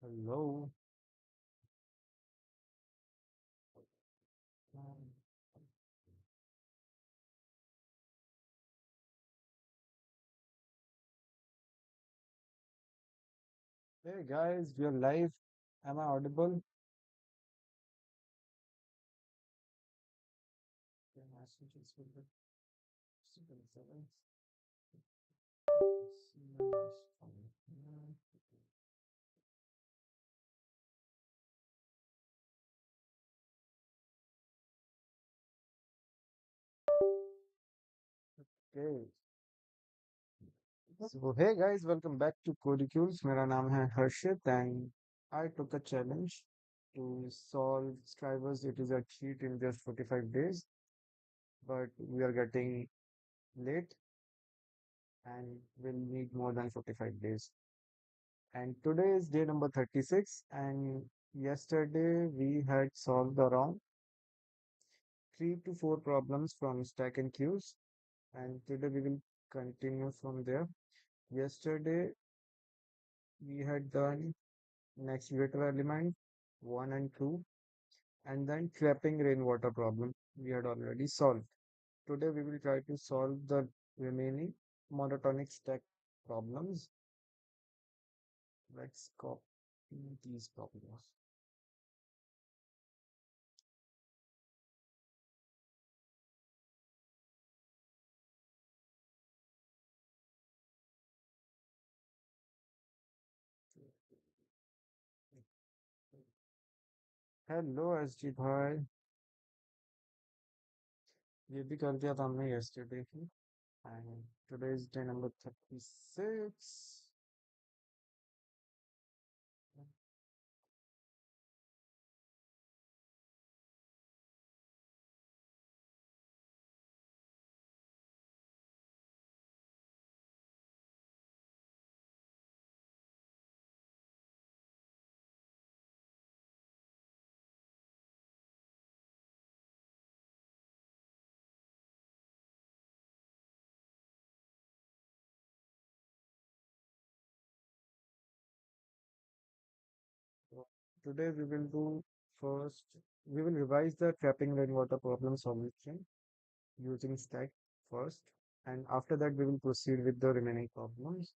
Hello. Hey guys, we are live. Am I audible? Okay, messages will be 7. Okay. So hey guys, welcome back to Codecules. मेरा नाम है Harshit and I took a challenge to solve Scriber's it is a cheat in just 45 days, but we are getting late and we'll need more than 45 days. And today is day number 36 and yesterday we had solved around 3 to 4 problems from stack and queues and today we will continue from there. Yesterday we had done next greater element 1 and 2 and then trapping rainwater problem we had already solved. Today we will try to solve the remaining monotonic stack problems. Let's copy these problems. Hello SG भाई ये भी कर दिया था हमने yesterday he and today is day number 36. So today we will do first, we will revise the trapping rainwater problem solution using stack first, and after that we will proceed with the remaining problems.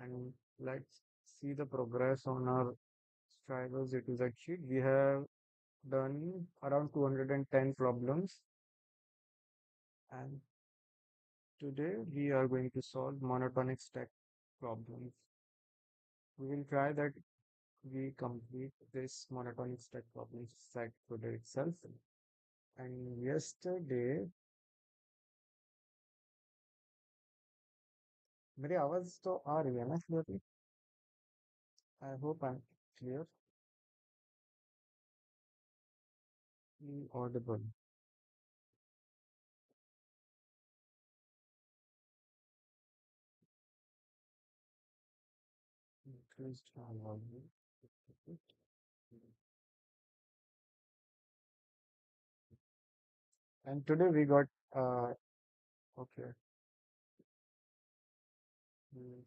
And let's see the progress on our Strivers A to Z sheet. We have done around 210 problems, and today we are going to solve monotonic stack problems. We will try that we complete this monotonic stack problem set today itself. And yesterday, मेरी आवाज तो आ रही है ना clearly? I hope I'm clear, audible. Increased volume. And today we got okay. mm,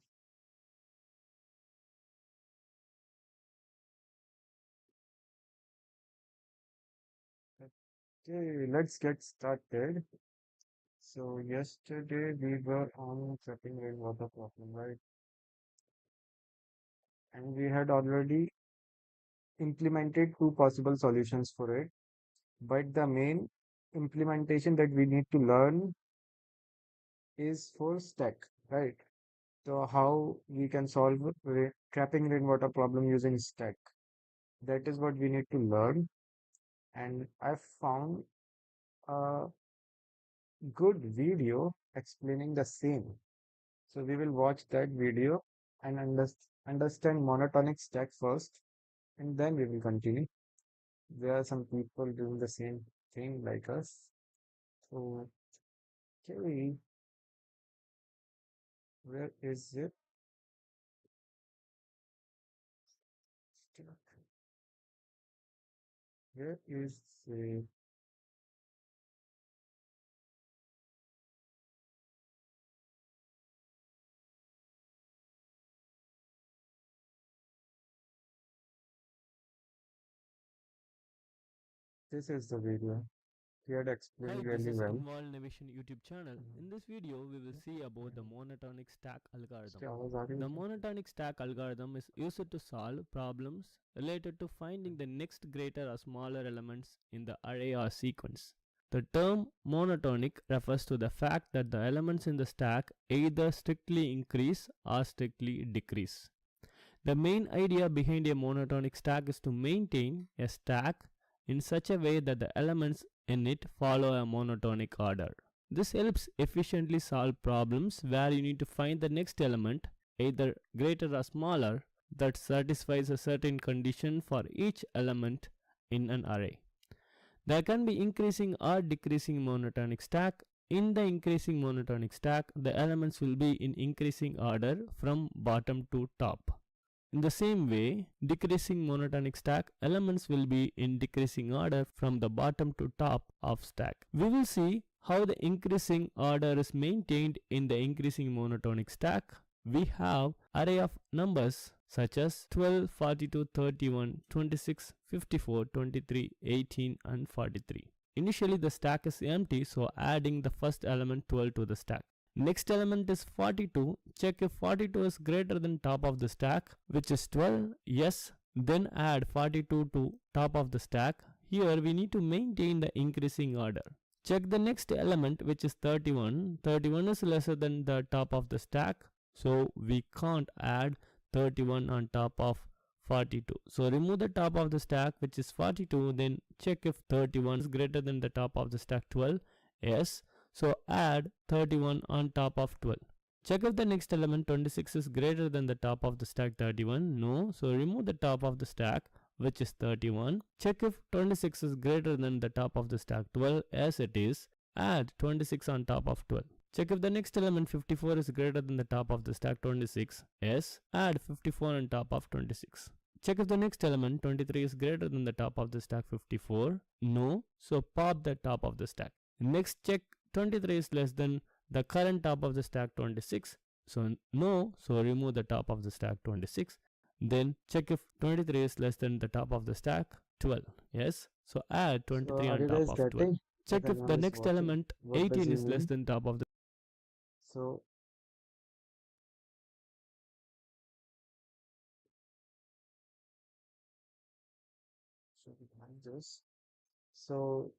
Okay, let's get started. So yesterday we were on trapping rainwater problem, right? And we had already implemented two possible solutions for it. But the main implementation that we need to learn is for stack, right? So how we can solve trapping rainwater problem using stack. That is what we need to learn. And I found a good video explaining the same. So we will watch that video and understand monotonic stack first, and then we will continue. There are some people doing the same thing like us. So, okay, where is it? Where is it? This is the video. He had Hi, explained this really is well. Involved Innovation YouTube channel. In this video, we will see about the monotonic stack इसकी algorithm. आवाज आ रही है The क्या? monotonic stack algorithm is used to solve problems related to finding the next greater or smaller elements in the array or sequence. The term monotonic refers to the fact that the elements in the stack either strictly increase or strictly decrease. The main idea behind a monotonic stack is to maintain a stack in such a way that the elements in it follow a monotonic order. This helps efficiently solve problems where you need to find the next element, either greater or smaller, that satisfies a certain condition for each element in an array. There can be increasing or decreasing monotonic stack. In the increasing monotonic stack, the elements will be in increasing order from bottom to top. In the same way, decreasing monotonic stack elements will be in decreasing order from the bottom to top of stack. We will see how the increasing order is maintained in the increasing monotonic stack. We have array of numbers such as 12, 42, 31, 26, 54, 23, 18 and 43. Initially the stack is empty, so adding the first element 12 to the stack. Next element is 42. Check if 42 is greater than top of the stack, which is 12. Yes. Then add 42 to top of the stack. Here we need to maintain the increasing order. Check the next element, which is 31. 31 is lesser than the top of the stack, so we can't add 31 on top of 42. So remove the top of the stack, which is 42. Then check if 31 is greater than the top of the stack 12. Yes. So add 31 on top of 12. Check if the next element 26 is greater than the top of the stack 31. No. So remove the top of the stack, which is 31. Check if 26 is greater than the top of the stack 12. As it is. Add 26 on top of 12. Check if the next element 54 is greater than the top of the stack 26. Yes. Add 54 on top of 26. Check if the next element 23 is greater than the top of the stack 54. No. So pop the top of the stack. Next, check 23 is less than the current top of the stack 26. So no, so remove the top of the stack 26. Then check if 23 is less than the top of the stack 12. Yes, so add So 23 are on you top guys of 12. getting? If Check if anyone the is next watching, element what does 18 he is less mean? than top of the. So behind this. So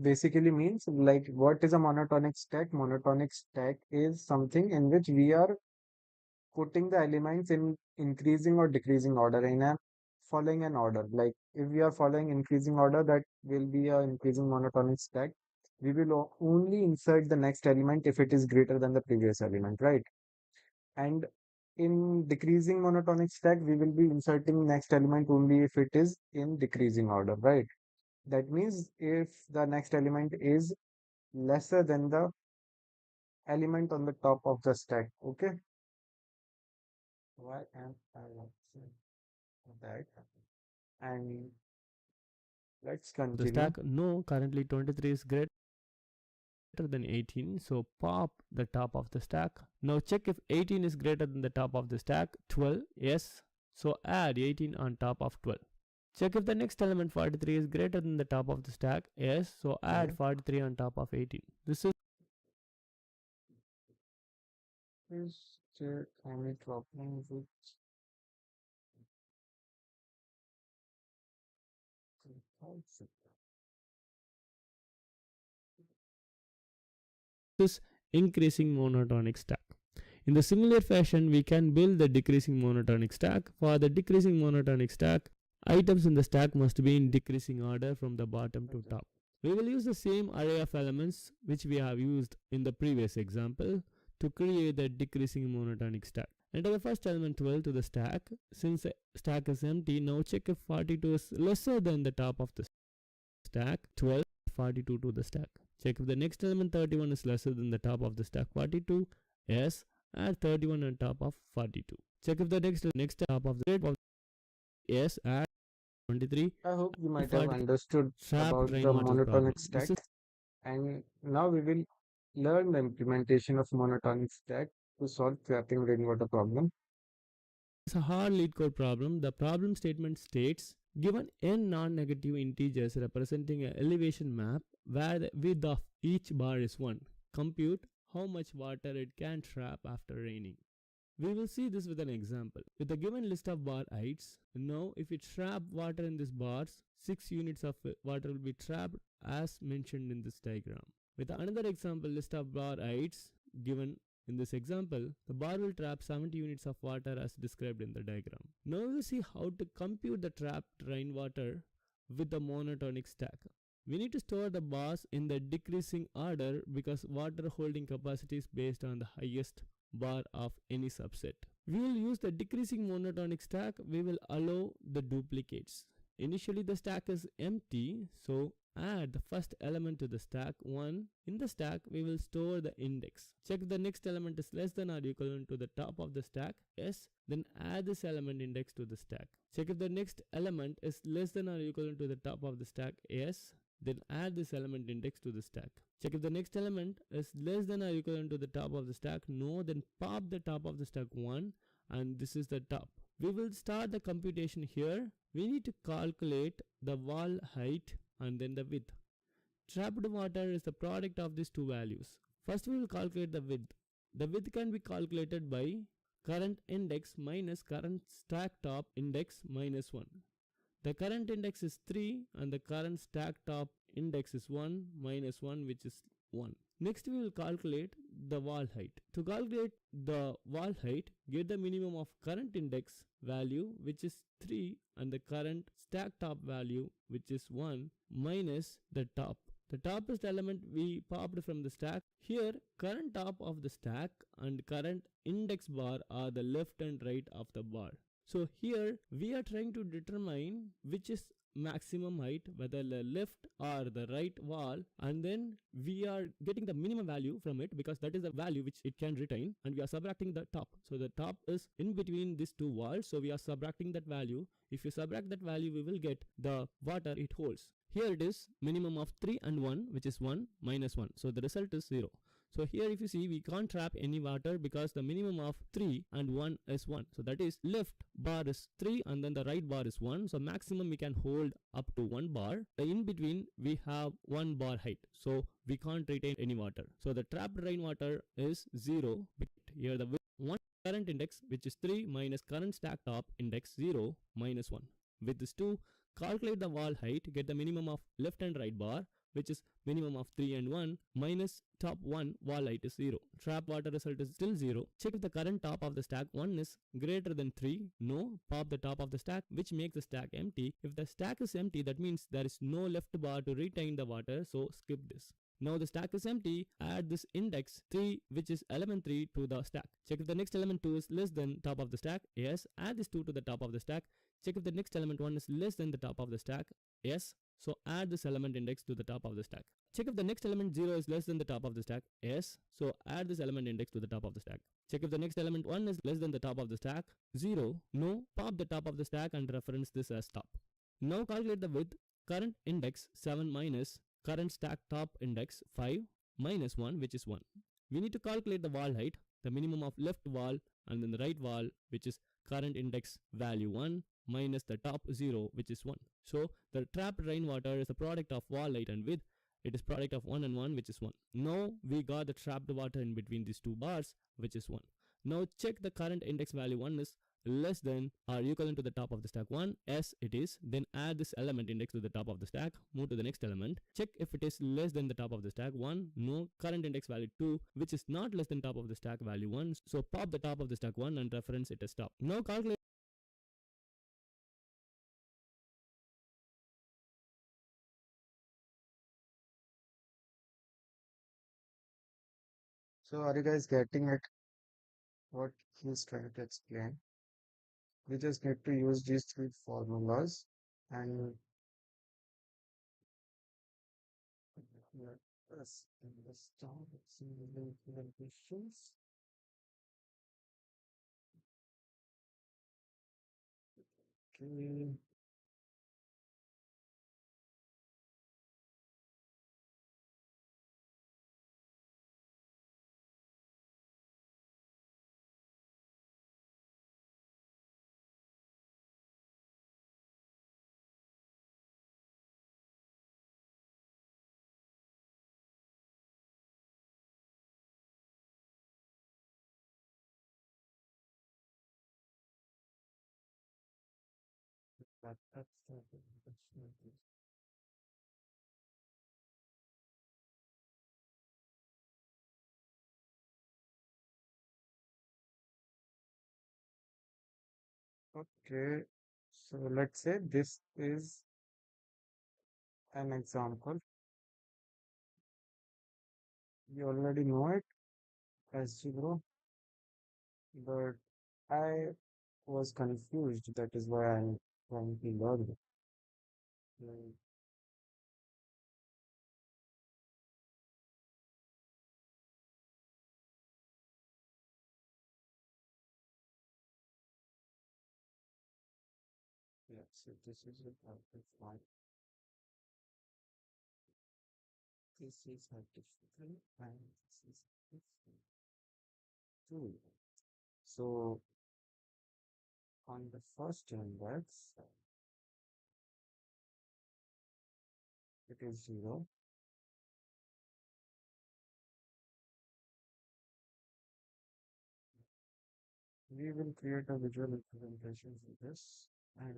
basically means like what is a monotonic stack? Monotonic stack is something in which we are putting the elements in increasing or decreasing order in a following an order. Like if we are following increasing order, that will be a increasing monotonic stack. We will only insert the next element if it is greater than the previous element, right? And in decreasing monotonic stack, we will be inserting next element only if it is in decreasing order, right? That means if the next element is lesser than the element on the top of the stack. Okay. Why am I not saying that? And let's The continue. stack. No, currently 23 is greater than 18, so pop the top of the stack. Now check if 18 is greater than the top of the stack 12. Yes, so add 18 on top of 12. Check if the next element 43 is greater than the top of the stack. Yes, so add Okay. 43 on top of 18. This is Is there any problem with the concept? increasing monotonic stack. In the similar fashion, we can build the decreasing monotonic stack. For the decreasing monotonic stack, items in the stack must be in decreasing order from the bottom to Okay. top. We will use the same array of elements which we have used in the previous example to create the decreasing monotonic stack. Enter the first element 12 to the stack. Since the stack is empty, now check if 42 is lesser than the top of the stack 12. 42 to the stack. Check if the next element 31 is lesser than the top of the stack 42. Yes, add 31 on top of 42. Check if the next top of the grade. Yes, add 23. I hope you might have 40. understood Trap about the rainwater problem. monotonic This stack. is And now we will learn the implementation of monotonic stack to solve trapping rainwater problem. a hard lead code problem. The problem statement states Given n non-negative integers representing an elevation map where the width of each bar is 1, compute how much water it can trap after raining. We will see this with an example. With the given list of bar heights, now if we trap water in these bars, 6 units of water will be trapped as mentioned in this diagram. With another example list of bar heights given in this example, the bar will trap 70 units of water as described in the diagram. Now we will see how to compute the trapped rainwater with the monotonic stack. We need to store the bars in the decreasing order because water holding capacity is based on the highest bar of any subset. We will use the decreasing monotonic stack. We will allow the duplicates. Initially the stack is empty, so add the first element to the stack 1. In the stack we will store the index. Check the next element is less than or equivalent to the top of the stack, yes, then add this element index to the stack. Check if the next element is less than or equivalent to the top of the stack, yes, then add this element index to the stack. Check if the next element is less than or equivalent to the top of the stack, no, then pop the top of the stack 1 and this is the top. We will start the computation here. We need to calculate the wall height and then the width. Trapped water is the product of these two values. First we will calculate the width. The width can be calculated by current index minus current stack top index minus 1. The current index is 3 and the current stack top index is 1 minus 1, which is 1. Next we will calculate the wall height. To calculate the wall height, get the minimum of current index value, which is 3, and the current stack top value, which is 1, minus the top. The top is the element we popped from the stack. Here current top of the stack and current index bar are the left and right of the bar. So here we are trying to determine which is maximum height, whether the left or the right wall, and then we are getting the minimum value from it because that is the value which it can retain, and we are subtracting the top. So the top is in between these two walls, so we are subtracting that value. If you subtract that value, we will get the water it holds. Here it is minimum of 3 and 1, which is 1 minus 1, so the result is 0. So here if you see, we can't trap any water because the minimum of 3 and 1 is 1. So that is left bar is 3 and then the right bar is 1. So maximum we can hold up to 1 bar. In between we have 1 bar height. So we can't retain any water. So the trapped rainwater is 0. Here the 1 current index, which is 3 minus current stack top index 0 minus 1. With this 2, calculate the wall height, get the minimum of left and right bar, which is minimum of 3 and 1 minus top 1 wall height is 0. Trap water result is still 0. Check if the current top of the stack 1 is greater than 3. No. Pop the top of the stack, which makes the stack empty. If the stack is empty, that means there is no left bar to retain the water, so skip this. Now the stack is empty, add this index 3, which is element 3, to the stack. Check if the next element 2 is less than top of the stack. Yes. Add this 2 to the top of the stack. Check if the next element 1 is less than the top of the stack. Yes. So add this element index to the top of the stack. Check if the next element 0 is less than the top of the stack. Yes. So add this element index to the top of the stack. Check if the next element 1 is less than the top of the stack. 0. No. Pop the top of the stack and reference this as top. Now calculate the width. Current index 7 minus current stack top index 5 minus 1, which is 1. We need to calculate the wall height, the minimum of left wall and then the right wall, which is current index value 1 minus the top 0, which is 1. So the trapped rainwater is the product of wall height and width. It is product of 1 and 1, which is 1. Now we got the trapped water in between these two bars, which is 1. Now check the current index value 1 is less than or equivalent to the top of the stack 1. Yes, it is. Then add this element index to the top of the stack. Move to the next element. Check if it is less than the top of the stack 1. No. Current index value 2, which is not less than top of the stack value 1. So pop the top of the stack 1 and reference it as top. Now calculate. So are you guys getting it? What he's trying to explain? We just need to use these three formulas and let us understand some implementations. Okay. That's the okay. So let's say this is an example. You already know it as zero, but I was confused. That is why I'm trying to learn it. Like, yeah, so this is a perfect one. This is a different and this is different too. So on the first index, it is zero. We will create a visual representation for this. And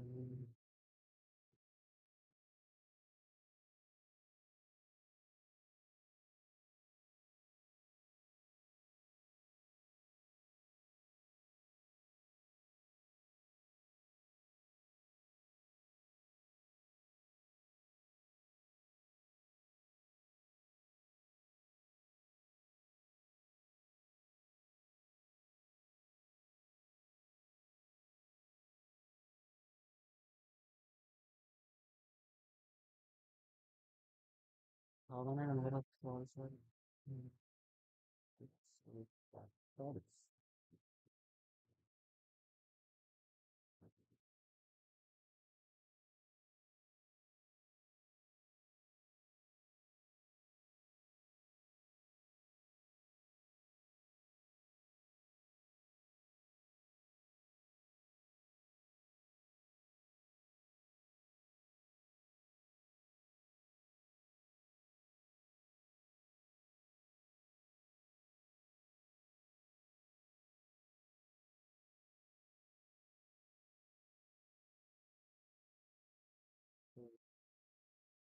how many number of rows are in that?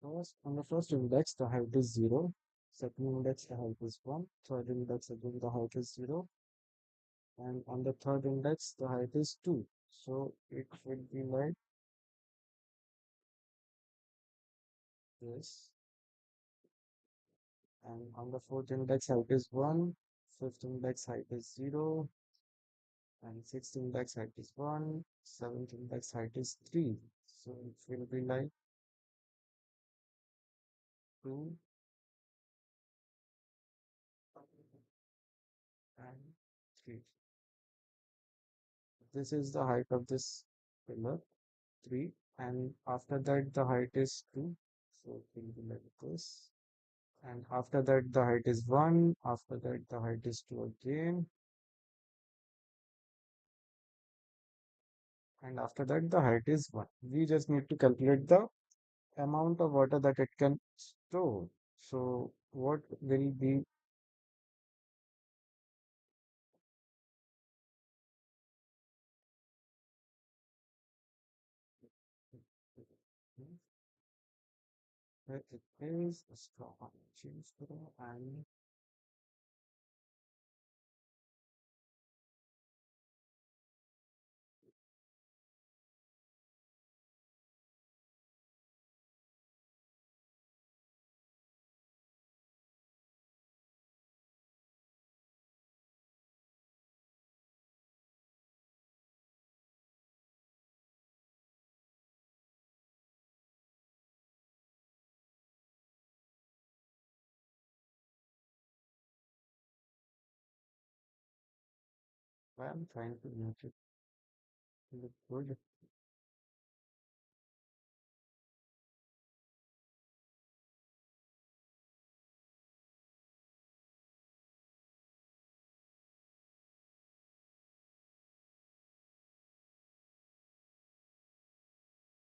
First, on the first index, the height is 0. Second index, the height is 1. Third index, again, the height is 0. And on the third index, the height is 2. So it will be like this. And on the fourth index, height is 1. Fifth index, height is 0. And sixth index, height is 1. Seventh index, height is 3. So it will be like 2 and 3. This is the height of this pillar, 3. And after that, the height is 2. So it will be like this. And after that, the height is 1. After that, the height is 2 again. And after that, the height is 1. We just need to calculate the amount of water that it can store. So what will be where it is a straw change straw and I'm trying to make it look good.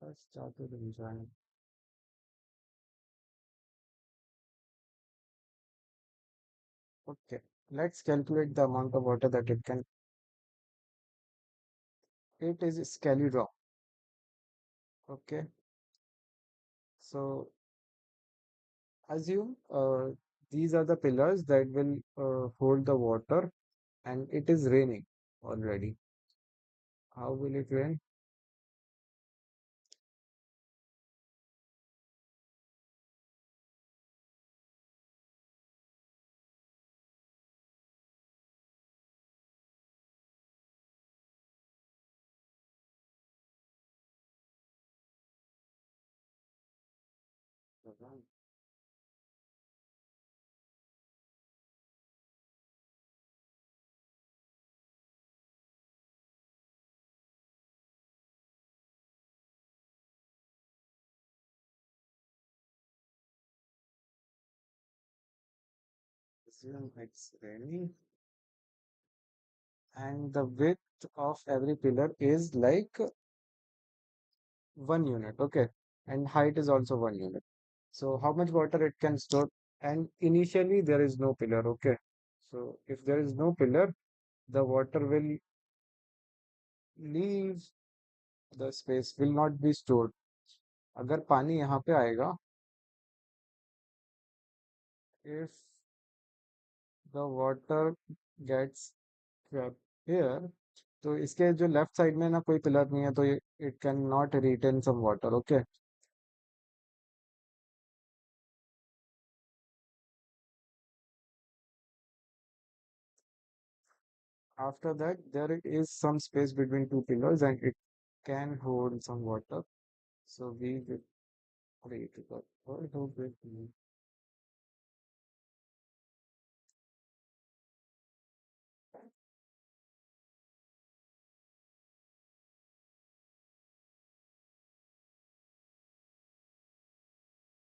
Let's start with the design. Okay, let's calculate the amount of water that it can. It is scaly raw. Okay, so assume these are the pillars that will hold the water, and it is raining already. How will it rain? Assume it's raining, and the width of every pillar is like 1 unit, okay, and height is also 1 unit. So how much water it can store? And initially there is no pillar, okay. So if there is no pillar, the water will leave the space, will not be stored. अगर पानी यहाँ पे आएगा, if the water gets trapped here, तो इसके जो left side में ना कोई पिलर नहीं है, तो it can not retain some water, okay. After that, there is some space between two pillars and it can hold some water. So we will create a whole bit.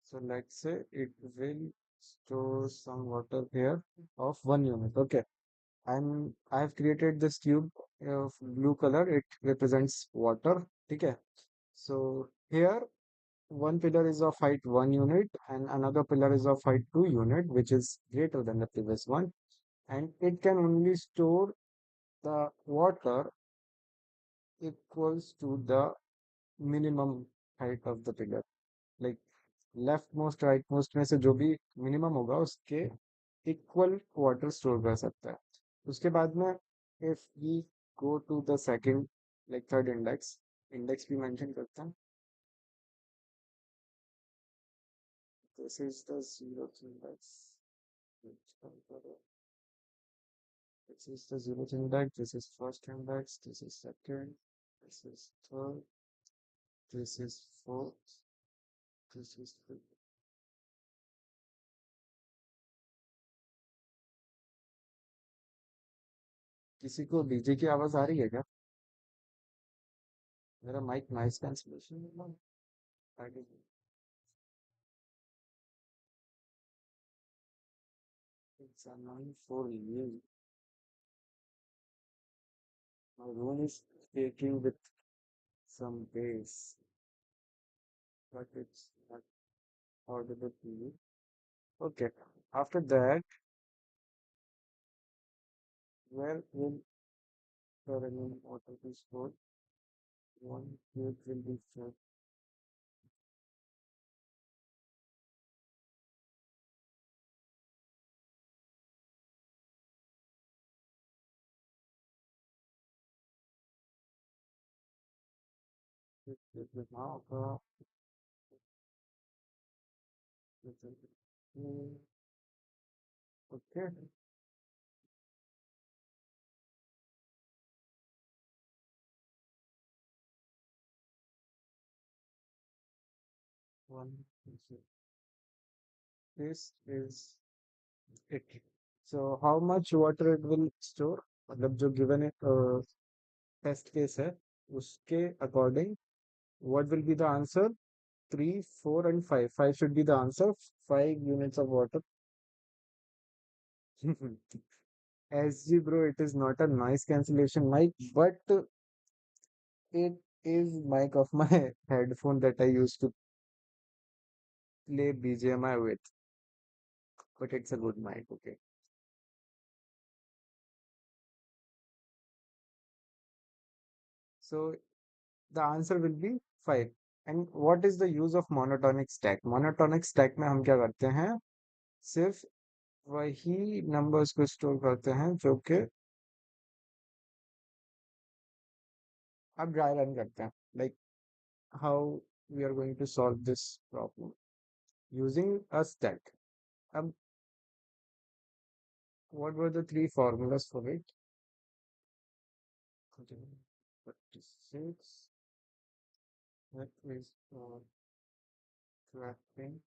So let's say it will store some water here of 1 unit. Okay. I have created this cube of blue color. It represents water. Okay. So here one pillar is of height 1 unit and another pillar is of height 2 unit, which is greater than the previous one. And it can only store the water equals to the minimum height of the pillar. Like left most right most में से जो भी minimum होगा उसके equal water store कर सकता है. उसके बाद में if we go to the second, like third index, index भी मेंशन करता है. This is the zeroth index. This is the zeroth index, this is first index, this is second, this is third, this is fourth, this is fifth. किसी को DJ की आवाज आ रही है क्या? मेरा माइक नॉइस कैंसलेशन में it's annoying for you. My room is shaking with some bass, but it's not audible to you. Okay. After that, where will the remaining water be stored? One cube will be filled with now. Okay. One. This is it. So how much water it will store? मतलब जो given it test case है, उसके according what will be the answer? 3, 4, and 5. 5 should be the answer. 5 units of water. SG bro, it is not a noise cancellation mic, but it is mic of my headphone that I used to play BGMI with. But it's a good mic, okay. So the answer will be 5. And what is the use of monotonic stack? Monotonic stack में हम क्या करते हैं, सिर्फ वही numbers को store करते हैं जो कि अब ड्राई रन करते हैं, like how we are going to solve this problem using a stack. अब what were the three formulas for it? 36, that is trapping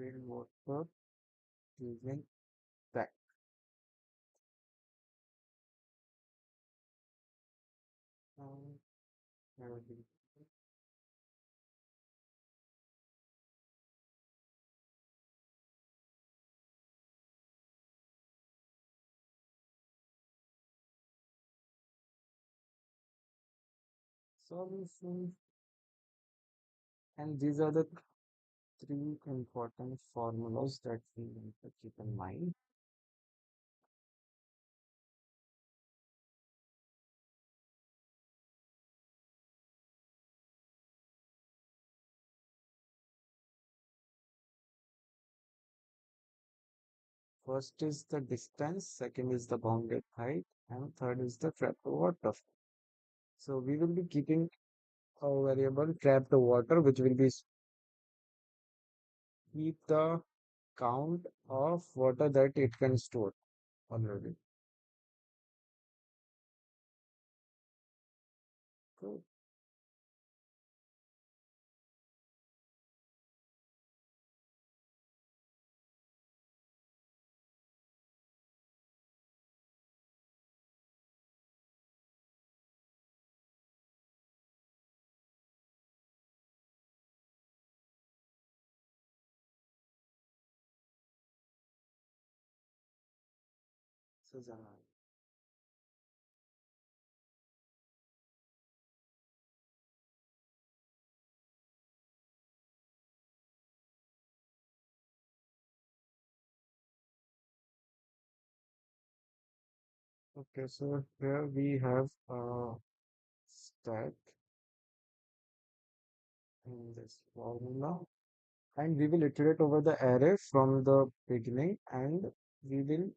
rainwater using that. Um, solution, and these are the three important formulas that we need to keep in mind. First is the distance, second is the bounded height, and third is the trapped water. So we will be keeping a variable trapped water, which will be keep the count of water that it can store already. Cool. So, okay, so here we have a stack in this formula, and we will iterate over the array from the beginning, and we will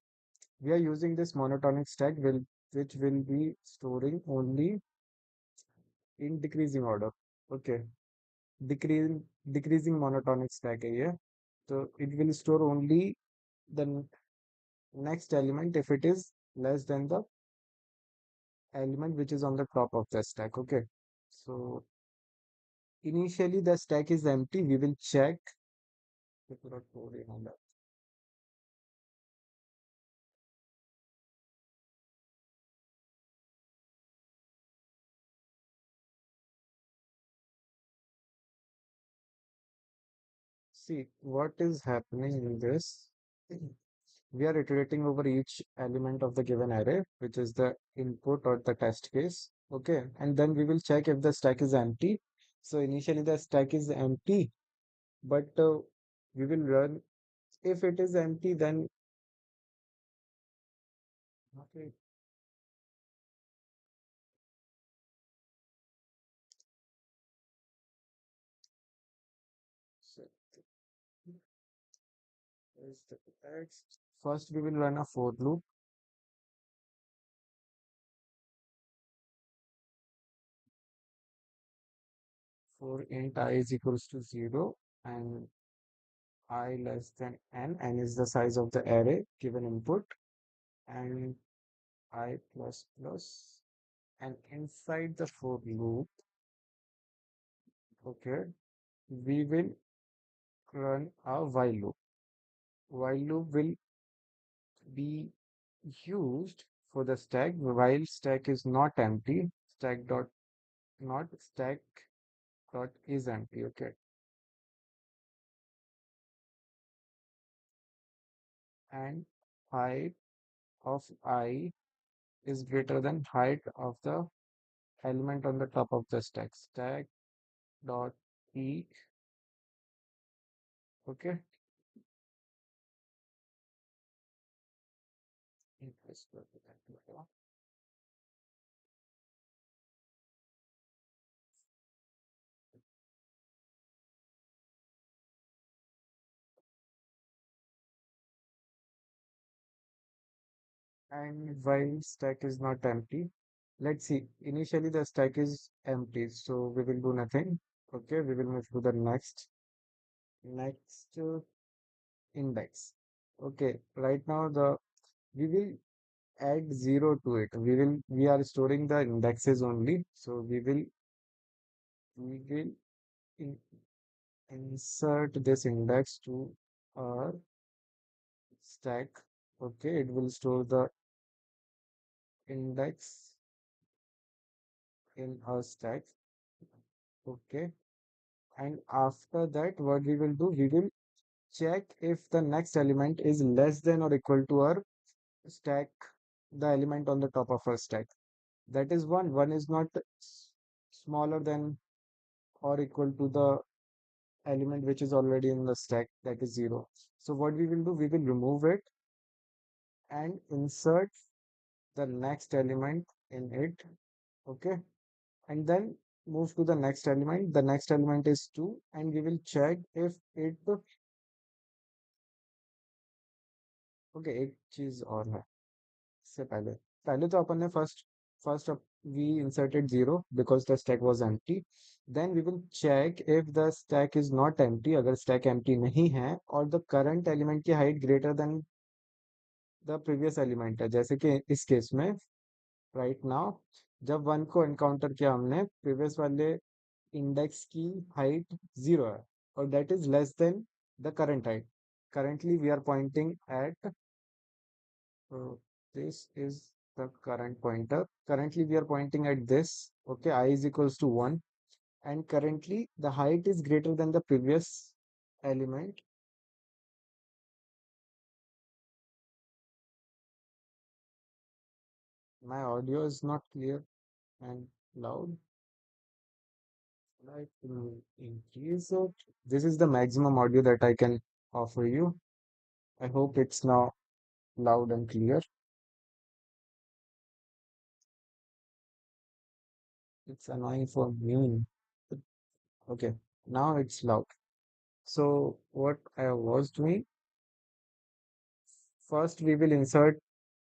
we are using this monotonic stack which will be storing only in decreasing order. Okay, decreasing monotonic stack है ये. So it will store only the next element if it is less than the element which is on the top of the stack. Okay, so initially the stack is empty. We will check. See what is happening in this. We are iterating over each element of the given array, which is the input or the test case. Okay, and then we will check if the stack is empty. So initially the stack is empty, but we will run. If it is empty, then okay. So is the text. First, we will run a for loop for int I is equals to 0 and I less than n is the size of the array given input, and I plus plus, and inside the for loop, okay, we will run a while loop. While loop will be used for the stack while stack is not empty. Stack dot not stack dot is empty. Okay, and height of I is greater than height of the element on the top of the stack. Stack dot peak. Okay. And while stack is not empty, let's see, initially the stack is empty, so we will do nothing. Okay, we will move to the next index. Okay, right now we will add 0 to it. We are storing the indexes only, so we will in, insert this index to our stack. Okay, it will store the index in our stack. Okay, and after that, what we will do, we will check if the next element is less than or equal to our stack, the element on the top of our stack. That is one. One is not smaller than or equal to the element which is already in the stack, that is 0. So what we will do, we will remove it and insert the next element in it. Okay, and then move to the next element. The next element is 2, and we will check if it, okay, एक चीज और है इससे पहले पहले तो अपन ने first we inserted 0 because the stack was empty. Then we will check if the stack is not empty. अगर stack empty नहीं है और the current element की height greater than the previous element है, जैसे कि इस केस में राइट नाउ जब 1 को एनकाउंटर किया हमने, प्रीवियस वाले इंडेक्स की हाइट 0 है और that is less than the current height. Currently we are pointing at, this is the current pointer. Currently we are pointing at this. Okay, I is equals to 1, and currently the height is greater than the previous element. My audio is not clear and loud. Like, increase it. This is the maximum audio that I can offer you. I hope it's now loud and clear. It's annoying for me. Okay, now it's loud. So what I was doing, first we will insert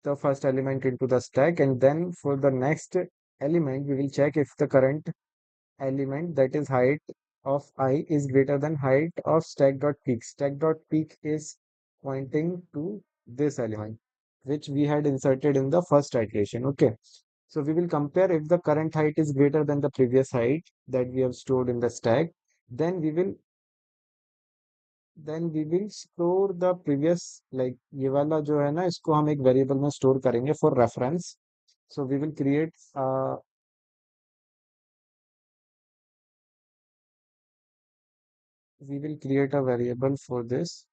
the first element into the stack, and then for the next element we will check if the current element, that is height of I, is greater than height of stack.peak. Stack.peak is pointing to this element which we had inserted in the first iteration. Okay, so we will compare if the current height is greater than the previous height that we have stored in the stack. then we will then we will store the previous, like ये वाला जो है ना, इसको हम एक variable में store करेंगे for reference. So we will create a variable for this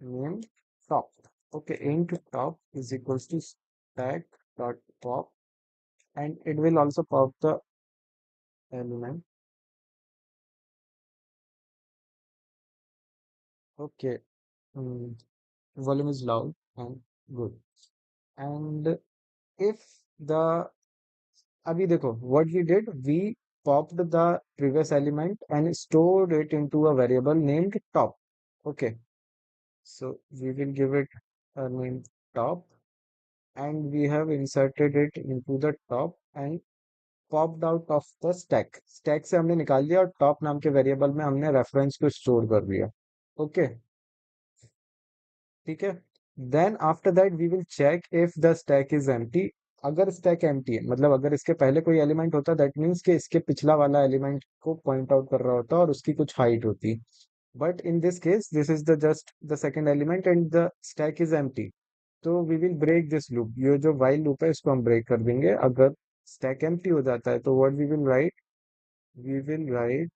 named top. Okay, int top is equals to stack dot pop, and it will also pop the element. Okay, mm, volume is loud and good. And if the अभी देखो, what we did, we popped the previous element and stored it into a variable named top. Okay, so we will give it a name top, and we have inserted it into the top and popped out of the stack से हमने निकाल दिया और top नाम के variable में हमने reference को स्टोर कर दिया. ओके, ठीक है. Then after that we will check if the stack is empty. अगर स्टैक एम्प्टी है, मतलब अगर इसके पहले कोई एलिमेंट होता, दैट मीन्स कि इसके पिछला वाला एलिमेंट को पॉइंट आउट कर रहा होता और उसकी कुछ हाइट होती. But in this case this is the just the second element and the stack is empty. तो we will break this loop. ये जो वाइल लूप है इसको हम ब्रेक कर देंगे. अगर स्टैक एम्प्टी हो जाता है तो what we will write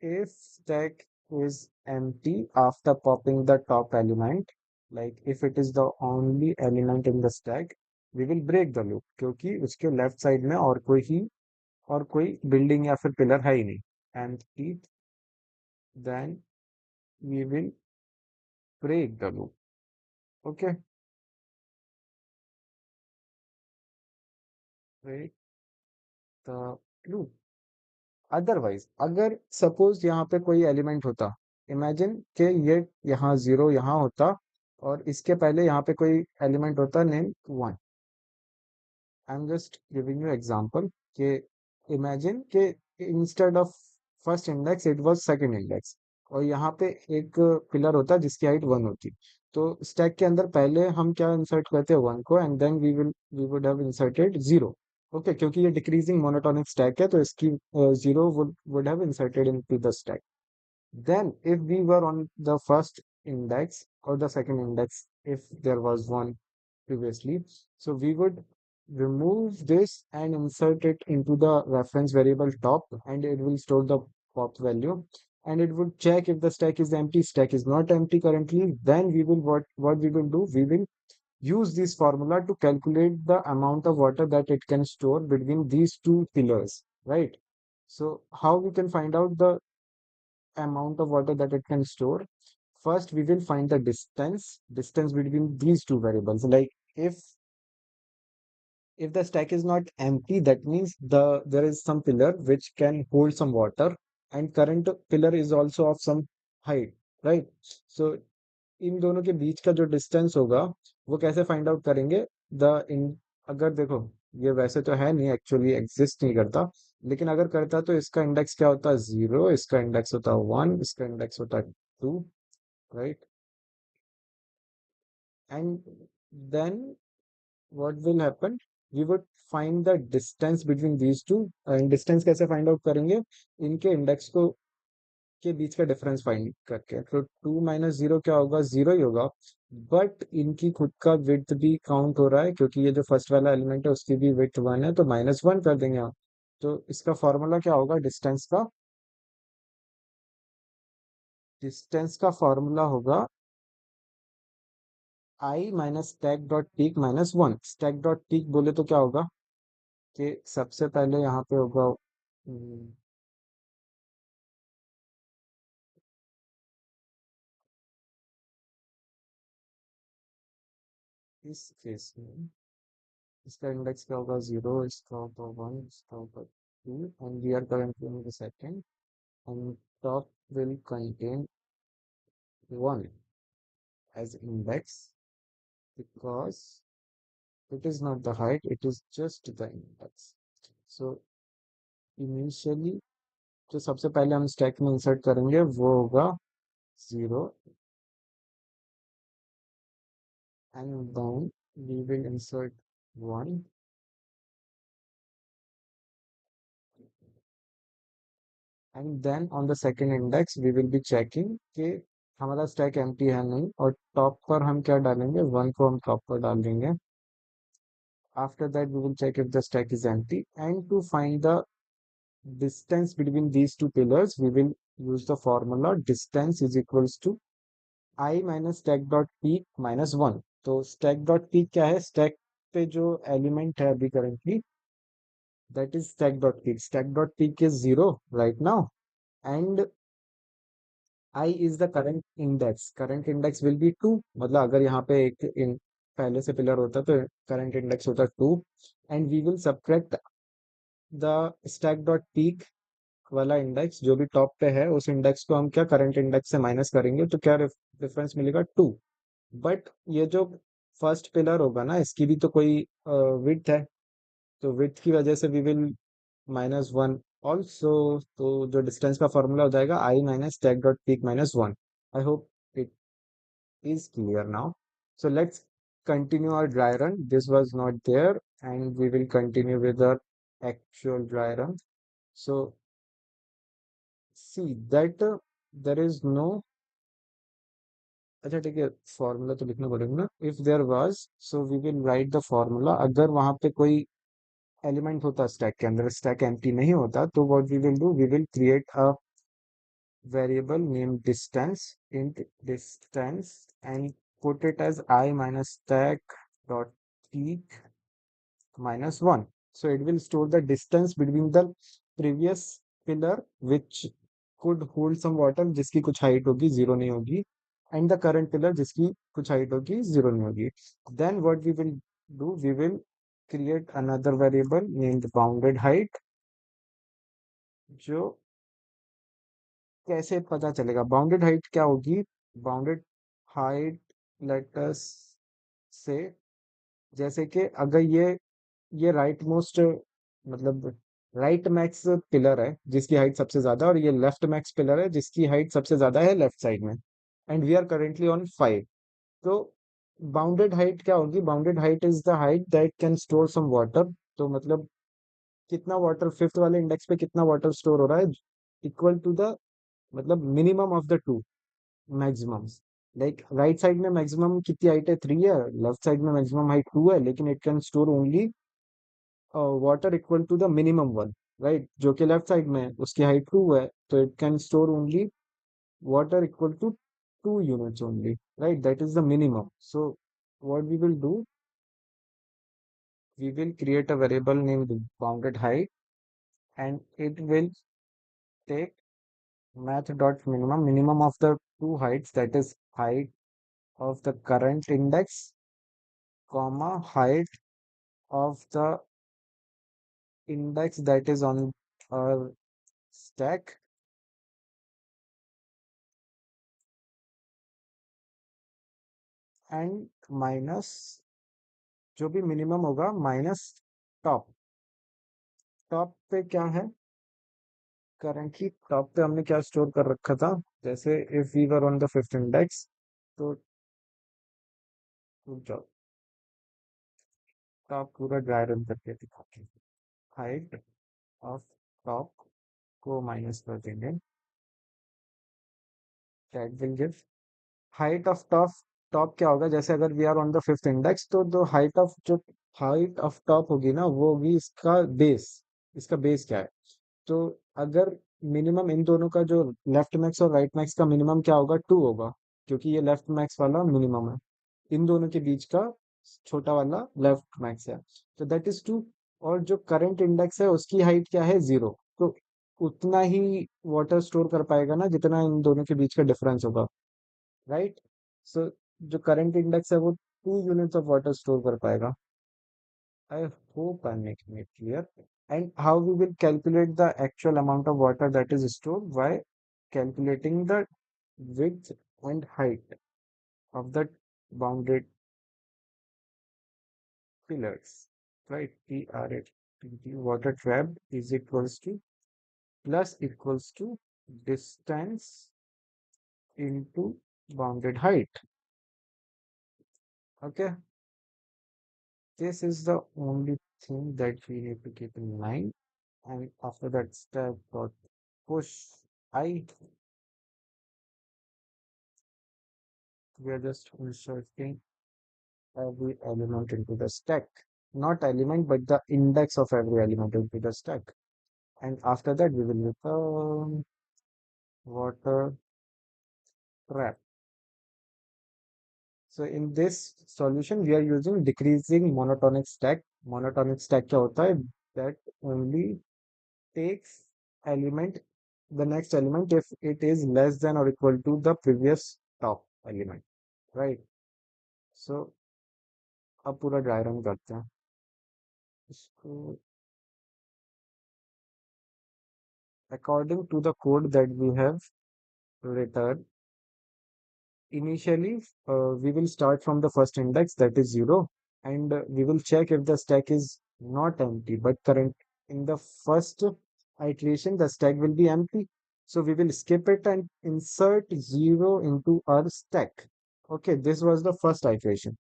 if stack is empty after popping the top element, like if it is the only element in the stack, we will break the loop, क्योंकि उसके left side में और कोई building या फिर pillar है ही नहीं. Empty, then we will break the loop. Okay, break the loop. Otherwise अगर सपोज यहाँ पे कोई एलिमेंट होता, इमेजिन कि ये यहाँ जीरो यहाँ होता और इसके पहले यहाँ पे कोई एलिमेंट होता name one. I am just giving you example कि इमेजिन कि instead of first index it was second index, और यहाँ पे एक पिलर होता जिसकी हाइट वन होती। तो स्टैक के अंदर पहले हम क्या इंसर्ट करते हैं, वन को, and then we would have inserted zero. Okay, क्योंकि ये डिक्रीजिंग मोनोटोनिक स्टैक है तो इसकी zero would have inserted into the stack. Then, if we were on the first index or the second index, if there was one previously, so we would remove this and insert it into the reference variable top, and it will store the pop value. And it would check if the stack is empty. Stack is not empty currently. Then we will what we will do? We will use this formula to calculate the amount of water that it can store between these two pillars, right? So how we can find out the amount of water that it can store? First, we will find the distance between these two variables. Like if the stack is not empty, that means there is some pillar which can hold some water, and current pillar is also of some height, right? So इन दोनों के बीच का जो distance होगा वो कैसे find out करेंगे? The in अगर देखो, ये वैसे तो है नहीं, एक्चुअली एग्जिस्ट नहीं करता, लेकिन अगर करता तो इसका इंडेक्स क्या होता? जीरो, इसका इंडेक्स होता वन, इसका इंडेक्स होता two, right? And then what will happen? We would find the distance between these two, and distance कैसे फाइंड आउट करेंगे? इनके इंडेक्स को के बीच का डिफरेंस फाइंड करके। तो टू माइनस जीरो क्या होगा? जीरो ही होगा, बट इनकी खुद का विड्थ भी काउंट हो रहा है, क्योंकि ये जो फर्स्ट वाला एलिमेंट है उसकी भी विड्थ वन है, तो माइनस वन कर देंगे हम। तो इसका फॉर्मूला क्या होगा डिस्टेंस का? डिस्टेंस का फॉर्मूला होगा I minus stack dot peek minus one. Stack dot peek बोले तो क्या होगा कि सबसे पहले यहाँ पे होगा इस केस में इसका इंडेक्स क्या होगा? जीरो, इसका होगा वन, इसका होगा two, and we are currently in the second, and top will contain 1 as index because it is not the height, it is just the index. So initially जो सबसे पहले हम स्टैक में इंसर्ट करेंगे वो होगा zero, and then we will insert 1, and then on the second index we will be checking कि हमारा स्टैक एम्प्टी है नहीं, और टॉप पर हम क्या डालेंगे? 1 को हम टॉप पर डाल देंगे। After that we will check if the stack is empty, and to find the distance between these two pillars we will use the formula distance is equals to I minus stack dot peak minus one. तो stack dot peak क्या है? stack पे जो element है अभी currently, that is stack dot peak. Stack dot peak is zero right now, and I is the current index. Current index will be two, मतलब अगर यहाँ पे एक पहले से पिलर होता तो करंट इंडेक्स होता two, and we will subtract the stack dot peek वाला इंडेक्स जो भी टॉप पे है, उस इंडेक्स को हम क्या करंट इंडेक्स से माइनस करेंगे, तो क्या डिफरेंस मिलेगा? टू। बट ये जो फर्स्ट पिलर होगा ना, इसकी भी तो कोई विड्थ है, तो विड्थ की वजह से we will minus one also. तो जो डिस्टेंस का फॉर्मूला हो जाएगा I minus tag dot peek minus one. I hope it is clear now. So let's continue our dry run. This was not there, and we will continue with our actual dry run. So see that there is no, अच्छा ठीक है, formula तो लिखना पड़ेगा ना। If there was, so we will write the formula. अगर वहां पे कोई एलिमेंट होता स्टैक के अंदर, स्टैक एम्प्टी नहीं होता, तो what we will do? We will create a variable name distance, int distance, and put it as I minus stack dot peak minus 1. So it will store the distance between the previous pillar which could hold some water जिसकी कुछ height होगी, zero नहीं होगी, and the current pillar जिसकी कुछ height होगी, zero नहीं होगी। Then what we will do? We will create another variable named bounded height जो कैसे पता चलेगा बाउंडेड हाइट क्या होगी? बाउंडेड हाइट लेटस से, जैसे कि अगर ये राइट मोस्ट, मतलब राइट मैक्स पिलर है जिसकी हाइट सबसे ज्यादा, और ये लेफ्ट मैक्स पिलर है जिसकी हाइट सबसे ज्यादा है लेफ्ट साइड में, and we are currently on 5। तो बाउंडेड हाइट क्या होगी? Bounded height is the height that can store some water. तो मतलब कितना वाटर फिफ्थ वाले इंडेक्स पे कितना वाटर स्टोर हो रहा है, इक्वल टू द, मतलब minimum of the two maximums. Like right side में मैक्सिमम कितनी हाइट है? 3 है। लेफ्ट साइड में मैक्सिमम हाइट 2 है, लेकिन it can store only water equal to the minimum one, right? जो कि लेफ्ट साइड में है उसकी हाइट 2 है, तो it can store only water equal to 2 units only, right? That is the minimum. So what we will do, we will create a variable named bounded height, and it will take math dot minimum, minimum of the two heights, that is height of the current index, comma height of the index that is on our stack, and minus जो भी minimum होगा minus top. Top पे क्या है? Currently top पे हमने क्या store कर रखा था? जैसे if we were on the fifth index, तो टॉप पूरा ड्राई रन करके दिखाते हैं। हाइट ऑफ टॉप को माइनस कर देंगे, that will give height of top. Top क्या होगा? जैसे अगर we are on the fifth index, तो जो हाइट ऑफ टॉप होगी ना, वो होगी इसका बेस। इसका बेस क्या है? तो अगर मिनिमम इन दोनों का, जो लेफ्ट मैक्स और राइट मैक्स का मिनिमम क्या होगा? 2 होगा, क्योंकि ये लेफ्ट मैक्स वाला मिनिमम है। इन दोनों के बीच का छोटा वाला लेफ्ट मैक्स है, तो दैट इज 2। और जो करंट इंडेक्स है उसकी हाइट क्या है? 0। तो उतना ही वाटर स्टोर कर पाएगा ना जितना इन दोनों के बीच का डिफरेंस होगा, राइट? सो जो करंट इंडेक्स है वो 2 यूनिट्स ऑफ वाटर स्टोर कर पाएगा। I hope I'm making it clear. And how we will calculate the actual amount of water that is stored? By calculating the width and height of the bounded pillars. Right? TRAPT, water trapped is equals to, plus equals to distance into bounded height. Okay. This is the only thing that we need to keep in mind. And after that step, push I, we are just inserting every element into the stack. Not element, but the index of every element into the stack. And after that, we will return water trap. So in this solution, we are using decreasing monotonic stack. Monotonic stack क्या होता है? That only takes element, the next element, if it is less than or equal to the previous top element, right? So अब पूरा dry run करते हैं इसको। According to the code that we have written, initially we will start from the first index, that is 0, and we will check if the stack is not empty, but current in the first iteration the stack will be empty. So we will skip it and insert 0 into our stack. Okay, this was the first iteration.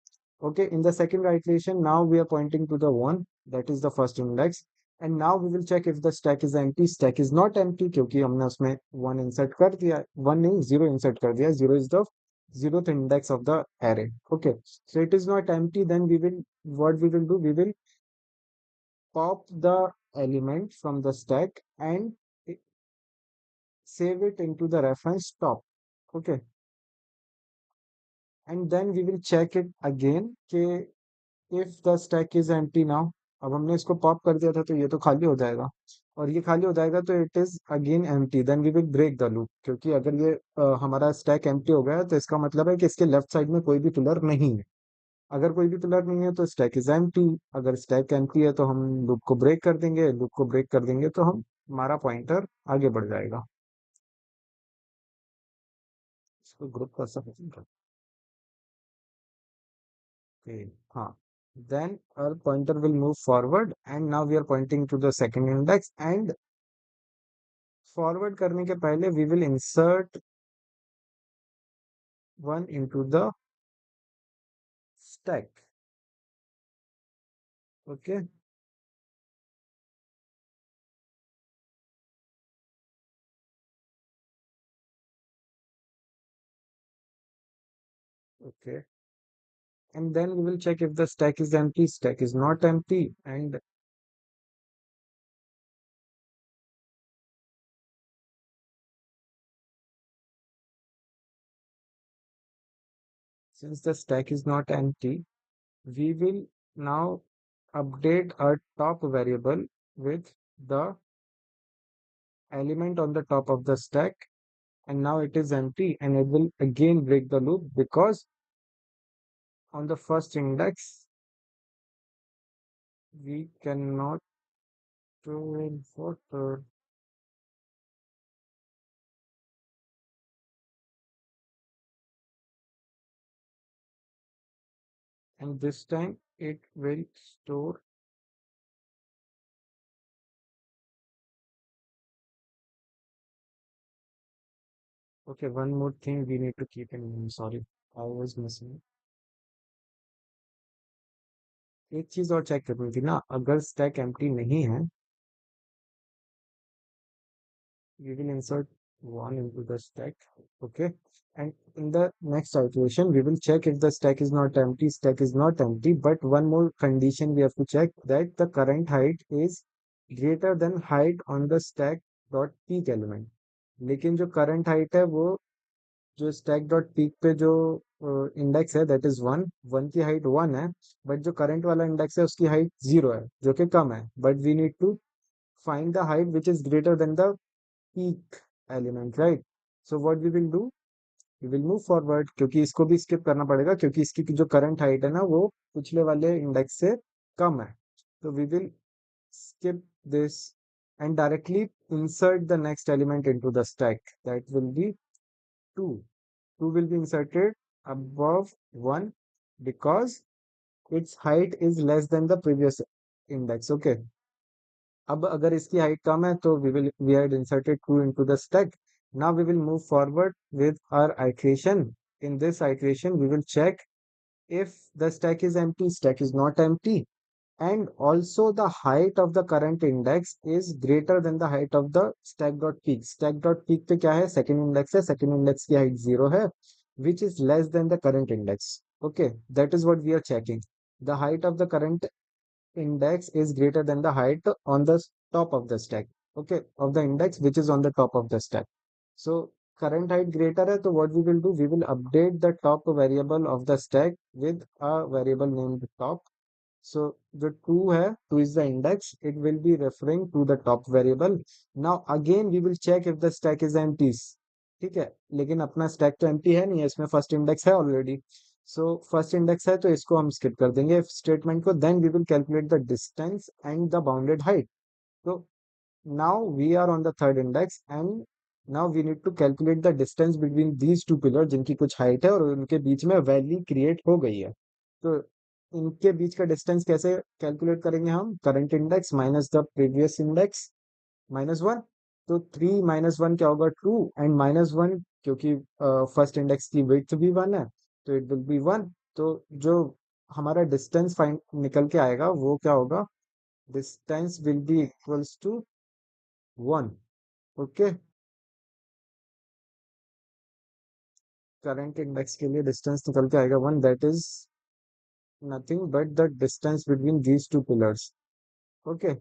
Okay, in the second iteration, now we are pointing to the 1, that is the first index. And now we will check if the stack is empty. Stack is not empty क्योंकि हमने उसमें 1 insert कर दिया, 1 नहीं 0 insert कर दिया. 0 is the zeroth index of the array. Okay, so it is not empty. Then we will, what we will do, we will pop the element from the stack and save it into the reference top. Okay, and then we will check it again कि if the stack is empty now. अब हमने इसको pop कर दिया था तो ये तो खाली हो जाएगा, और ये खाली हो जाएगा तो it is again empty, then we will break the loop, क्योंकि अगर ये हमारा स्टैक एम्प्टी हो गया तो इसका मतलब है कि इसके लेफ्ट साइड में कोई भी पिलर नहीं है। अगर कोई भी पिलर नहीं है तो स्टैक इज एम्प्टी। अगर स्टैक एम्प्टी है तो हम लूप को ब्रेक कर देंगे, लूप को ब्रेक कर देंगे तो हम, हमारा पॉइंटर आगे बढ़ जाएगा। तो ग्रुप कर सकते हैं, हाँ. Then our pointer will move forward and now we are pointing to the second index and forward करने के पहले we will insert one into the stack. Okay. Okay. And then we will check if the stack is empty. Stack is not empty. And since the stack is not empty, we will now update our top variable with the element on the top of the stack. And now it is empty and it will again break the loop because on the first index we cannot do water. And this time it will store. Okay, one more thing we need to keep in mind. Sorry, I was missing. एक चीज और check करनी थी ना, अगर stack empty नहीं है, we will insert one into the stack. Okay, and in the next iteration we will check if the stack is not empty. Stack is not empty, but one more condition we have to check, that the current height is greater than height on the stack dot peak element. लेकिन जो current height है वो जो stack dot peak पे जो index है that is one, one की height one है, बट जो करंट वाला इंडेक्स है उसकी हाइट जीरो है जो कि कम है, but we need to find the height which is greater than the peak element, right? So what we will do, we will move forward क्योंकि इसको भी skip करना पड़ेगा क्योंकि इसकी जो current height है ना वो पिछले वाले index से कम है. So we will skip this and directly insert the next element into the stack, that will be 2. 2 will be inserted above 1 because its height is less than the previous index. Okay. अब अगर इसकी height कम है तो we had inserted 2 into the stack. Now we will move forward with our iteration. In this iteration we will check if the stack is empty. Stack is not empty, and also the height of the current index is greater than the height of the stack.peak. Stack.peak पे क्या है, second index है, second index की height 0 है, which is less than the current index. Okay, that is what we are checking. The height of the current index is greater than the height on the top of the stack. Okay, of the index which is on the top of the stack. So current height greater है, तो what we will do, we will update the top variable of the stack with a variable named top. So the 2 है, 2 is the index, it will be referring to the top variable. Now again we will check if the stack is empty. ठीक है, लेकिन अपना stack तो empty है नहीं है, इसमें first index है already. So first index है तो इसको हम skip कर देंगे if statement को. Then we will calculate the distance and the bounded height. So now we are on the third index and now we need to calculate the distance between these two pillars जिनकी कुछ height है और उनके बीच में valley create हो गई है. तो इनके बीच का डिस्टेंस कैसे कैलकुलेट करेंगे हम, current index minus the previous index minus one. तो 3 माइनस वन क्या होगा, 2, एंड माइनस वन क्योंकि फर्स्ट इंडेक्स की विड्थ भी 1 है तो इट विल बी 1. तो जो हमारा डिस्टेंस फाइंड निकल के आएगा वो क्या होगा, distance will be equals to 1. Okay, current index के लिए डिस्टेंस निकल के आएगा 1, that is nothing but the distance between these two pillars. Okay,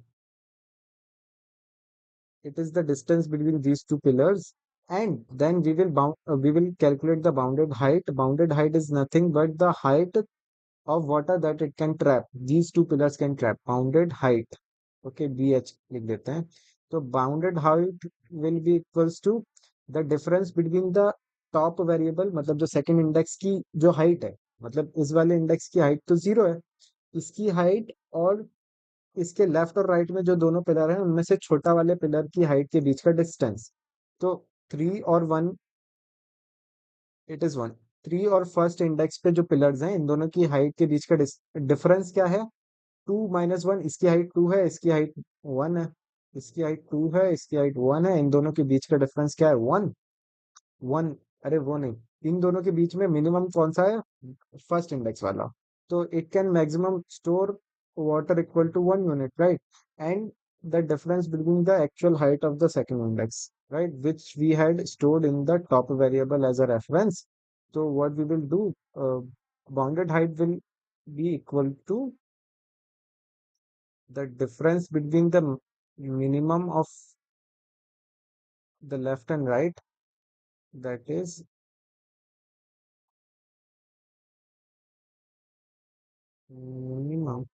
it is the distance between these two pillars, and then we will calculate the bounded height. Bounded height is nothing but the height of water that it can trap, these two pillars can trap. Bounded height, okay, bh लिख देते हैं. तो bounded height will be equals to the difference between the top variable, मतलब जो second index की जो height है, मतलब इस वाले index की height तो 0 है, इसकी height और इसके लेफ्ट और राइट में जो दोनों पिलर हैं उनमें से छोटा वाले पिलर की हाइट के बीच का डिस्टेंस. तो 3 और 1 इट इज वन। थ्री और फर्स्ट इंडेक्स पे जो पिलर्स हैं इन दोनों की हाइट के बीच का डिफरेंस क्या है? 2 - 1। इसकी हाइट 2 है, इसकी हाइट 1 है। इसकी हाइट 2 है, इसकी हाइट 1 है, इन दोनों के बीच का डिफरेंस क्या है? 1। 1। अरे वो नहीं, इन दोनों के बीच में मिनिमम कौन सा है? फर्स्ट इंडेक्स वाला। तो it can maximum store water equal to 1 unit, right? And the difference between the actual height of the second index, right, which we had stored in the top variable as a reference. So what we will do, bounded height will be equal to the difference between the minimum of the left and right, that is minimum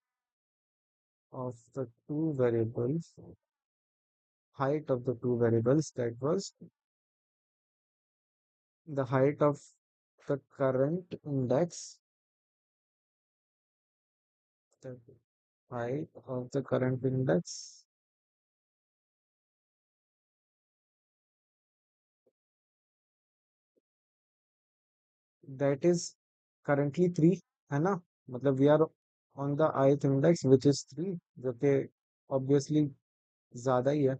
of the two variables, height of the two variables, that was the height of the current index, the height of the current index, that is currently 3, है ना? मतलब we are on the ith index which is 3, जो कि obviously ज़्यादा ही है,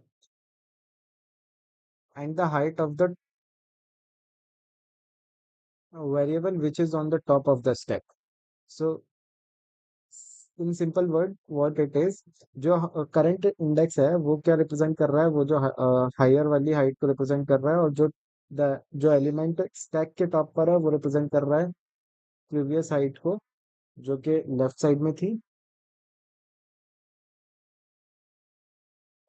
and the height of the variable which is on the top of the stack. So in simple word what it is, जो current index है वो क्या represent कर रहा है? वो जो हायर वाली हाइट को रिप्रेजेंट कर रहा है, और जो एलिमेंट स्टैक के टॉप पर है वो रिप्रेजेंट कर रहा है प्रीवियस हाइट को, जो कि लेफ्ट साइड में थी।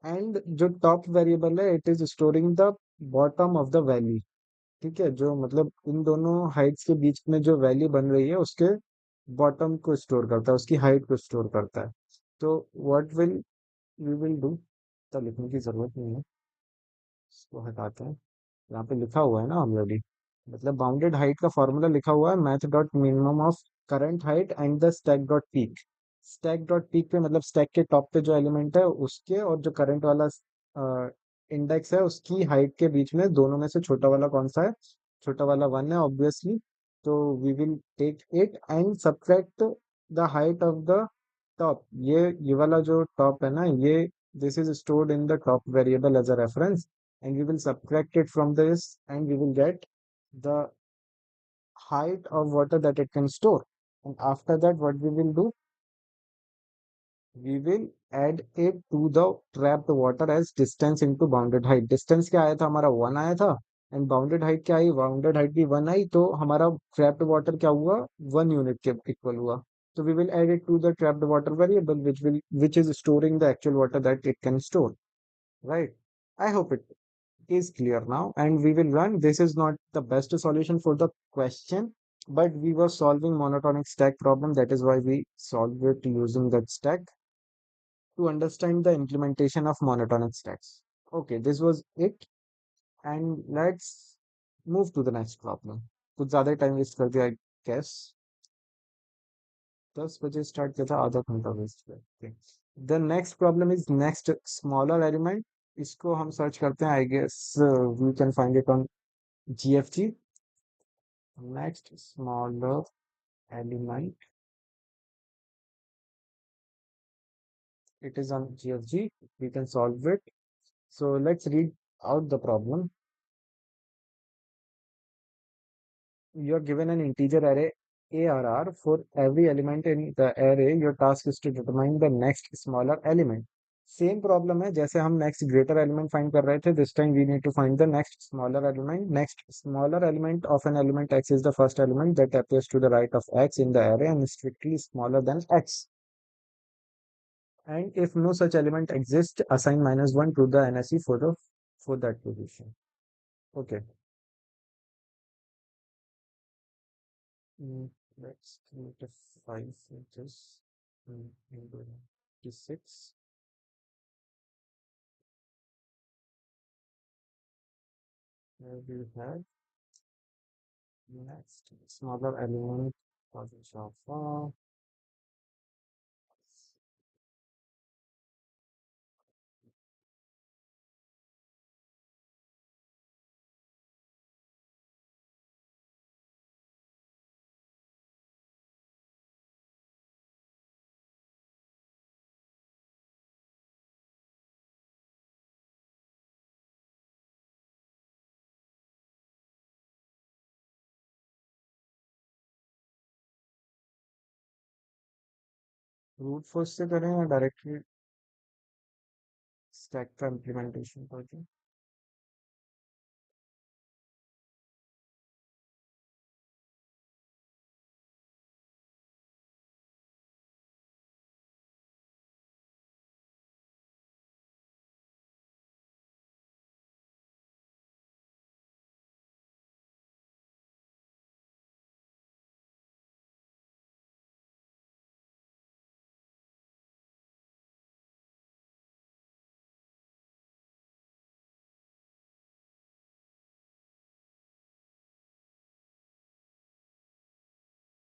एंड जो टॉप वेरिएबल है it is storing the bottom of the valley. ठीक है, जो मतलब इन दोनों हाइट्स के बीच में जो वैली बन रही है उसके बॉटम को स्टोर करता है, उसकी हाइट को स्टोर करता है। तो what will we will do, तो लिखने की जरूरत नहीं है, इसको हटाते हैं। यहाँ पे लिखा हुआ है ना ऑलरेडी, मतलब बाउंडेड हाइट का फॉर्मूला लिखा हुआ है, math dot minimum of current height and the stack dot peak. Stack dot peak पे मतलब स्टैक के टॉप पे जो एलिमेंट है उसके और जो करंट वाला इंडेक्स है उसकी हाइट के बीच में दोनों में से छोटा वाला कौन सा है? छोटा वाला 1 है ऑब्वियसली। तो we will take it and subtract the height of the top. ये वाला जो टॉप है ना, ये this is stored in the top variable as a reference, and we will subtract it from this and we will get the height of water that it can store. And after that what we will do, we will add it to the trapped water as distance into bounded height। distance क्या आया था हमारा? 1 आया था, and bounded height क्या आई? Bounded height भी 1 आई, तो हमारा ट्रैप्ड वाटर क्या हुआ? 1 यूनिट के इक्वल हुआ। तो we will add it to the trapped water variable which is storing the actual water that it can store, right? I hope it is clear now, and we will run. This is not the best solution for the question, but we were solving monotonic stack problem. That is why we solved it using that stack to understand the implementation of monotonic stacks. Okay, this was it, and let's move to the next problem. कुछ ज़्यादा time waste कर दिया, I guess। 10 बजे start किया था, आधा घंटा waste किया। The next problem is next smaller element. इसको हम सर्च करते हैं, I guess we can find it on GFG। Next smaller element, it is on GFG, we can solve it. So let's read out the problem. You are given an integer array ARR. For every element in the array your task is to determine the next smaller element। Same problem है जैसे हम next greater element find कर रहे थे, this time we need to find the next smaller element. Next smaller element of an element x is the first element that appears to the right of x in the array and is strictly smaller than x, and if no such element exists assign -1 to the NSE for that position। Okay, mm, let's create a file for this, into 96, where we have next smaller element of the Java, brute force से करें या directly stack का implementation करके?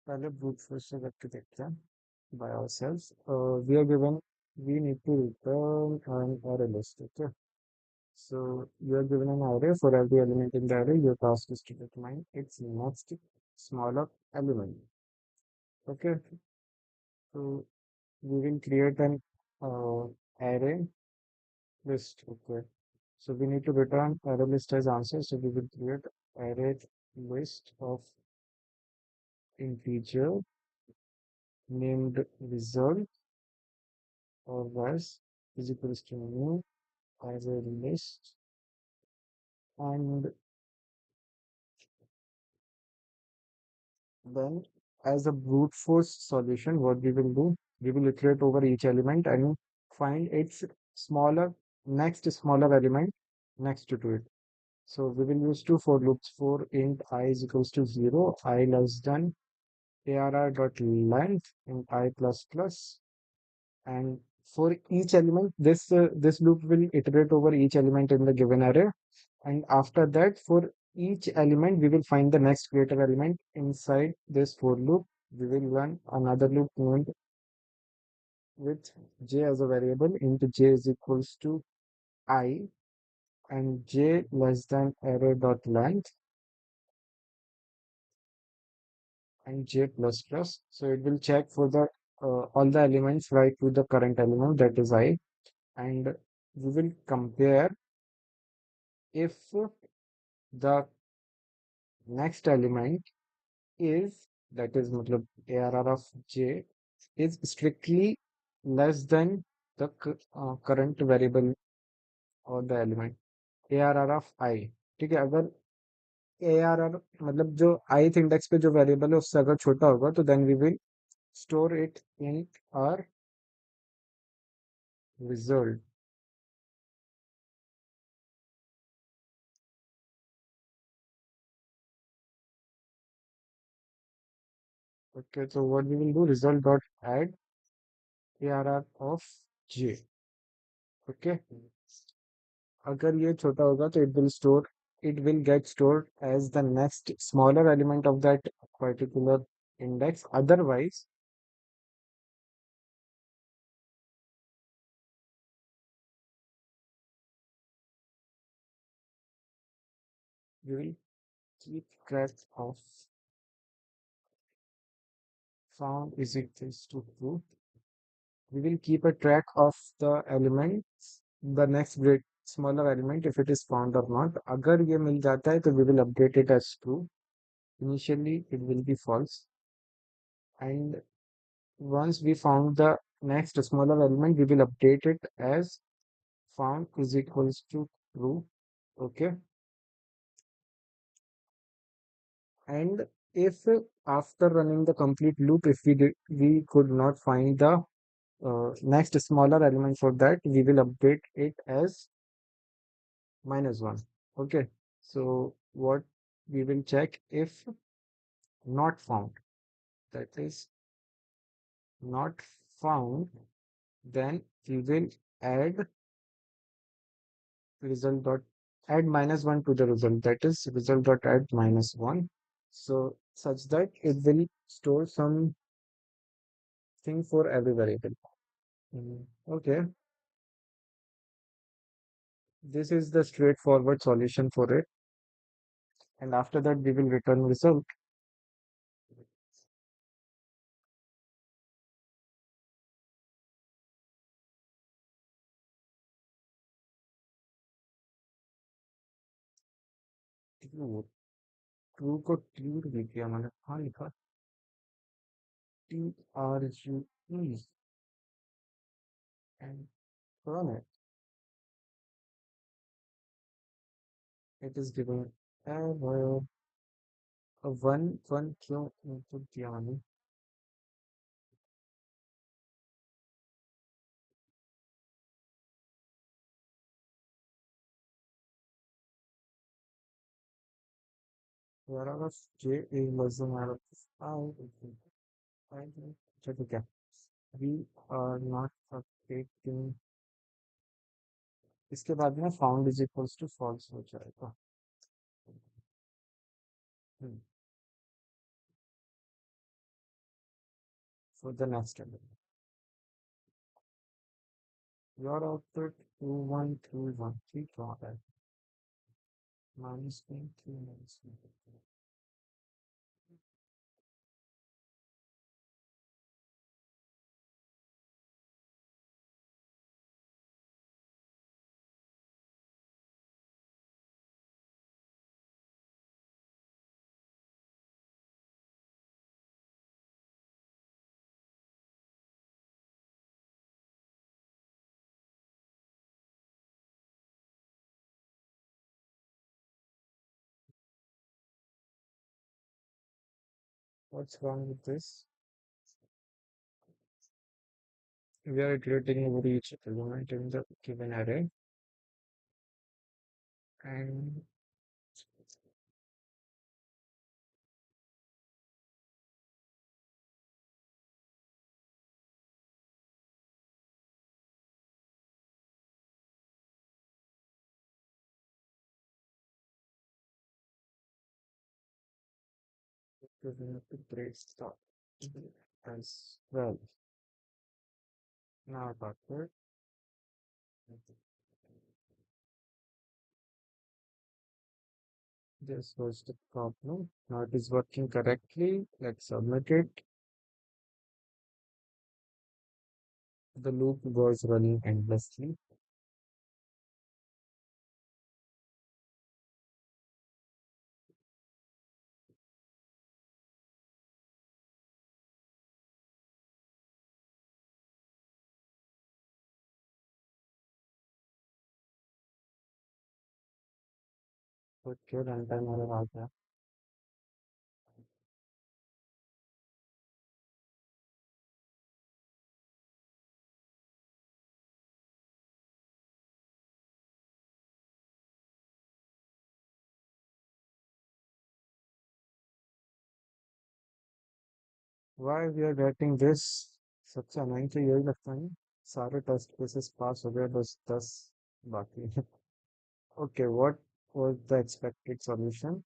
पहले brute force से करके देखते हैं by ourselves. We are given, we need to return an array list. Okay, so you are given an array. For every element in the array, your task is to determine its next smaller element. Okay, so we will create an array list. Okay, so we need to return array list as answer. So we will create array list of integer named result or was is equals to new array list. And then, as a brute force solution, what we will do, we will iterate over each element and find its smaller, next smaller element next to it. So we will use two for loops for int I is equals to 0, I less than arr dot length int I plus plus. And for each element, this loop will iterate over each element in the given array. And after that, for each element, we will find the next greater element inside this for loop. We will run another loop named with j as a variable into j is equals to I and j less than array dot length and j plus plus. So it will check for the all the elements right to the current element, that is I, and we will compare if the next element is, that is matlab arr of j is strictly less than the current variable or the element arr of I. ठीक है, अगर arr मतलब जो ith index पे जो variable है उससे अगर छोटा होगा तो then we will store it in our result. Okay, so what we will do, result dot add arr of j. Okay, अगर ये छोटा होगा तो it will get stored as the next smaller element of that particular index. Otherwise, we will keep track of found is equals to true. We will keep a track of the elements, the next great smaller element, if it is found or not. अगर ये मिल जाता है तो we will update it as true. Initially, it will be false. And once we found the next smaller element, we will update it as found is equals to true. Okay. And if after running the complete loop, if we could not find the next smaller element for that, we will update it as -1. Okay. So what we will check if not found, that is not found, then we will add result dot add -1 to the result, that is result dot add -1. So such that it will store something for every variable. Okay, this is the straightforward solution for it. And after that, we will return result. True को true भी किया मैंने, हाँ लिखा TRUE. and run it. It is giving error. A one क्यों input दिया मैंने? Whereas J is less than or I check again. We are not updating. इसके बाद में found is equals to false हो जाएगा. Hmm. For the next element. Your output 21313 product minus 23 minus 1. What's wrong with this? We are iterating over each element in the given array and giving a great start as well. Now backward. This was the problem. Now it is working correctly. Let's submit it. The loop was running endlessly. Okay, runtime error आ गया. Why we are getting this? सबसे annoying तो यही लगता है. सारे test cases pass हो गए बस 10 बाकी है. Okay, what was the expected solution?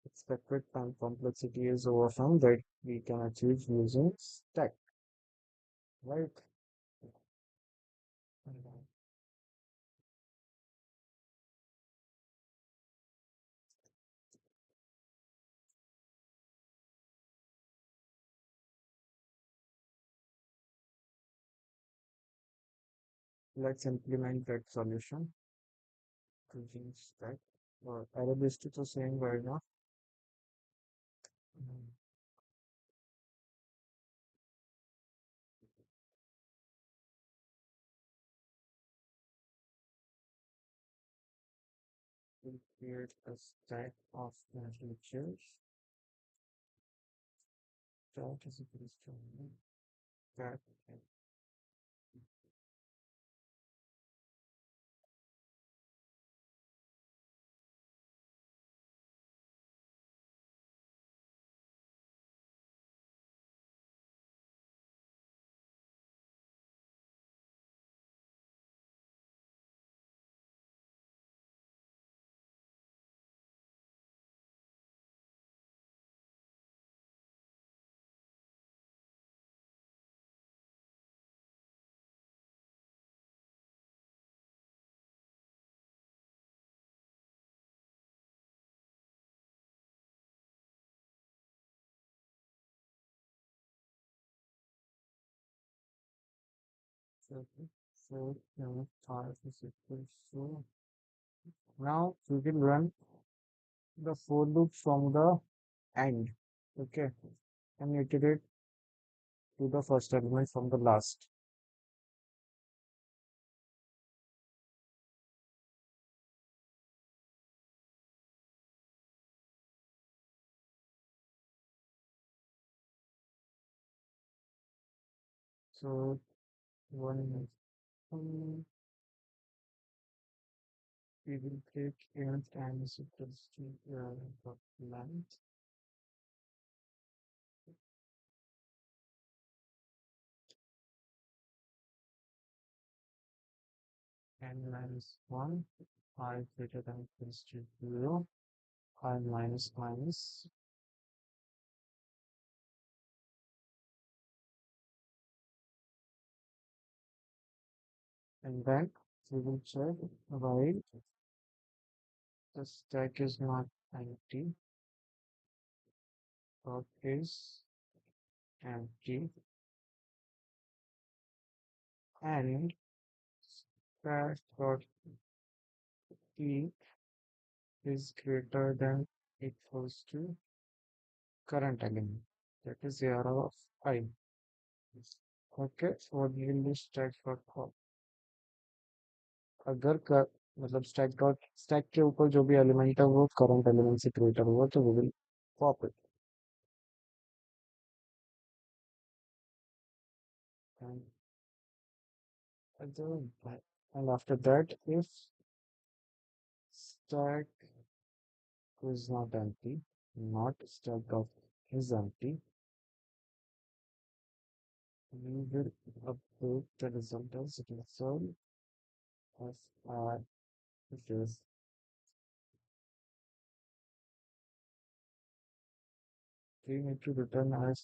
Expected time complexity is overcome that we can achieve using stack, right? Let's implement that solution using stack. Or array list is the same right now. We'll create a stack of features. That is equals to that. So, so 5 is equals to. Now we will run the for loop from the end. Okay, and iterate to the first element from the last. So one, we will take int and is equals to length n minus 1, I greater than equals to 0, I minus minus, and then we will check why the stack is not empty or is empty, and stack dot e is greater than equals to current element, that is arrow of I. Okay, और ये list stack dot com अगर कर मतलब stack के ऊपर जो भी element है वो करंट एलिमेंट से क्रिएटर हुआ तो वो will pop it and and after that if stack is not empty, not stack dot is empty, we will update the result as result of our it is we need to return as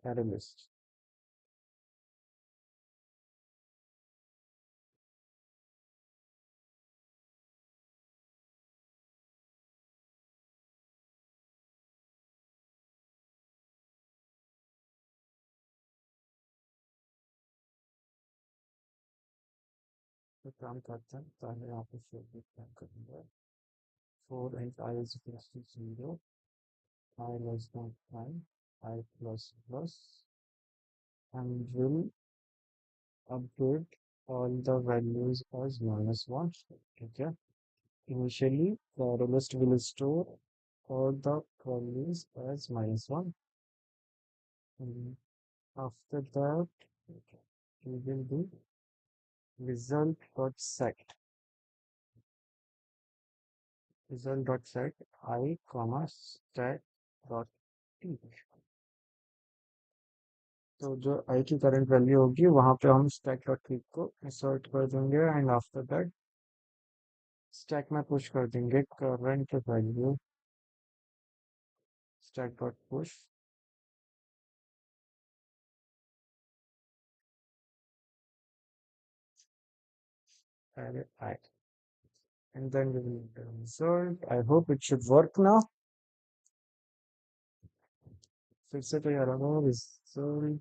array list. तो काम करते हैं पहले यहाँ पे फिर भी काम करेंगे 4 and I is equals to 0, I less than 1, I plus plus, and will update all the values as minus 1. Okay. Initially, the array list will store all the values as minus 1. And after that, we will do result.set. Result.set I comma stack dot t. तो जो आई की current value होगी वहां पे हम stack dot click को insert कर देंगे एंड आफ्टर दैट स्टैक में पुश कर देंगे current value stack dot push array I, and then we will get a result. I hope it should work now. फिर से तो यार रिजल्ट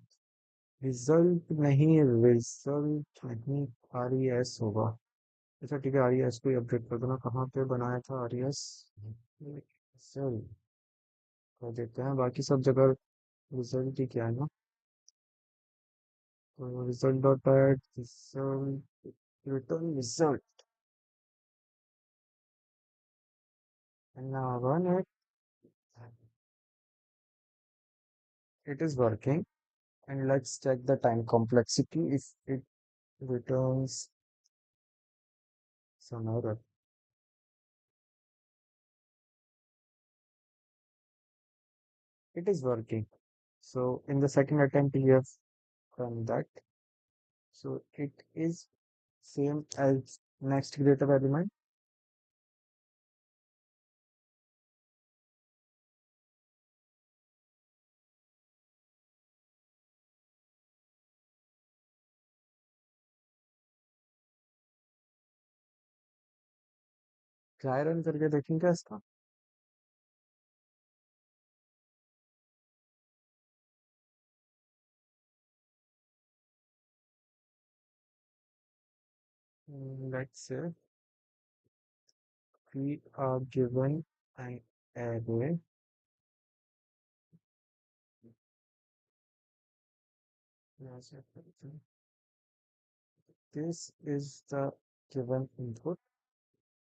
रिजल्ट नहीं रिजल्ट नहीं आर ई एस होगा. अच्छा ठीक है, आर ई एस को अपडेट कर देना. कहाँ पे बनाया था आर ई एस? रिजल्ट कर देते हैं, बाकी सब जगह रिजल्ट ही क्या है ना. तो result dot add result return result and now run it. It is working, and let's check the time complexity if it returns some error. It is working. So in the second attempt we have done that. So it is same as next greater element. Try run करके देखेंगे इसका. Let's say we are given an array. This is the given input.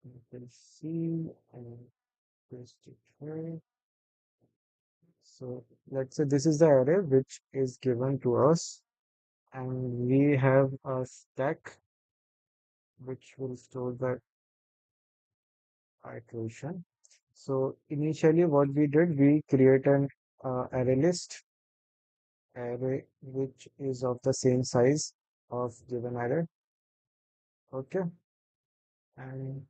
You can see and paste it here. So let's say this is the array which is given to us, and we have a stack which will store the iteration. So initially what we did, we create an array list array which is of the same size of given array. Okay, and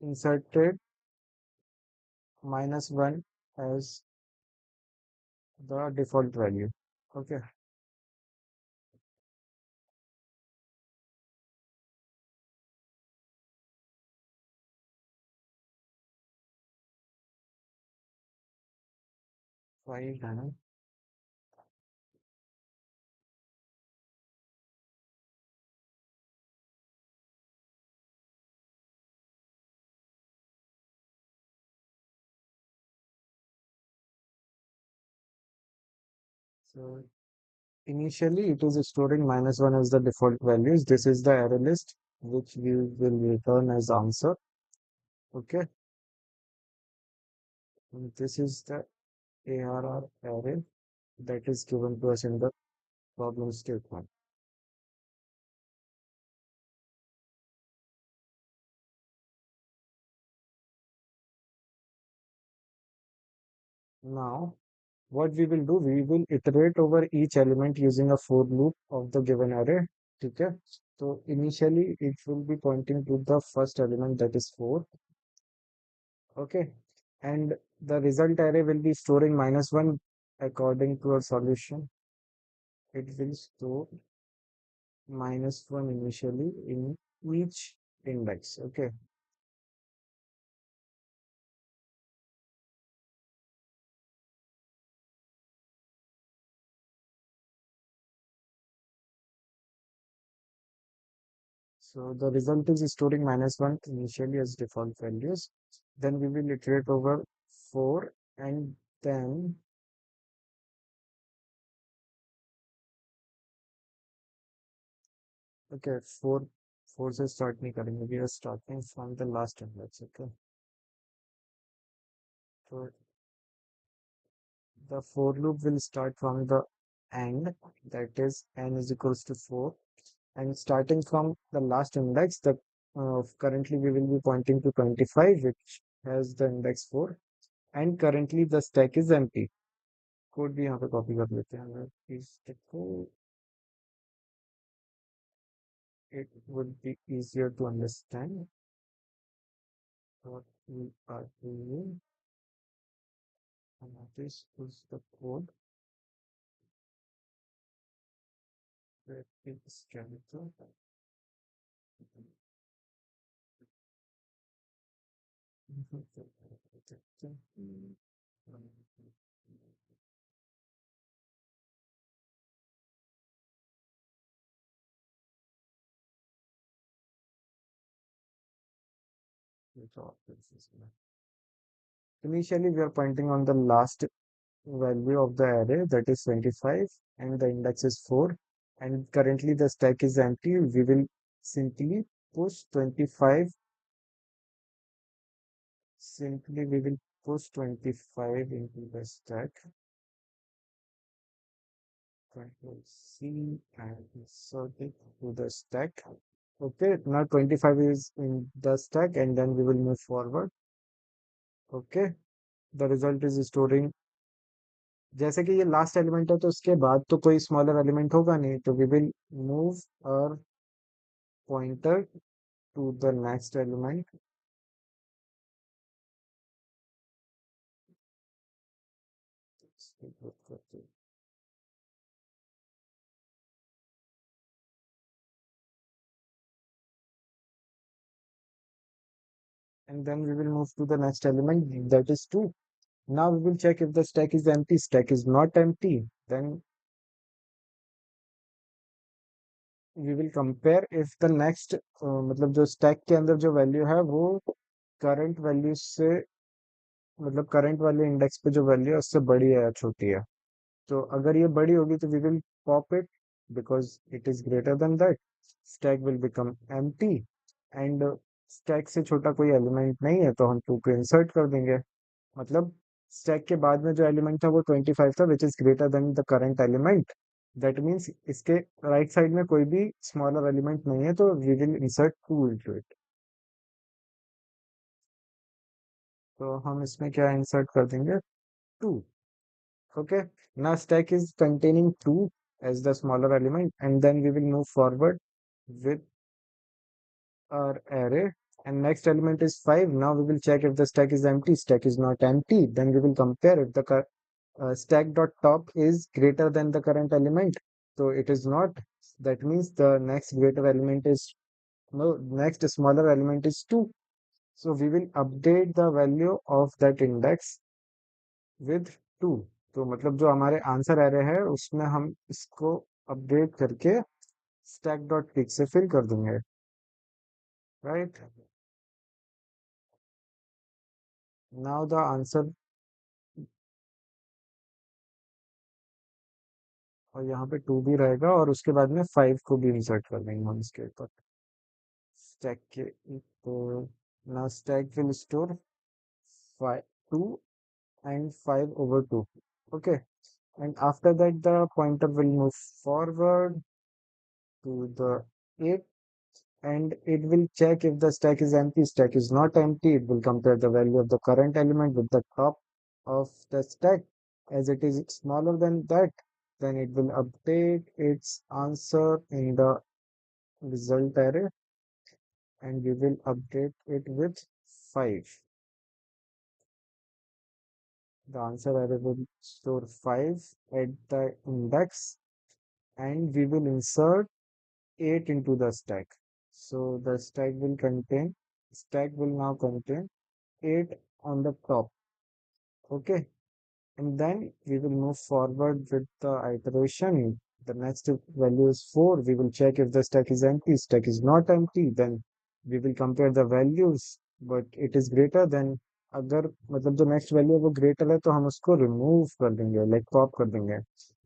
inserted -1 as the default value. Okay, five and so initially it is storing -1 as the default values. This is the array list which we will return as answer. Okay, and this is the ARR array that is given to us in the problem statement. Now, what we will do, we will iterate over each element using a for loop of the given array. Okay. So initially it will be pointing to the first element, that is 4. Okay. And the result array will be storing -1 according to our solution. It will store -1 initially in each index. Okay. So the result is storing -1 initially as default values. Then we will iterate over 4, and then okay, 4 से start नहीं करेंगे. We are starting from the last index. Okay, so the for loop will start from the end, that is n is equals to 4, and starting from the last index, the currently we will be pointing to 25, which has the index 4, and currently the stack is empty. Code भी यहाँ पे copy कर लेते हैं. Is the code, it would be easier to understand what we are doing. And this is the code that is chemical. Initially, we are pointing on the last value of the array, that is 25, and the index is 4. And currently the stack is empty. We will simply push 25. Simply we will push 25 into the stack. Control C and insert it to the stack. Okay, now 25 is in the stack, and then we will move forward. Okay, the result is storing. जैसे कि ये last element है, तो उसके बाद तो कोई smaller element होगा नहीं, तो we will move our pointer to the next element. And then we will move to the next element, that is 2. Now we will check if the stack is empty. Stack is not empty, then we will compare if the next मतलब जो stack के अंदर जो value है वो current value से मतलब current वाले इंडेक्स पे जो वैल्यू है उससे बड़ी है या छोटी है. तो अगर ये बड़ी होगी तो we will pop it because it is greater than that. Stack will become empty, and stack से छोटा कोई एलिमेंट नहीं है तो हम 2 को इंसर्ट कर देंगे. मतलब स्टैक के बाद में जो एलिमेंट था वो 25 था, which is greater than the current element. That means इसके राइट साइड में कोई भी स्मॉलर एलिमेंट नहीं है, तो we will insert 2 into it. तो हम इसमें क्या इंसर्ट कर देंगे, 2। Okay, now stack is containing 2 as the smaller element, and then we will move forward with our array. And next element is 5. Now we will check if the stack is empty. Stack is not empty. Then we will compare if the stack dot top is greater than the current element. So it is not. That means the next greater element is no, next smaller element is 2. So we will update the value of that index with 2। तो मतलब जो हमारे answer array है उसमें हम इसको update करके stack dot pick से फिल कर देंगे, राइट। नाउ द आंसर, और यहाँ पे 2 भी रहेगा और उसके बाद में 5 को भी इंसर्ट कर देंगे हम इसके ऊपर स्टैक के ऊपर। Now stack will store 5 2 and 5 over 2, okay, and after that the pointer will move forward to the 8, and it will check if the stack is empty. Stack is not empty. It will compare the value of the current element with the top of the stack. As it is smaller than that, then it will update its answer in the result array, and we will update it with 5. The answer array will store 5 at the index, and we will insert 8 into the stack. So the stack will now contain 8 on the top, okay, and then we will move forward with the iteration. The next value is 4. We will check if the stack is empty. Stack is not empty, then we will compare the values, but it is greater than, अगर मतलब जो next value है वो greater है तो हम उसको remove कर देंगे, लाइक पॉप कर देंगे।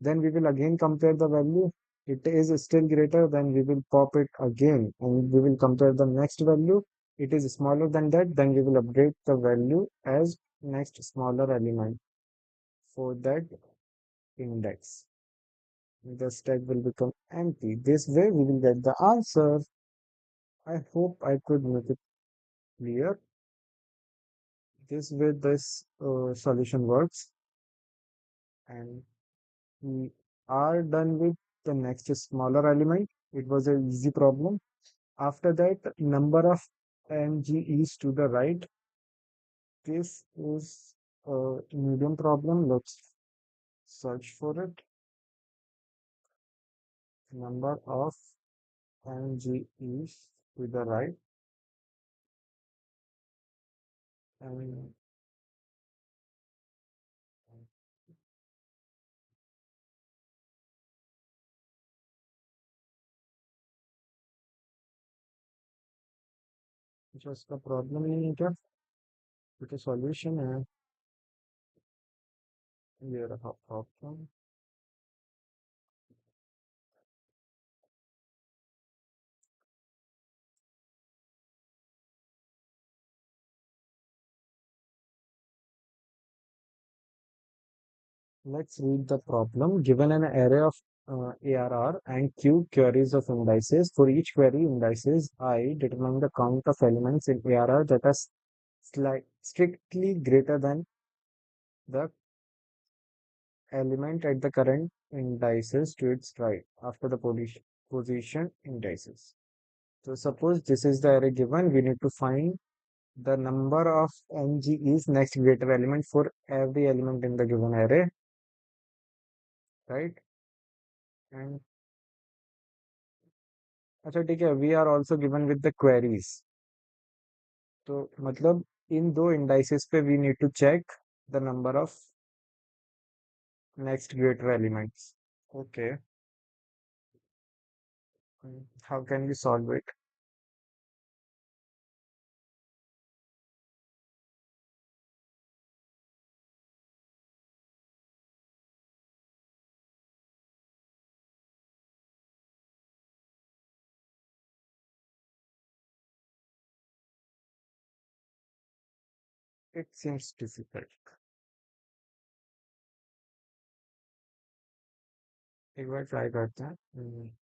Then we will again compare the value, it is still greater, then we will pop it again and we will compare the next value. It is smaller than that, then we will update the value as next smaller element for that index. The stack will become empty. This way we will get the answer. I hope I could make it clear. This way this solution works, and we are done with the next smaller element. It was an easy problem. After that, number of MGEs to the right. This is a medium problem. Let's search for it. Number of MGEs to the right, and जो इसका problem नहीं है क्या, क्योंकि solution है, ये रहा problem. Let's read the problem. Given an array of ARR and Q queries of indices, for each query indices I, determine the count of elements in ARR that are strictly greater than the element at the current indices to its right after the position indices. So suppose this is the array given, we need to find the number of MGEs next greater element for every element in the given array, right? And अच्छा ठीक है, we are also given with the queries, तो मतलब इन दो indices पे we need to check the number of next greater elements, okay. How can we solve it? It seems difficult. एक बार ट्राई करते हैं।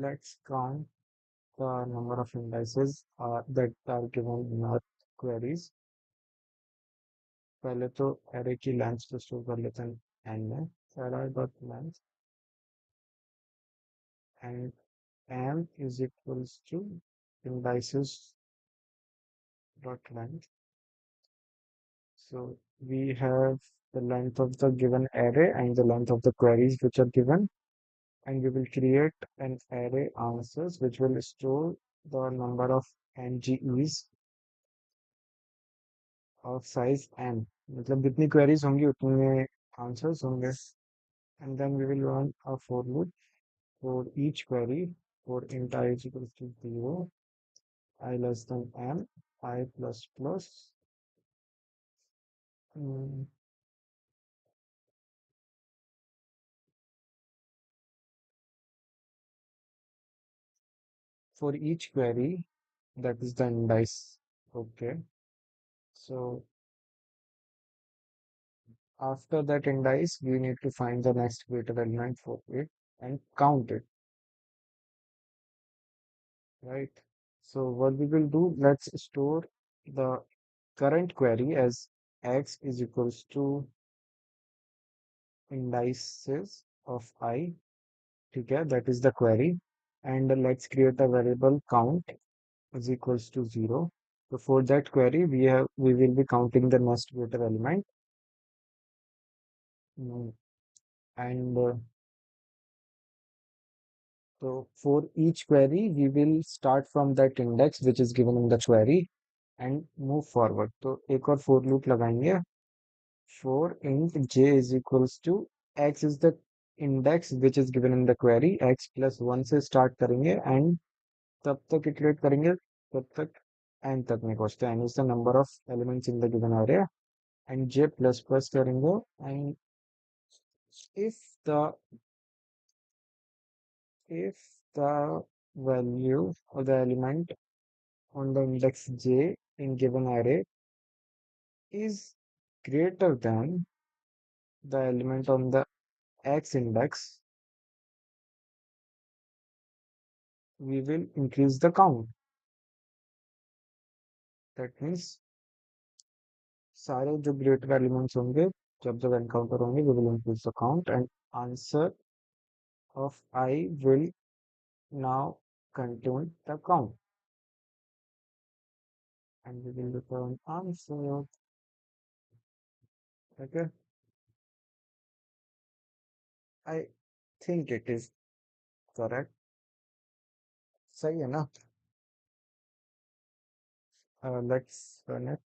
Let's count the number of indices that are given in our queries. पहले तो array की length को store कर लेते हैं n में, array dot length, and m is equals to indices dot length. So we have the length of the given array and the length of the queries which are given, and we will create an array answers which will store the number of NGEs of size n. मतलब जितनी queries होंगी उतने answers होंगे. And then we will run a for loop for each query for int I is equals to 0, I less than m, I plus plus. mm, for each query, that is the index. Okay. So after that index, we need to find the next greater element for it and count it, right? So what we will do, let's store the current query as x is equals to indices of I. Okay, that is the query. And let's create a variable count is equals to 0. So for that query, we will be counting the next greater element. Mm, And so for each query, we will start from that index which is given in the query and move forward. तो एक और for loop लगाएंगे. For int j is equals to x is the index which is given in the query, x plus 1 से start करेंगे and तब तक iterate करेंगे तब तक n तक नहीं पहुंचते. n is the number of elements in the given array and j plus plus करेंगे, and if the if the value of the element on the index j in given array is greater than the element on the x index, we will increase the count. That means सारे जो greater elements होंगे जब जब encounter होंगे, we will increase the count, and answer of I will now contain the count, and we will return answer. Okay, I think it is correct. सही है ना? Let's run it.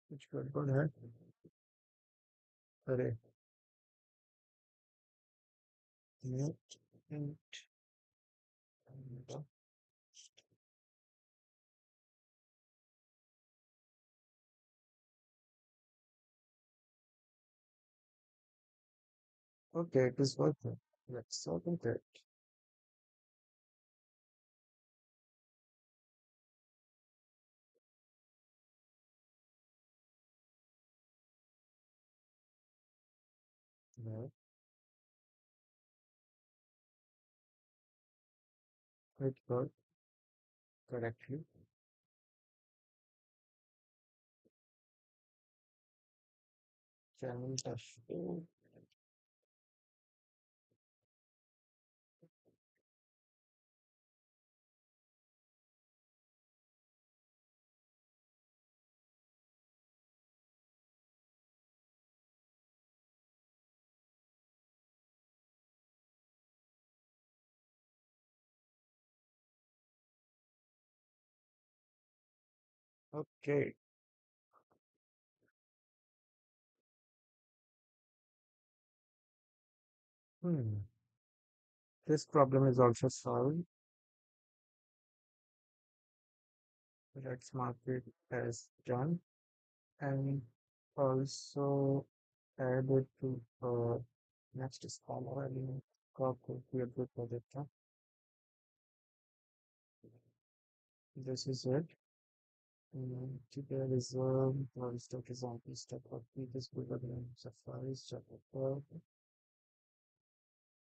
कुछ गड़बड़ है. अरे mute int. Okay, it is working. Let's sort it. No, it worked. correctly. Channel dashboard. Okay. Hmm. This problem is also solved. Let's mark it as done and also add it to next scholar element calculate project. This is it. Today reserve or stock example step of this bigger than suffice chapter.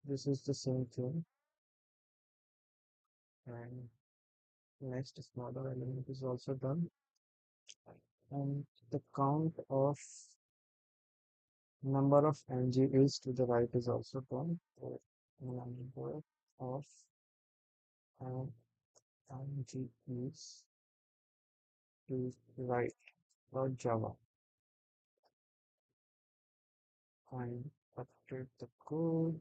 This is the same thing. And next smaller element is also done. And the count of number of NGs to the right is also done. So number of NGs to the right for Java and update the code,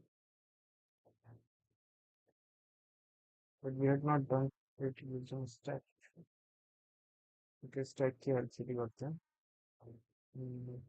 but we had not done it using stack because stack here actually got them. Mm,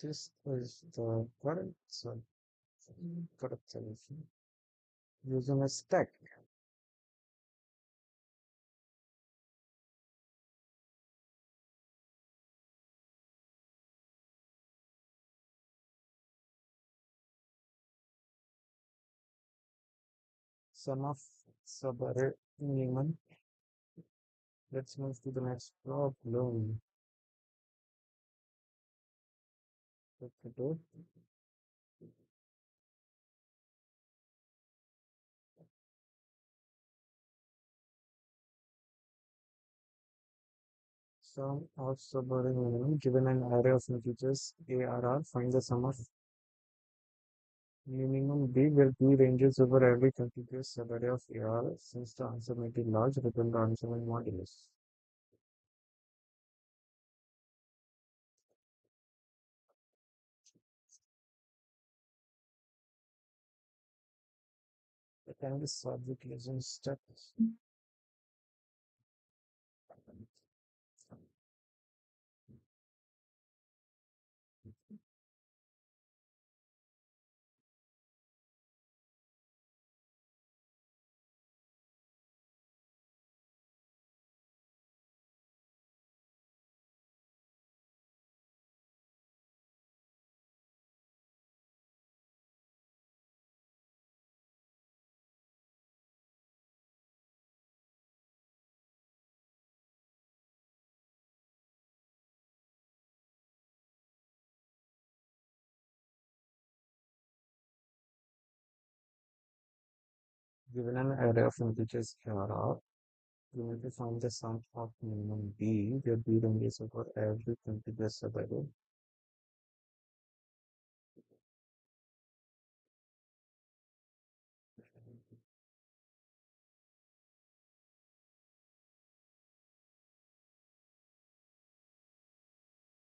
This is the correct solution using a stack. Sum of subarray minimum. Let's move to the next problem. Okay. Sum of subarray minimum given an array of integers ARR. Find the sum of minimum B where B ranges over every contiguous subarray of AR. Since the answer may be large, return the answer in modulus. The time is solved with using steps. Given an array of integers ARR, you need to find the sum of minimum B where B ranges over every contiguous subarray.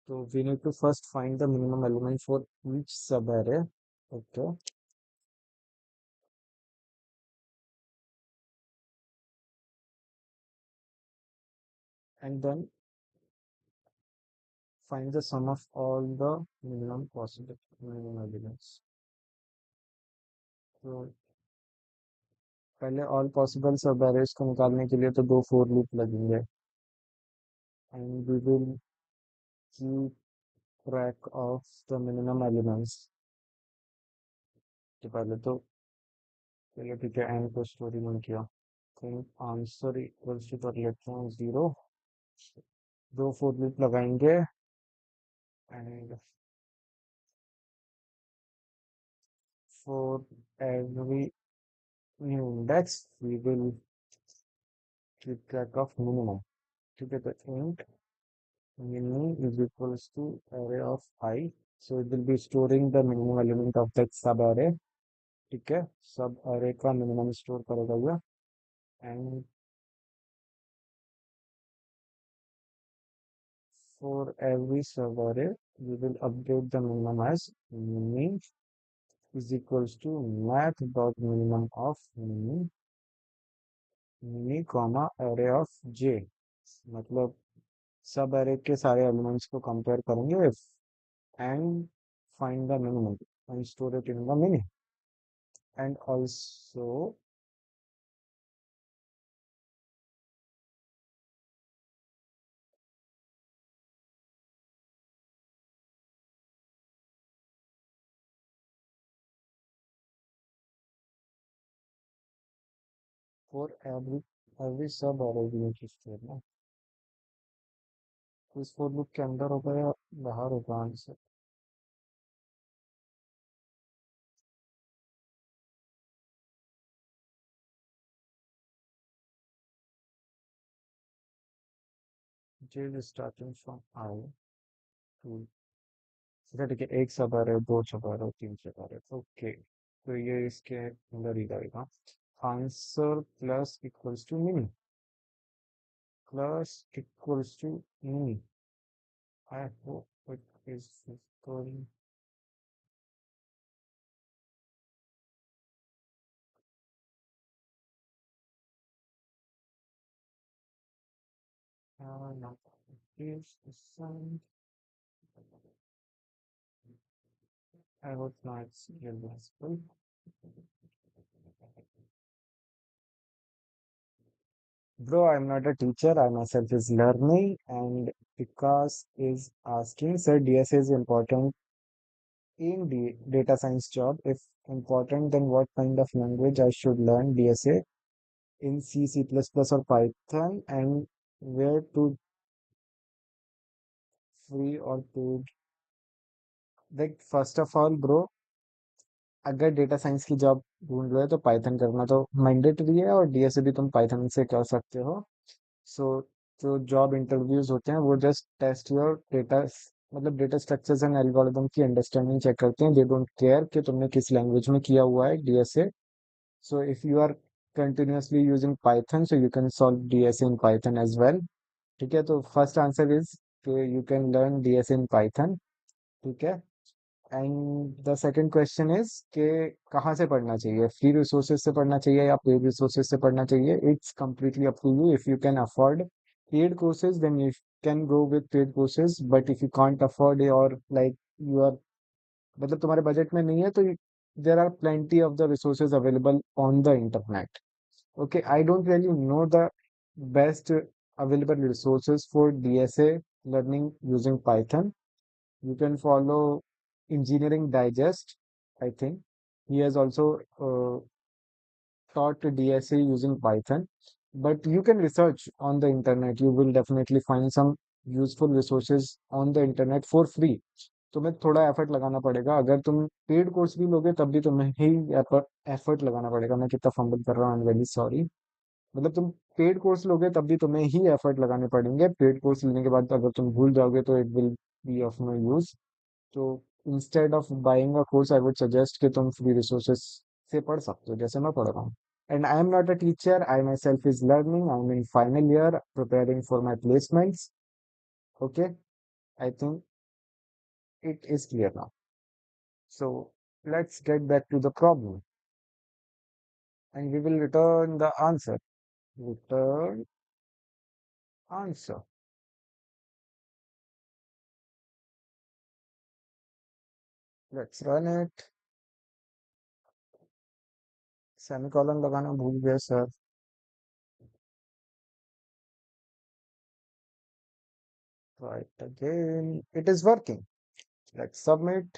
So we need to first find the minimum element for each subarray. Okay. And then find the sum of all the minimum possible minimum elements. तो पहले all possible सब arrays को निकालने के लिए तो दो for loop लगेंगे and we will keep track of the minimum elements. तो पहले तो चलिए ठीक है, एन को स्टोरी में किया, फिर आंसर इक्वल्स टू कर लेते हैं 0। दो फोर लूप लगाएंगे and for every new index we will keep track of minimum. ठीक है, तो int minimum is equals to array of I, so it will be storing the minimum element of that sub array। ठीक है, सब array का minimum store करेगा ये, and for every sub array we will update the minimum as min is equals to math dot minimum of mini comma array of j। मतलब सब array के सारे elements को compare करेंगे and find the minimum and store it in the mini, and also for every sub array we need to store ना। तो इस for loop के अंदर होगा या बाहर होगा answer? j is starting from I to, ठीक है, एक सब array, दो सब array, तीन सब array, ओके। तो ये इसके अंदर ही जाएगा, answer plus equals to mini, plus equals to mini. I hope it is going now is the sun। I hope now it's visible। Bro, I'm not a teacher. I myself is learning, and Vikas is asking, sir, DSA is important in the data science job. If important, then what kind of language I should learn DSA in C, C++ or Python, and where to free or paid? Like first of all, bro, अगर data science की job ढूंढ रहे हो तो Python करना तो mandatory है, और डीएसए भी तुम पाइथन से कर सकते हो। सो जो जॉब इंटरव्यूज होते हैं वो जस्ट टेस्ट योर डेटा, मतलब डेटा स्ट्रक्चर्स एंड एल्गोरिदम की अंडरस्टैंडिंग चेक करते हैं। दे डोंट केयर कि तुमने किस लैंग्वेज में किया हुआ है DSA. So if you are continuously using Python, so you can solve DSA in Python as well. ठीक है, तो first answer is you can learn DSA in Python. ठीक है, and the second question is कि कहाँ से पढ़ना चाहिए, फ्री रिसोर्सेज से पढ़ना चाहिए या पेड रिसोर्सेज से पढ़ना चाहिए? It's completely up to you. If you can afford paid courses then you can go with paid courses, but if you can't afford और लाइक यू आर, मतलब तुम्हारे बजट में नहीं है, तो there are plenty of the resources available on the internet. Okay, I don't really know the best available resources for DSA learning using Python. You can follow Engineering Digest, I think. He has also taught DSA using Python. But you can research on the internet. You will definitely find some useful resources on the internet for free. तुम्हें थोड़ा effort लगाना पड़ेगा। अगर तुम paid course भी लोगे तब भी तुम्हें ही एफर्ट लगाना पड़ेगा। मैं कितना फंबल कर रहा हूँ, आई एम वेरी सॉरी। मतलब तुम पेड कोर्स लोगे तब भी तुम्हें ही एफर्ट लगाने पड़ेंगे। पेड कोर्स लेने के बाद अगर तुम भूल जाओगे तो it will be of no use. तो instead of buying a course I would suggest कि तुम फ्री रिसोर्सेस से पढ़ सकते हो, जैसे मैं पढ़ रहा हूँ। And I am not a teacher, I my self is learning, I am in final year preparing for my placements. Okay, I think it is clear now. So let's get back to the problem and we will return the answer. Return answer. Let's run it. Semicolon लगाना भूल गए sir. Right again. It is working. Let's submit.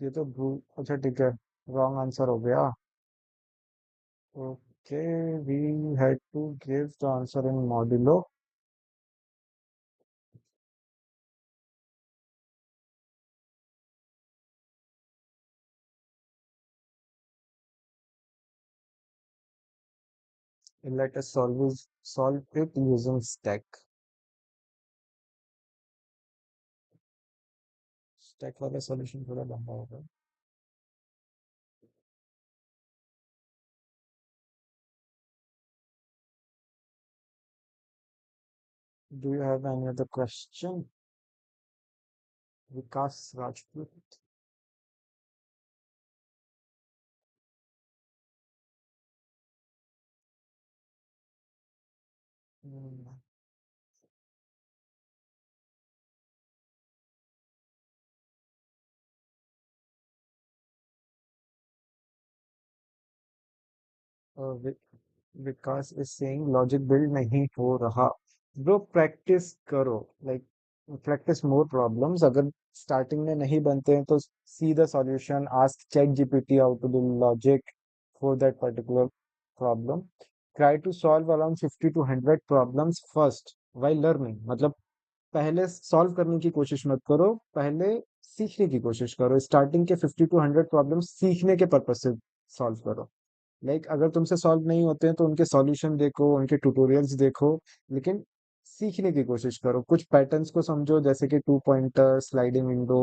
ये तो भूल, अच्छा ठीक है. Wrong answer हो गया. Okay, we had to give the answer in modulo. Let us solve it using stack. Stack वाला solution थोड़ा लंबा होगा. Do you have any other question? Vikas Rajput. Hmm. वि- Vikas is saying logic build नहीं हो रहा. ब्रो प्रैक्टिस करो. Like practise more problems. अगर स्टार्टिंग में नहीं बनते हैं तो see the solution. Ask ChatGPT how to do logic for that particular problem. Try to solve around 50 to 100 problems first while learning. मतलब पहले सॉल्व करने की कोशिश मत करो, पहले सीखने की कोशिश करो. स्टार्टिंग के 50 to 100 प्रॉब्लम्स सीखने के पर्पज से सॉल्व करो. अगर तुमसे सॉल्व नहीं होते हैं तो उनके सॉल्यूशन देखो, उनके ट्यूटोरियल्स देखो, लेकिन सीखने की कोशिश करो. कुछ पैटर्न्स को समझो, जैसे कि टू पॉइंटर, स्लाइडिंग विंडो,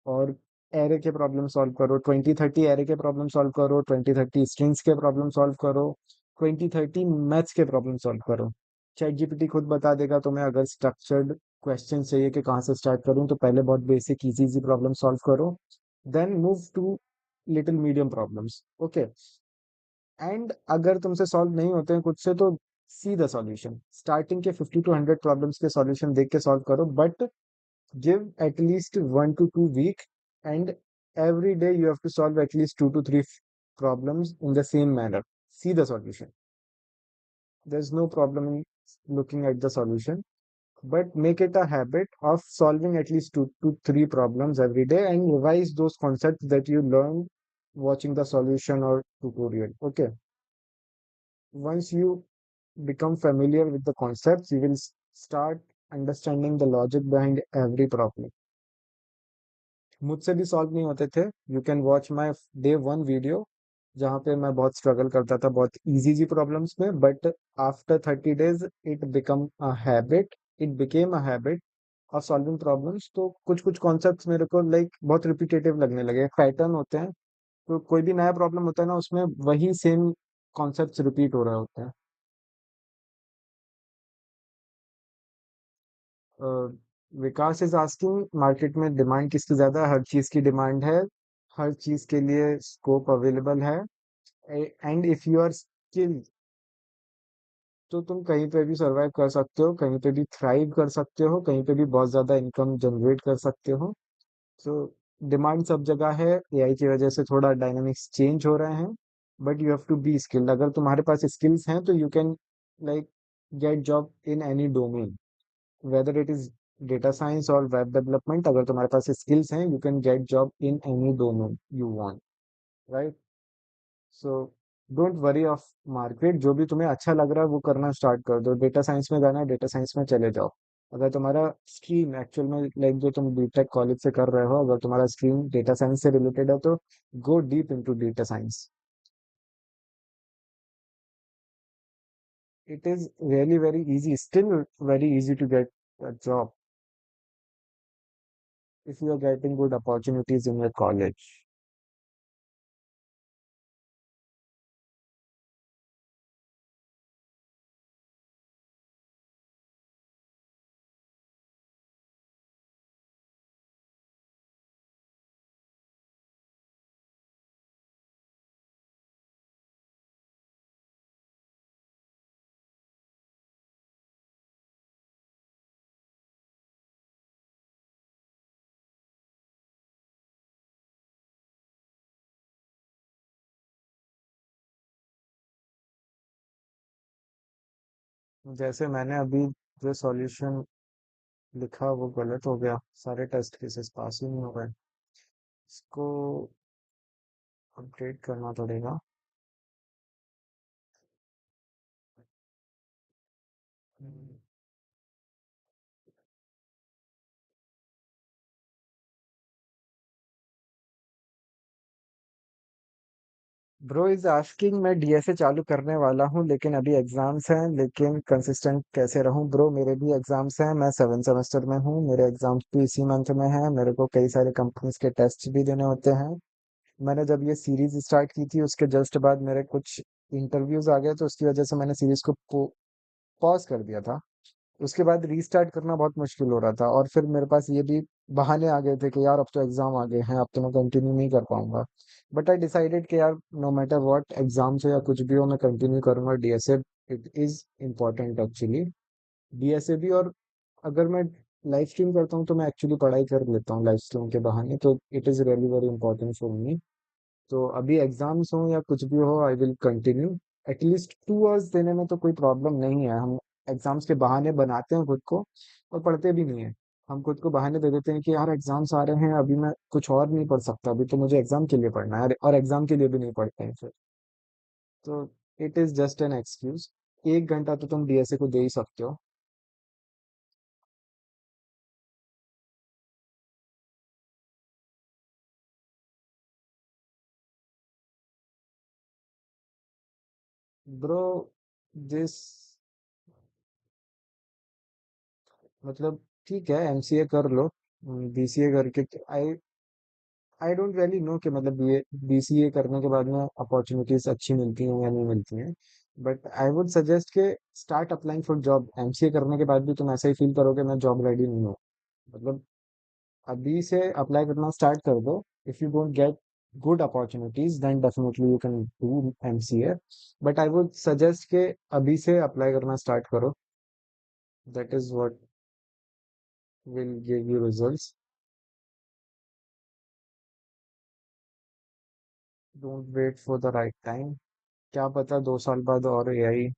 और एरे के प्रॉब्लम सॉल्व करो. 20-30 एरे के प्रॉब्लम सॉल्व करो, 20-30 स्ट्रिंग्स के प्रॉब्लम सॉल्व करो, 20-30 मैथ्स के प्रॉब्लम सॉल्व करो. चैट जीपीटी खुद बता देगा तुम्हें. अगर स्ट्रक्चर्ड क्वेश्चन चाहिए कि कहाँ से स्टार्ट करूँ, तो पहले बहुत basic easy easy problem solve करो, then move to little medium problems. Okay. And अगर तुमसे सॉल्व नहीं होते हैं खुद से, तो सी द सॉल्यूशन. स्टार्टिंग के 50 to 100 प्रॉब्लम्स के सॉल्यूशन देख के सॉल्व करो, but give at least 1 to 2 week, and every day you have to solve at least 2 to 3 problems in the same manner. See the solution. There's no problem in looking at the solution, but make it a habit of solving at least 2 to 3 problems every day, and revise those concepts that you learned watching the solution or tutorial. Okay. Once you become familiar with the concepts, you will start understanding the logic behind every problem. मुझसे भी solve नहीं होते थे. You can watch my Day 1 video, जहाँ पे मैं बहुत struggle करता था बहुत इजी इजी प्रॉब्लम्स में. But after 30 days it became a habit of solving problems. तो कुछ कुछ कॉन्सेप्ट्स मेरे को बहुत रिपीटेटिव लगने लगे. पैटर्न होते हैं, तो कोई भी नया प्रॉब्लम होता है ना, उसमें वही सेम कॉन्सेप्ट्स रिपीट हो रहे होते हैं. विकास इज आस्किंग मार्केट में डिमांड किसकी ज्यादा है. हर चीज की डिमांड है, हर चीज के लिए स्कोप अवेलेबल है. And if you are skilled, तो तुम कहीं पे भी सरवाइव कर सकते हो, कहीं पे भी थ्राइव कर सकते हो, कहीं पे भी बहुत ज्यादा इनकम जनरेट कर सकते हो. तो डिमांड सब जगह है. एआई की वजह से थोड़ा डायनामिक्स चेंज हो रहे हैं, but you have to be skilled. अगर तुम्हारे पास स्किल्स हैं तो you can like get job in any domain, whether it is data science और वेब डेवलपमेंट. अगर तुम्हारे पास स्किल्स हैं, you can get job in any domain you want. Right. So don't worry of market. जो भी तुम्हें अच्छा लग रहा है वो करना स्टार्ट कर दो. डेटा साइंस में जाना है, डेटा साइंस में चले जाओ. अगर तुम्हारा स्ट्रीम एक्चुअल में जो तुम बीटेक कॉलेज से कर रहे हो, अगर तुम्हारा स्ट्रीम डेटा साइंस से रिलेटेड है, तो go deep into data science. It is really very easy, still very easy to get a job if you are getting good opportunities in your college. जैसे मैंने अभी जो सॉल्यूशन लिखा वो गलत हो गया, सारे टेस्ट केसेस पास ही नहीं हो गए। इसको अपडेट करना पड़ेगा। ब्रो इज आस्किंग, मैं डीएसए चालू करने वाला हूँ लेकिन अभी एग्जाम्स हैं, लेकिन कंसिस्टेंट कैसे रहूँ? ब्रो मेरे भी एग्जाम्स हैं, मैं 7 सेमेस्टर में हूँ, मेरे एग्जाम्स भी इसी मंथ में हैं, मेरे को कई सारे कंपनीज के टेस्ट भी देने होते हैं। मैंने जब ये सीरीज स्टार्ट की थी उसके जस्ट बाद मेरे कुछ इंटरव्यूज आ गए, तो उसकी वजह से मैंने सीरीज को पॉज कर दिया था। उसके बाद रीस्टार्ट करना बहुत मुश्किल हो रहा था, और फिर मेरे पास ये भी बहाने आ गए थे कि यार अब तो एग्जाम आ गए हैं, अब तो मैं कंटिन्यू नहीं कर पाऊंगा। बट आई डिसाइडेड कि यार नो मैटर व्हाट एग्जाम से या कुछ भी हो, मैं कंटिन्यू करूंगा DSA. It is important actually, DSA भी। और अगर मैं लाइव स्ट्रीम करता हूँ तो मैं एक्चुअली पढ़ाई कर लेता हूँ लाइव स्ट्रीम के बहाने, तो it is really very important for me. तो अभी एग्जाम्स हो या कुछ भी हो, I will continue. At least 2 hours देने में तो कोई प्रॉब्लम नहीं है। हम एग्जाम्स के बहाने बनाते हैं खुद को और पढ़ते भी नहीं है। हम खुद को बहाने दे देते हैं कि यार एग्जाम्स आ रहे हैं, अभी मैं कुछ और नहीं पढ़ सकता, अभी तो मुझे एग्जाम के लिए पढ़ना है, और एग्जाम के लिए भी नहीं पढ़ते हैं फिर। तो it is just an excuse. 1 घंटा तो तुम डीएसए को दे ही सकते हो। ब्रो दिस मतलब ठीक है, एमसीए कर लो। बीसीए करके आई आई डोंट रियली नो कि मतलब बी बीसीए करने के बाद में अपॉर्चुनिटीज अच्छी मिलती हैं या नहीं मिलती हैं। बट आई वुड सजेस्ट के start applying for job. MCA करने के बाद भी तुम ऐसा ही फील करोगे मैं जॉब रेडी नहीं हूँ, मतलब अभी से अप्लाई करना स्टार्ट कर दो। If you don't get good opportunities then definitely you can do MCA, but I would suggest के अभी से अप्लाई करना स्टार्ट करो। That is what will give you results. Don't wait for the right time. क्या पता 2 साल बाद और एआई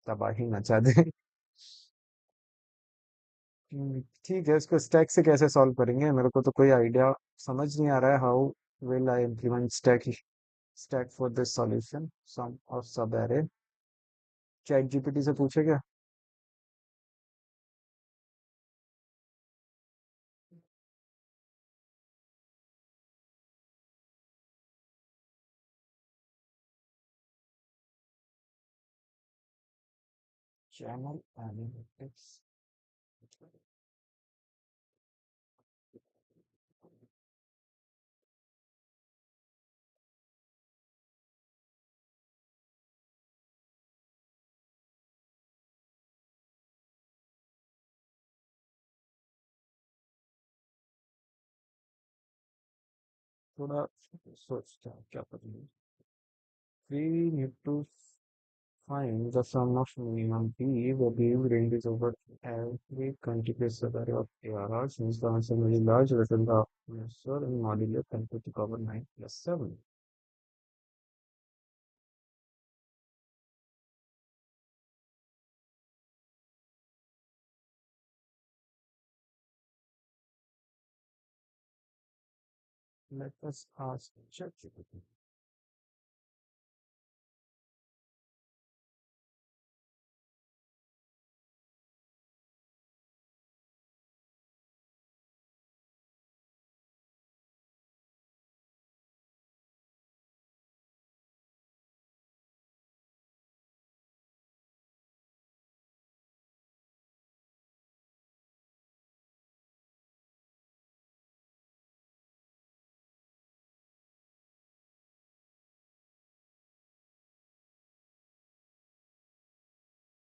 तबाही मचा दे। ठीक है, इसको स्टैक से कैसे सॉल्व करेंगे? मेरे को तो कोई आइडिया समझ नहीं आ रहा है। How will I implement stack for this solution sum और सब एरे? चैट जीपीटी से पूछे क्या? Channel analytics. थोड़ा सोचते हैं क्या करेंगे। We need to find the sum of minimum p where the range is over every contiguous array of ARR. Since the answer is very large, return the answer in modulo 10 to the power 9 plus 7. Let us ask ChatGPT.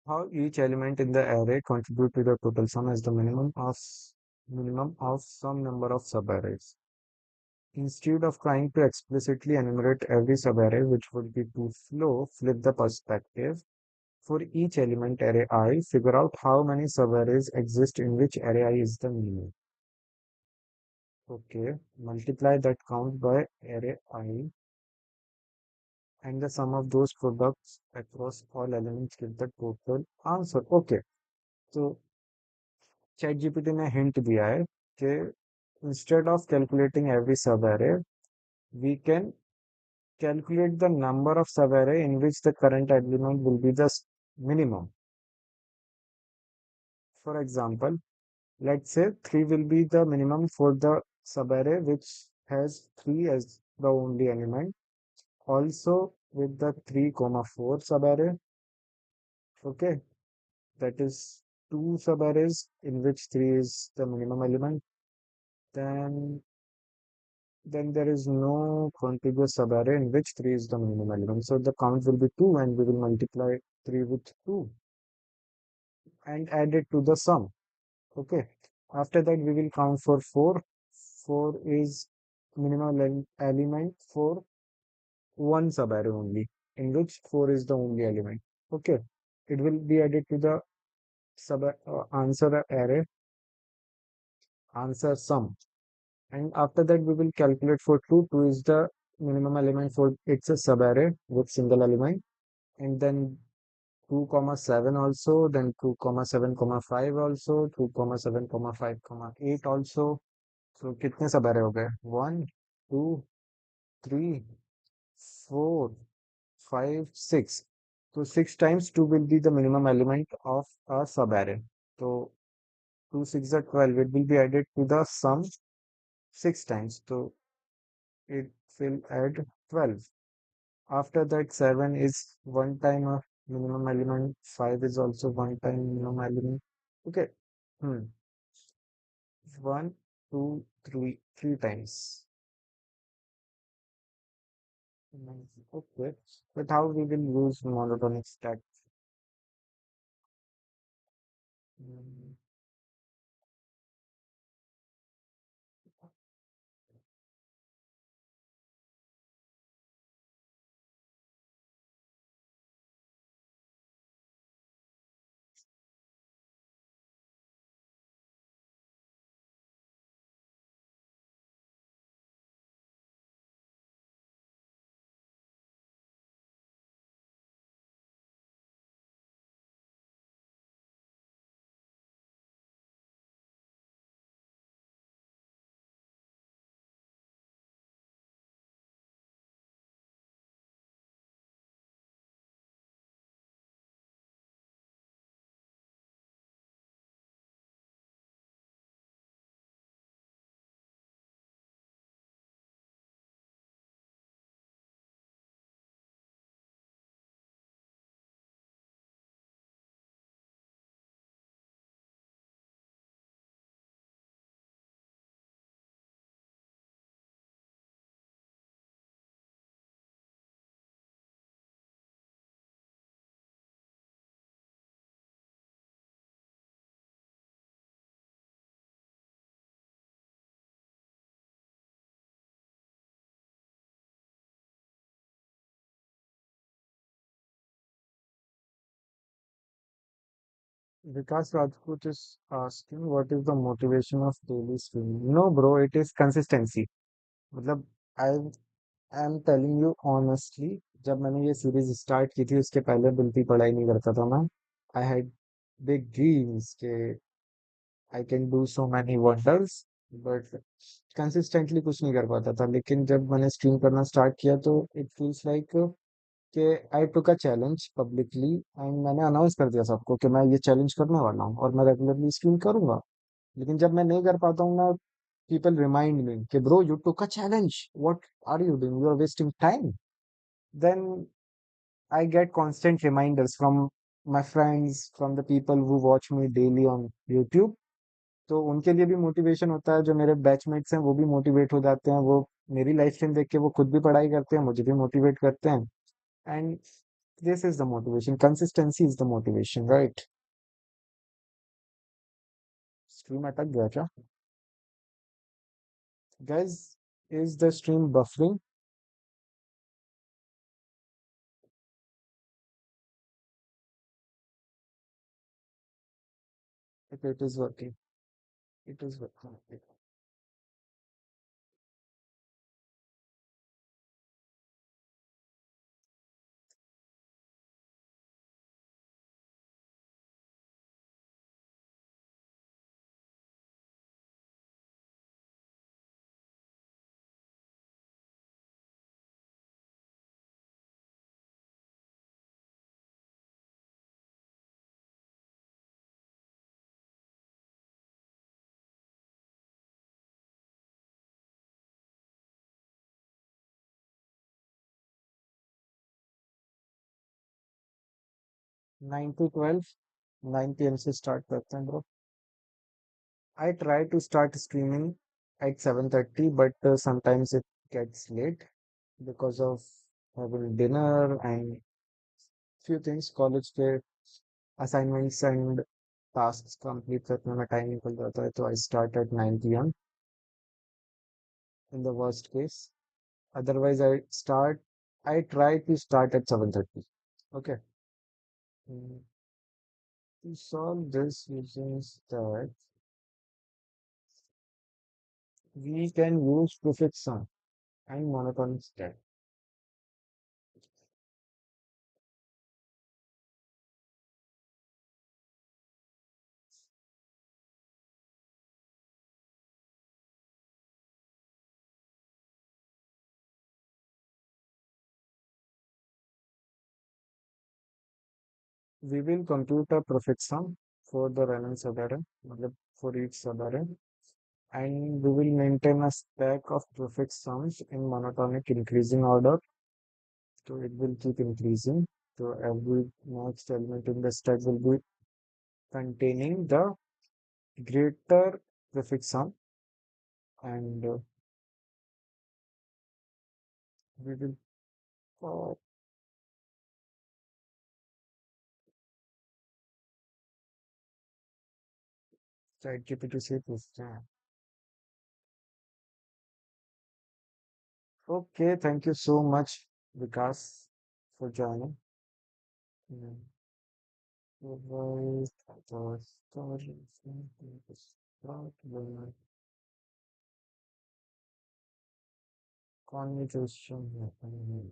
How each element in the array contribute to the total sum as the minimum of some number of subarrays. Instead of trying to explicitly enumerate every subarray, which would be too slow, flip the perspective. For each element array I, figure out how many subarrays exist in which array I is the minimum. Okay, multiply that count by array I and the sum of those products across all elements give the total answer. Okay, तो ChatGPT ने hint दिया है कि instead of calculating every sub-array, we can calculate the number of sub-array in which the current element will be the minimum. For example, let's say 3 will be the minimum for the sub-array which has 3 as the only element. Also with the 3 comma 4 sub-array, okay, that is two sub-arrays in which 3 is the minimum element. Then there is no contiguous subarray in which 3 is the minimum element. So the count will be 2 and we will multiply 3 with 2 and add it to the sum. Okay. After that we will count for 4. 4 is minimum element for one subarray only, in which 4 is the only element. Okay. It will be added to the sub answer array, answer sum. And after that we will calculate for 2. 2 is the minimum element for it's a subarray with single element, and then 2 comma 7 also, then 2 comma 7 comma 5 also, 2 comma 7 comma 5 comma 8 also. So कितने subarray हो गए? 1 2 3 4 5 6. So 6 times 2 will be the minimum element of a subarray. So 2 6 are 12. It will be added to the sum 6 times. So it will add 12. After that, 7 is one time of minimum element, 5 is also one time minimum element. Okay. Hmm. 1, 2, 3, 3 times. Okay. But how we will use monotonic stack? Hmm. Vikas Rajput is asking what is the motivation of daily streaming? No, bro, it is consistency. मतलब I am telling you honestly, जब मैंने ये series start की थी उसके पहले बिल्कुल पढ़ाई नहीं करता था मैं. I had big dreams के I can do so many wonders, but consistently कुछ नहीं कर पाता था. लेकिन जब मैंने स्ट्रीम करना स्टार्ट किया तो इट फील्स लाइक कि आई टुक अ चैलेंज पब्लिकली एंड मैंने अनाउंस कर दिया सबको कि मैं ये चैलेंज करने वाला हूँ और मैं रेगुलरली स्ट्रीम करूंगा. लेकिन जब मैं नहीं कर पाता हूँ ना, पीपल रिमाइंड मी कि bro you took a challenge, what are you doing, you are wasting time. Then I get constant reminders from my friends, from the people who watch me daily on YouTube. तो उनके लिए भी motivation होता है, जो मेरे batchmates हैं वो भी मोटिवेट हो जाते हैं, वो मेरी लाइफ स्टाइल देख के वो खुद भी पढ़ाई करते हैं, मुझे भी मोटिवेट करते हैं. And this is the motivation, consistency is the motivation, right? Stream अटक गया क्या guys? Is the stream buffering? It is working. It is working. 9 to 12, 9 p.m. से start करते हैं bro. I try to start streaming at 7:30, but sometimes it gets late because of having dinner and few things, college के assignments and tasks complete करने में time निकल जाता है, तो I start at 9 p.m. in the worst case. Otherwise, I try to start at 7:30. Okay. Mm, to solve this using that, we can use prefix sum and monotonic stack. We will compute a prefix sum for the random subarray, मतलब for each subarray, and we will maintain a stack of prefix sums in monotonic increasing order. So it will keep increasing. So every next element in the stack will be containing the greater prefix sum, and we will ChatGPT से पूछते हैं. Okay, thank you so much, Vikas, for joining. Mm, provide the story from the start when conversation happening.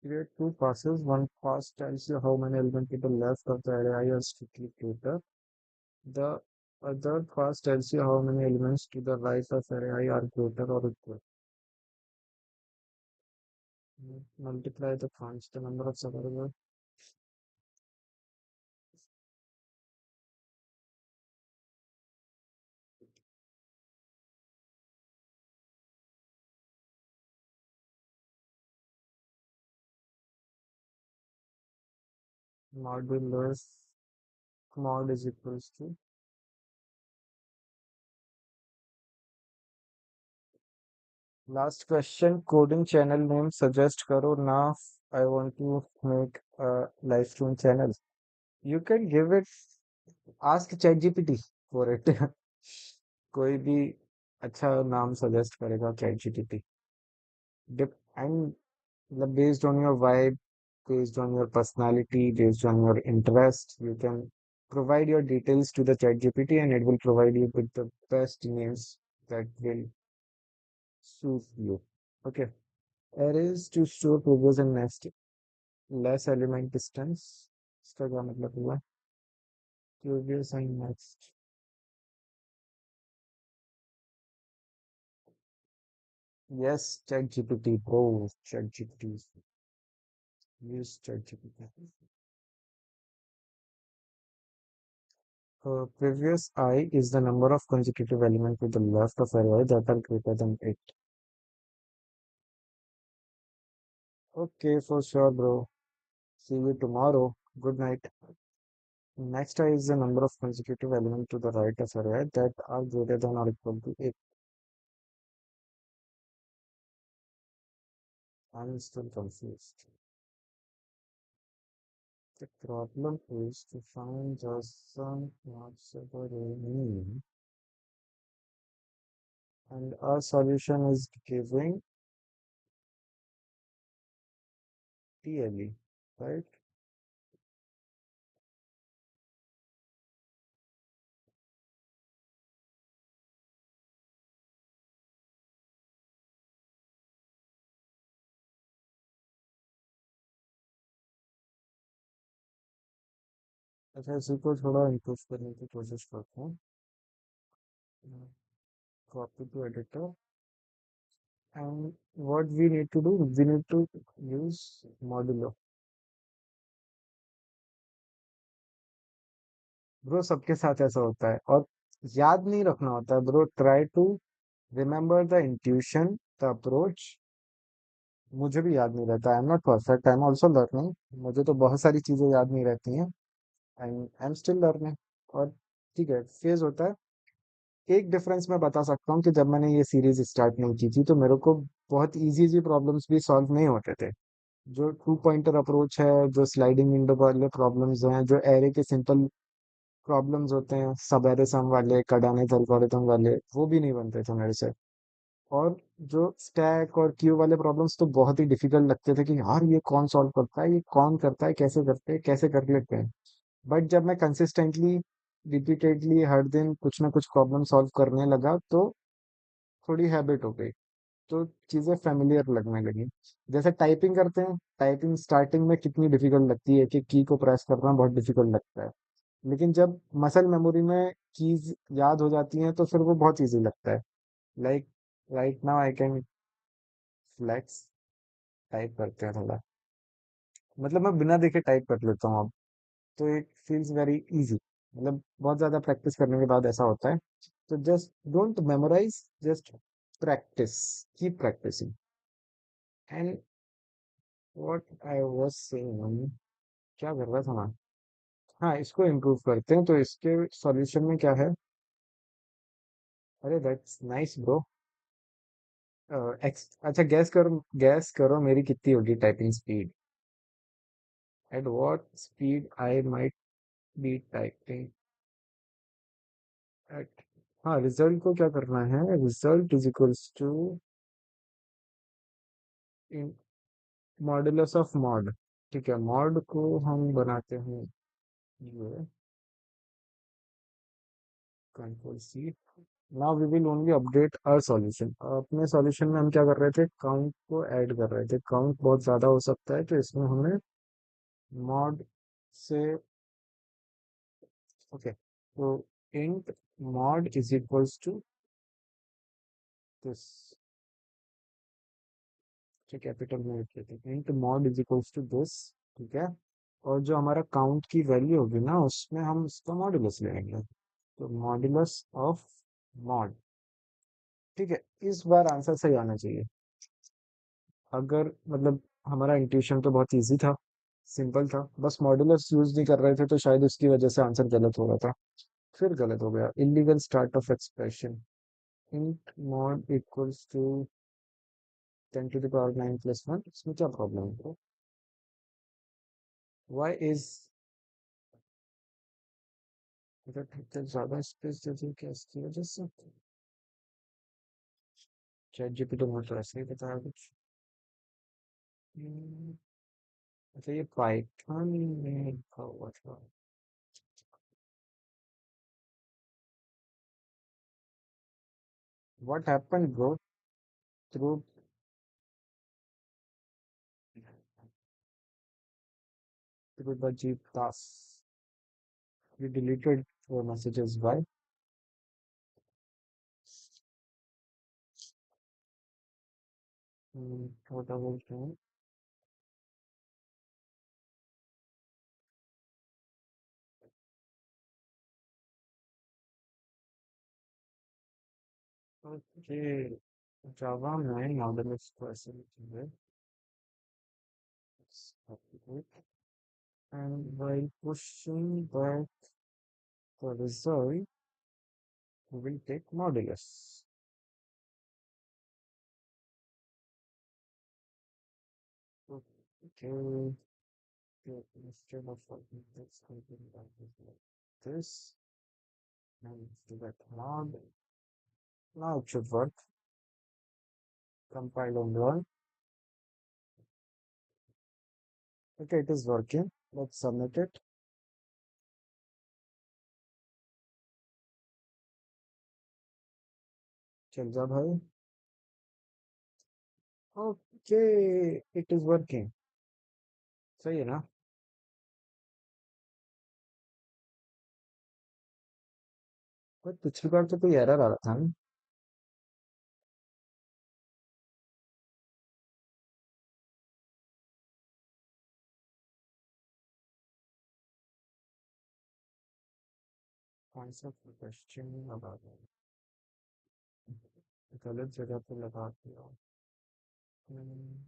Create two passes. One pass tells you how many elements to the left of the array are strictly greater. The other pass tells you how many elements to the right of array are greater or equal. Multiply the constant number of subvariables. Modulus mod is equals to. Last question, coding channel name suggest करो now. I want to make a live stream channel. You can give it, ask ChatGPT for it. कोई भी अच्छा नाम suggest करेगा ChatGPT. And based on your vibe, based on your personality, based on your interest, you can provide your details to the ChatGPT and it will provide you with the best names that will suit you. Okay. Arrays to store previous and next less element distance. इसका क्या मतलब हुआ? Previous and next. Yes, ChatGPT. Oh, ChatGPT. Use ChatGPT. Previous I is the number of consecutive elements to the left of array that are greater than 8. Okay, for sure, bro. See you tomorrow. Good night. Next I is the number of consecutive elements to the right of array that are greater than or equal to 8. I'm still confused. The problem is to find the sum of separate mean, and our solution is giving TLE, right? अच्छा इसी को थोड़ा improve करने की कोशिश करते हैं. copy to editor, and what we need to do, we need to use modulo. Bro सबके साथ ऐसा होता है और याद नहीं रखना होता है bro. Try to remember the intuition, the approach. मुझे भी याद नहीं रहता. I am not perfect, I am also learning. मुझे तो बहुत सारी चीजें याद नहीं रहती हैं. I am still learning. और ठीक है, फेज होता है. एक डिफरेंस मैं बता सकता हूँ कि जब मैंने ये सीरीज स्टार्ट नहीं की थी तो मेरे को बहुत इजी इजी प्रॉब्लम्स भी सॉल्व नहीं होते थे. जो टू पॉइंटर अप्रोच है, जो स्लाइडिंग विंडो वाले प्रॉब्लम्स हैं, जो एरे के सिंपल प्रॉब्लम्स होते हैं, सब एरे सम वाले, कार्डानेस एल्गोरिथम वाले, वो भी नहीं बनते थे मेरे से. और जो स्टैक और क्यू वाले प्रॉब्लम्स तो बहुत ही डिफिकल्ट लगते थे कि यार ये कौन सॉल्व करता है, ये कौन करता है, कैसे करते हैं, कैसे कर लेते हैं. बट जब मैं कंसिस्टेंटली, रिपीटेडली हर दिन कुछ ना कुछ प्रॉब्लम सॉल्व करने लगा तो थोड़ी हैबिट हो गई. तो चीजें फेमिलियर लगने लगी. जैसे टाइपिंग करते हैं, टाइपिंग स्टार्टिंग में कितनी डिफिकल्ट लगती है कि की को प्रेस करना बहुत डिफिकल्ट लगता है. लेकिन जब मसल मेमोरी में कीज याद हो जाती हैं तो फिर वो बहुत इजी लगता है. Like right now I can flex. Type करते हैं थोड़ा. मतलब मैं बिना देखे टाइप कर लेता हूँ अब. तो इट फील्स वेरी इजी. मतलब बहुत ज्यादा प्रैक्टिस करने के बाद ऐसा होता है. तो just don't memorise, just practise. Keep practising. And what I was saying, क्या कर रहा था मैं. हाँ, इसको इम्प्रूव करते हैं. तो इसके सॉल्यूशन में क्या है. अरे दैट्स नाइस ब्रो. एक्स अच्छा, गैस करो मेरी कितनी होगी typing speed. At what speed I might be typing at. हाँ, रिजल्ट को क्या करना है. Result is equals to n modulus of mod. ठीक है, मॉड को हम बनाते हैं ये control C. Now we will only update our solution. अपने सॉल्यूशन में हम क्या कर रहे थे, काउंट को ऐड कर रहे थे. काउंट बहुत ज्यादा हो सकता है तो इसमें हमें मॉड से. ओके, तो int mod is equals to this. Capital में लिख लेते हैं, int mod is equals to this. ठीक है. और जो हमारा काउंट की वैल्यू होगी ना, उसमें हम इसका मॉड्यूलस ले लेंगे. तो मॉड्यूलस ऑफ मॉड. ठीक है, इस बार आंसर सही आना चाहिए. अगर मतलब हमारा इंट्यूशन तो बहुत इजी था, सिंपल था, बस मॉड्यूलस यूज नहीं कर रहे थे तो शायद उसकी वजह से आंसर गलत हो रहा था. फिर गलत हो गया. Illegal start of expression. Int mod equals to 10 to the power 9 plus 1. इसमें क्या प्रॉब्लम है. वाई इज ज्यादा स्पेस दे दी क्या इसकी वजह से. चैट जीपीटी में तो ऐसे ही बताया कुछ. हम्म, अच्छा, ये पाइथन में लिखा हुआ था. What happened bro through through the jeep task. You deleted your messages. Why? What about you? Okay. Java में model expression है. Let's copy it. And while pushing back the result, we will take modulus. Okay. Okay, instead of writing this, something like this, and to that mod. Now it should work. Compile and run. Okay, it is working. Let's submit it. चल जा भाई. Okay, it is working. सही है ना. पर पिछली बार तो कोई एरर आ रहा था ना। कौन सा क्वेश्चन लगा दिया, गलत जगह पे लगा दिया। हम्म,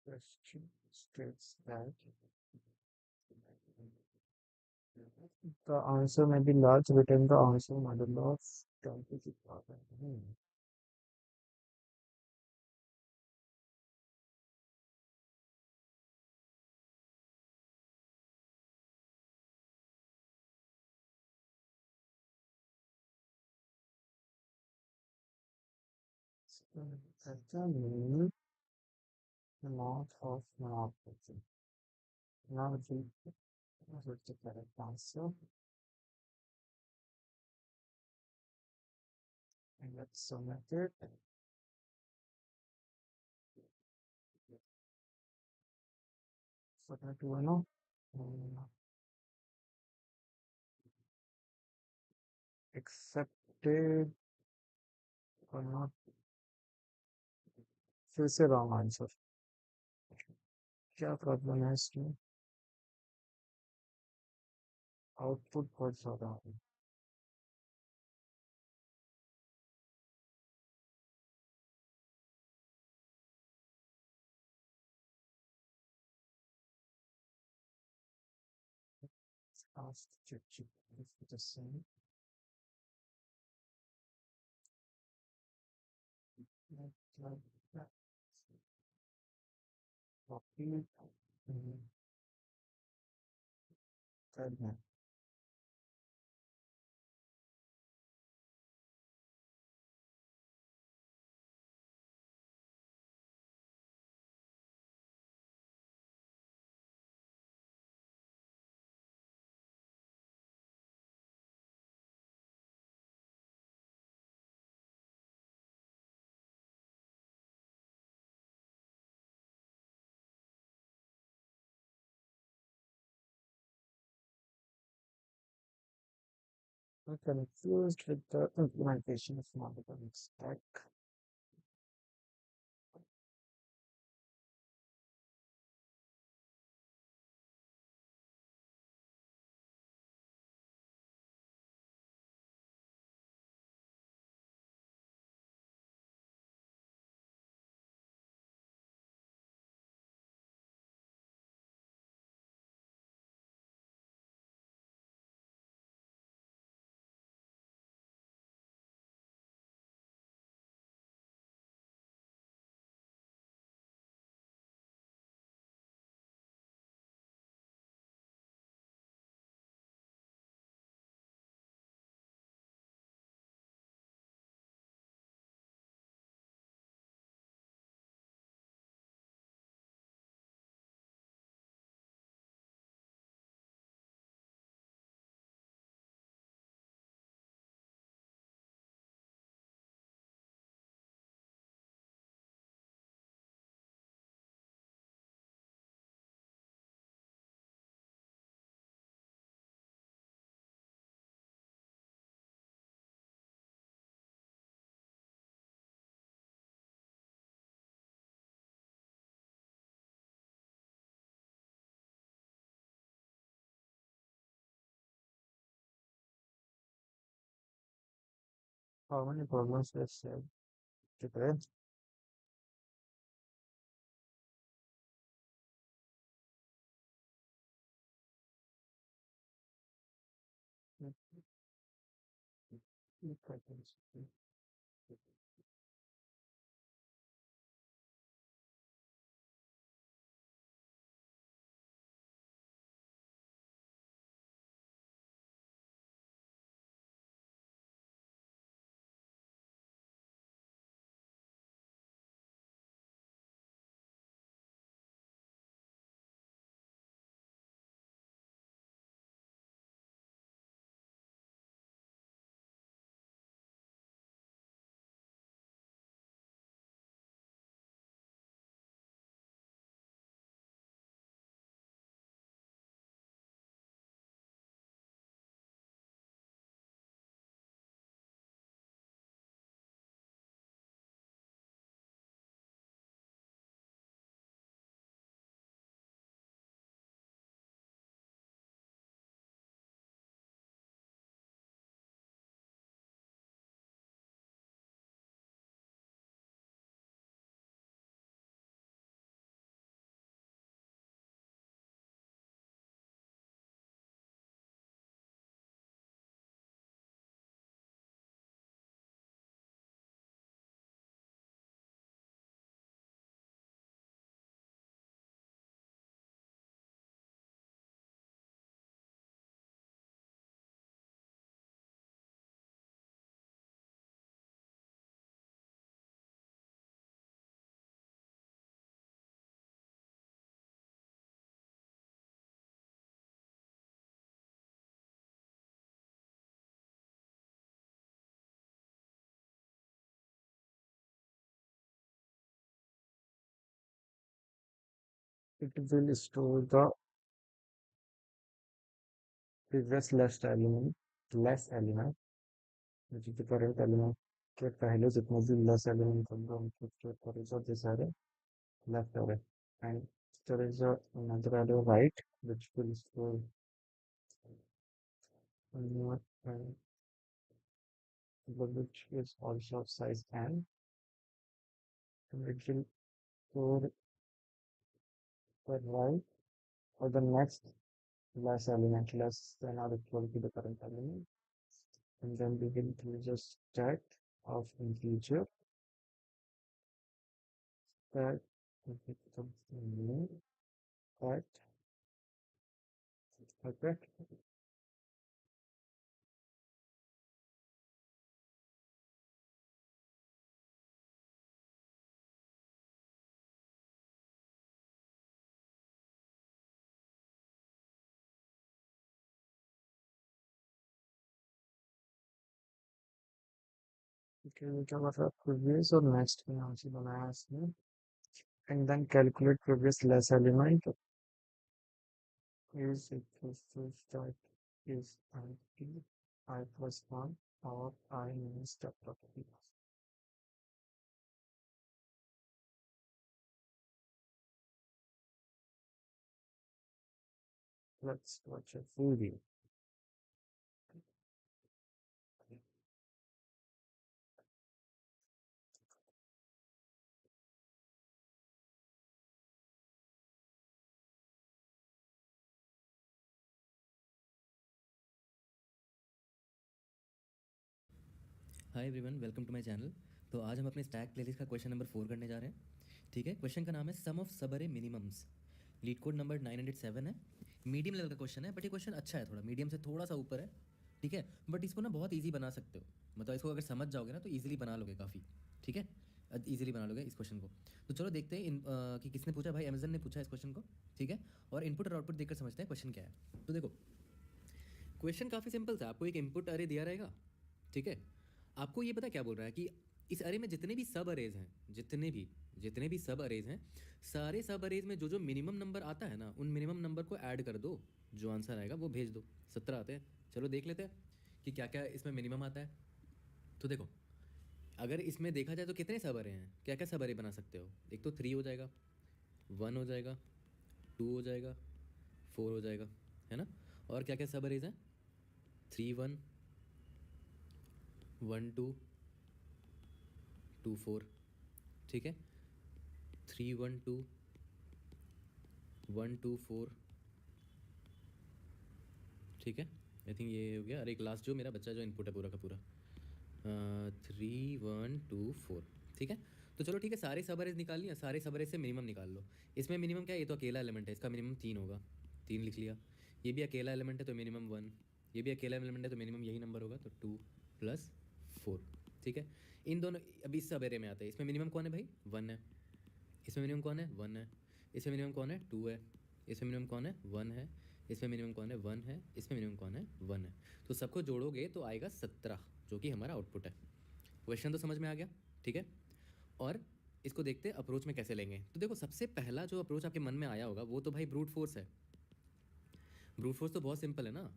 question states that the answer may be large, written the answer model of 20 to the power. So, that's the meaning not of not. Now the correct answer, and let's submit it. For that one, accepted or not, फिर से wrong answer. क्या problem है इसमें? Output बहुत ज्यादा है। Ask ChatGPT for the same. Like that. Copy. Mhm. करना है। I'm confused with the implementation of monitoring stack. How many problems were saved today? it will store the previous less element, which is the current element के पहले जितने भी less element होंगे उनको store करेगा, this array left array, and there is another array right which will store another array which is also of size n, and it will store the right or the next less element less than or equal to the current element, and then we will use a stack of integer that becomes new that. Okay. Okay, we can मतलब previous और next में हमसे बनाया इसने, and then calculate previous less element is equals to start is empty I plus 1 or I minus step property. Let's watch a video. Hi everyone, welcome to my channel. तो आज हम अपने stack playlist का question number 4 करने जा रहे हैं। ठीक है, क्वेश्चन का नाम है सम ऑफ सब अरे मिनिमम्स। लीड कोड नंबर 907 है। मीडियम लेवल का क्वेश्चन है, बट ये क्वेश्चन अच्छा है, थोड़ा मीडियम से थोड़ा सा ऊपर है। ठीक है, बट इसको ना बहुत ईजी बना सकते हो, मतलब इसको अगर समझ जाओगे ना तो ईजिली बना लोगे काफ़ी। ठीक है, ईजिली बना लोगे इस क्वेश्चन को। तो चलो देखते हैं कि किसने पूछा। भाई अमेजन ने पूछा इस क्वेश्चन को। ठीक है, और इनपुट और आउटपुट देखकर समझते हैं क्वेश्चन क्या है। तो देखो, क्वेश्चन काफ़ी सिंपल था। आपको एक इनपुट अरे दिया रहेगा। ठीक है, आपको ये पता क्या बोल रहा है कि इस अरे में जितने भी सब अरेज हैं, जितने भी सब अरेज हैं, सारे सब अरेज में जो जो मिनिमम नंबर आता है ना, उन मिनिमम नंबर को ऐड कर दो, जो आंसर आएगा वो भेज दो। 17 आते हैं। चलो देख लेते हैं कि क्या क्या इसमें मिनिमम आता है। तो देखो, अगर इसमें देखा जाए तो कितने सब अरे हैं, क्या क्या सब अरे बना सकते हो। एक तो 3 हो जाएगा, 1 हो जाएगा, 2 हो जाएगा, 4 हो जाएगा, है ना। और क्या क्या सब अरेज हैं, 3 1 1 2 2 4। ठीक है, 3 1 2 1 2 4। ठीक है, आई थिंक ये हो गया। और एक लास्ट जो मेरा बच्चा जो इनपुट है पूरा का पूरा, 3 1 2 4। ठीक है, तो चलो ठीक है, सारे सबरेज निकाल लिया। सारे सबरेज से मिनिमम निकाल लो। इसमें मिनिमम क्या है, ये तो अकेला एलिमेंट है, इसका मिनिमम 3 होगा, 3 लिख लिया। ये भी अकेला एलिमेंट है तो मिनिमम 1। ये भी अकेला एलिमेंट है तो मिनिमम यही नंबर होगा, तो 2 + 4। ठीक है, इन दोनों अभी इस सब एरे में आते हैं। इसमें मिनिमम कौन है भाई, 1 है। इसमें मिनिमम कौन है, 1 है। इसमें मिनिमम कौन है, 2 है। इसमें मिनिमम कौन है, 1 है। इसमें मिनिमम कौन है, 1 है। इसमें मिनिमम कौन है, 1 है। तो सबको जोड़ोगे तो आएगा 17, जो कि हमारा आउटपुट है। क्वेश्चन तो समझ में आ गया। ठीक है, और इसको देखते हैं अप्रोच में कैसे लेंगे। तो देखो, सबसे पहला जो अप्रोच आपके मन में आया होगा वो तो भाई ब्रूट फोर्स है। ब्रूट फोर्स तो बहुत सिंपल है ना।